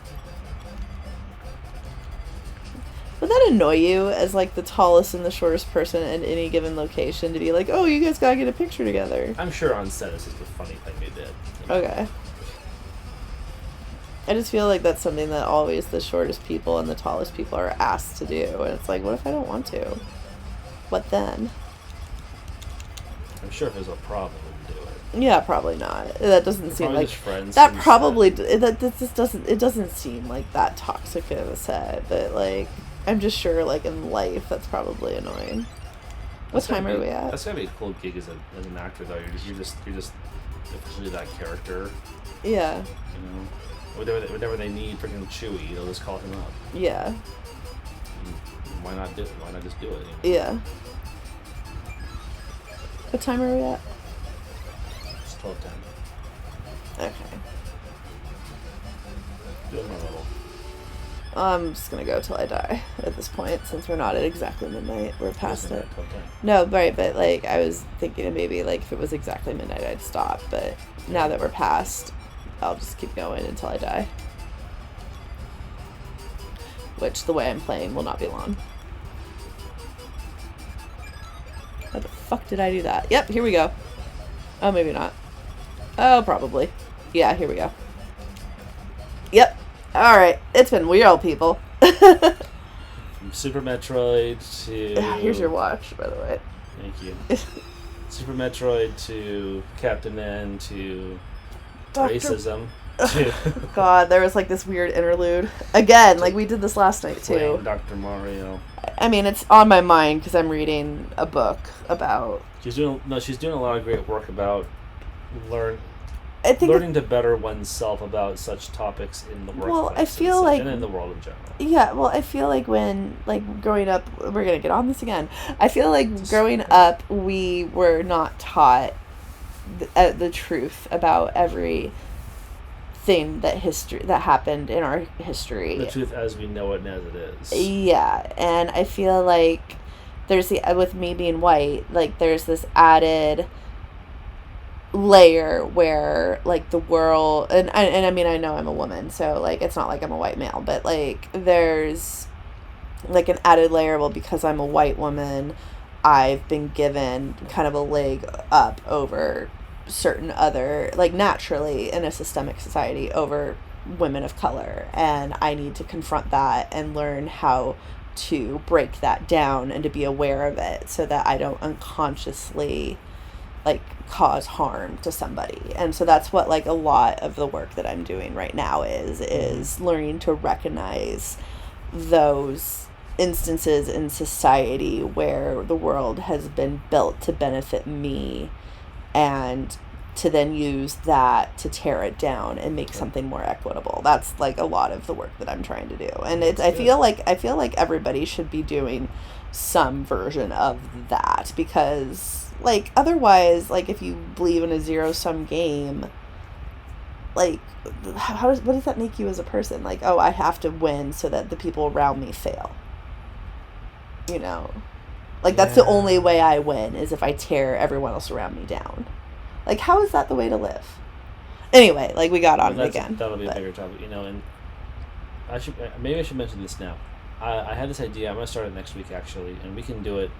Would that annoy you as like the tallest and the shortest person in any given location to be like, oh, you guys gotta get a picture together? I'm sure on set it's just a funny thing they did. Okay. I just feel like that's something that always the shortest people and the tallest people are asked to do. And it's like, what if I don't want to? What then? I'm sure if it was a problem, we would do it. Yeah, probably not. That doesn't seem Probably like... just friends That from probably... set. That just doesn't... It doesn't seem like that toxic of a set. But, like, I'm just sure, like, in life, that's probably annoying. What time are we at? That's gotta be a cool gig as an actor, though. You're just officially that character. Yeah. You know, whenever they need freaking Chewie, they'll just call him up. Yeah. And why not do it? Why not just do it? You know? Yeah. What time are we at? It's 12:10. Okay. Do it my level. I'm just gonna go till I die at this point, since we're not at exactly midnight. We're past Isn't it. 12:10? No, right, but like I was thinking of maybe like if it was exactly midnight I'd stop, but now that we're past, I'll just keep going until I die. Which the way I'm playing will not be long. How the fuck did I do that? Yep, here we go. Oh, maybe not. Oh, probably. Yeah, here we go. Yep. Alright, it's been real, people. From Super Metroid to... Here's your watch, by the way. Thank you. Super Metroid to Captain N to Dr. racism to God, there was like this weird interlude. Again, like we did this last night playing too. Dr. Mario. I mean, it's on my mind because I'm reading a book about... She's doing a lot of great work about I think learning to better oneself about such topics in the workplace. Well, I feel like... and in the world in general. Yeah, well, I feel like when, like, growing up... We're going to get on this again. I feel like growing up, we were not taught the truth about every thing that happened in our history. The truth as we know it and as it is. Yeah, and I feel like there's with me being white, like there's this added layer where like the world and I mean I know I'm a woman, so like it's not like I'm a white male, but like there's like an added layer. Well, because I'm a white woman, I've been given kind of a leg up over certain other, like naturally in a systemic society, over women of color, and I need to confront that and learn how to break that down and to be aware of it so that I don't unconsciously like cause harm to somebody. And so that's what like a lot of the work that I'm doing right now is learning to recognize those instances in society where the world has been built to benefit me, and to then use that to tear it down and make something more equitable. That's like a lot of the work that I'm trying to do. And it's I feel like everybody should be doing some version of that, because like otherwise, like if you believe in a zero-sum game, like what does that make you as a person? Like, oh, I have to win so that the people around me fail. You know? Like that's the only way I win, is if I tear everyone else around me down. Like, how is that the way to live? Anyway, like, we got on it again. That'll be a bigger topic, you know, and I should mention this now. I had this idea. I'm going to start it next week, actually, and we can do it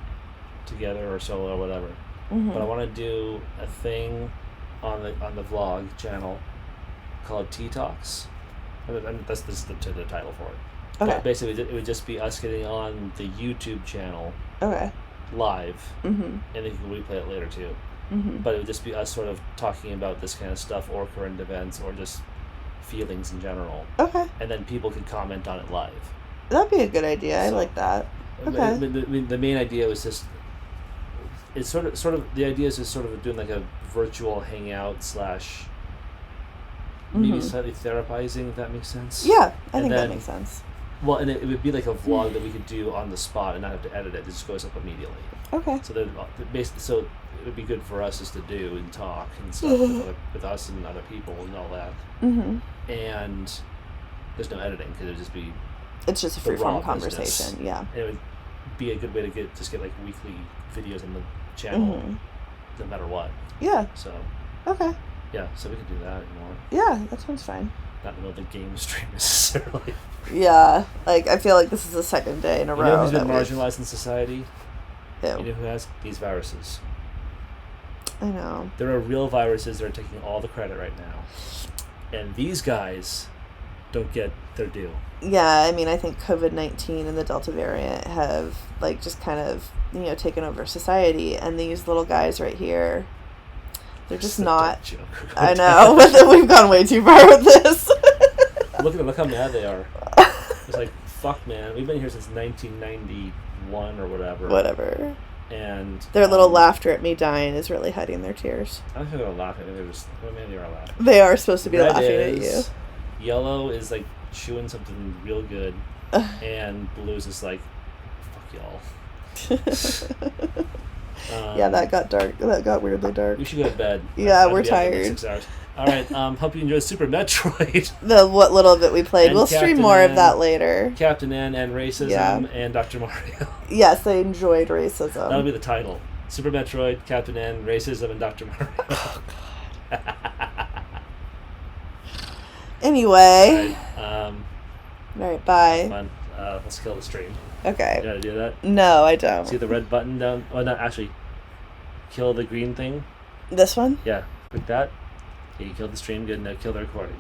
together or solo or whatever. Mm-hmm. But I want to do a thing on the vlog channel called Tea Talks. And that's the title for it. Okay. But basically, it would just be us getting on the YouTube channel Okay. live, Mm-hmm. and then you can replay it later too. Mm-hmm. But it would just be us sort of talking about this kind of stuff, or current events, or just feelings in general. Okay. And then people could comment on it live. That'd be a good idea. I So- like that. Okay. The main idea was just, it's sort of the idea is just sort of doing like a virtual hangout slash maybe slightly therapizing, if that makes sense. Yeah, I And think that then- makes sense. Well, and it would be like a vlog that we could do on the spot and not have to edit it. It just goes up immediately. Okay. So that basically, so it would be good for us just to do and talk and stuff with us and other people and all that. Mm-hmm. And there's no editing because it would just be, It's just a The raw free-form conversation. business. Yeah. it would be a good way to get like weekly videos on the channel, Mm-hmm. no matter what. Yeah. So Okay. yeah, so we could do that more. Yeah, that sounds fine. Not in the middle of the game stream necessarily. Yeah. Like, I feel like this is the second day in a You row. know who's been that we've- marginalized in society? Ew. You know who has these viruses? I know. There are real viruses that are taking all the credit right now, and these guys don't get their due. Yeah, I mean, I think COVID-19 and the Delta variant have, like, just kind of, taken over society, and these little guys right here, they're just It's a not. dumb joke. I know, but we've gone way too far with this. Look how mad they are. It's like, fuck, man. We've been here since 1991 or whatever. Whatever. And Their little laughter at me dying is really hiding their tears. I don't think they're laughing. I think they're just. Oh man, they are laughing. They are supposed to be Red laughing at you. is- Yellow is like chewing something real good, and blue is just like, fuck y'all. Yeah, that got dark. That got weirdly dark. We should go to bed. Yeah, I'd we're be up in tired. 6 hours. All right. Hope you enjoyed Super Metroid, What little bit we played. And We'll stream Captain more of N. that later. Captain N and Racism, Yeah. and Dr. Mario. Yes, I enjoyed racism. That'll be the title. Super Metroid, Captain N, Racism, and Dr. Mario. Anyway. All Alright, bye. fun. Let's kill the stream. Okay. You gotta do that. No, I don't. See the red button down? Oh, not actually. Kill the green thing. This one? Yeah, click that. Okay, you killed the stream. Good. Now kill the recording.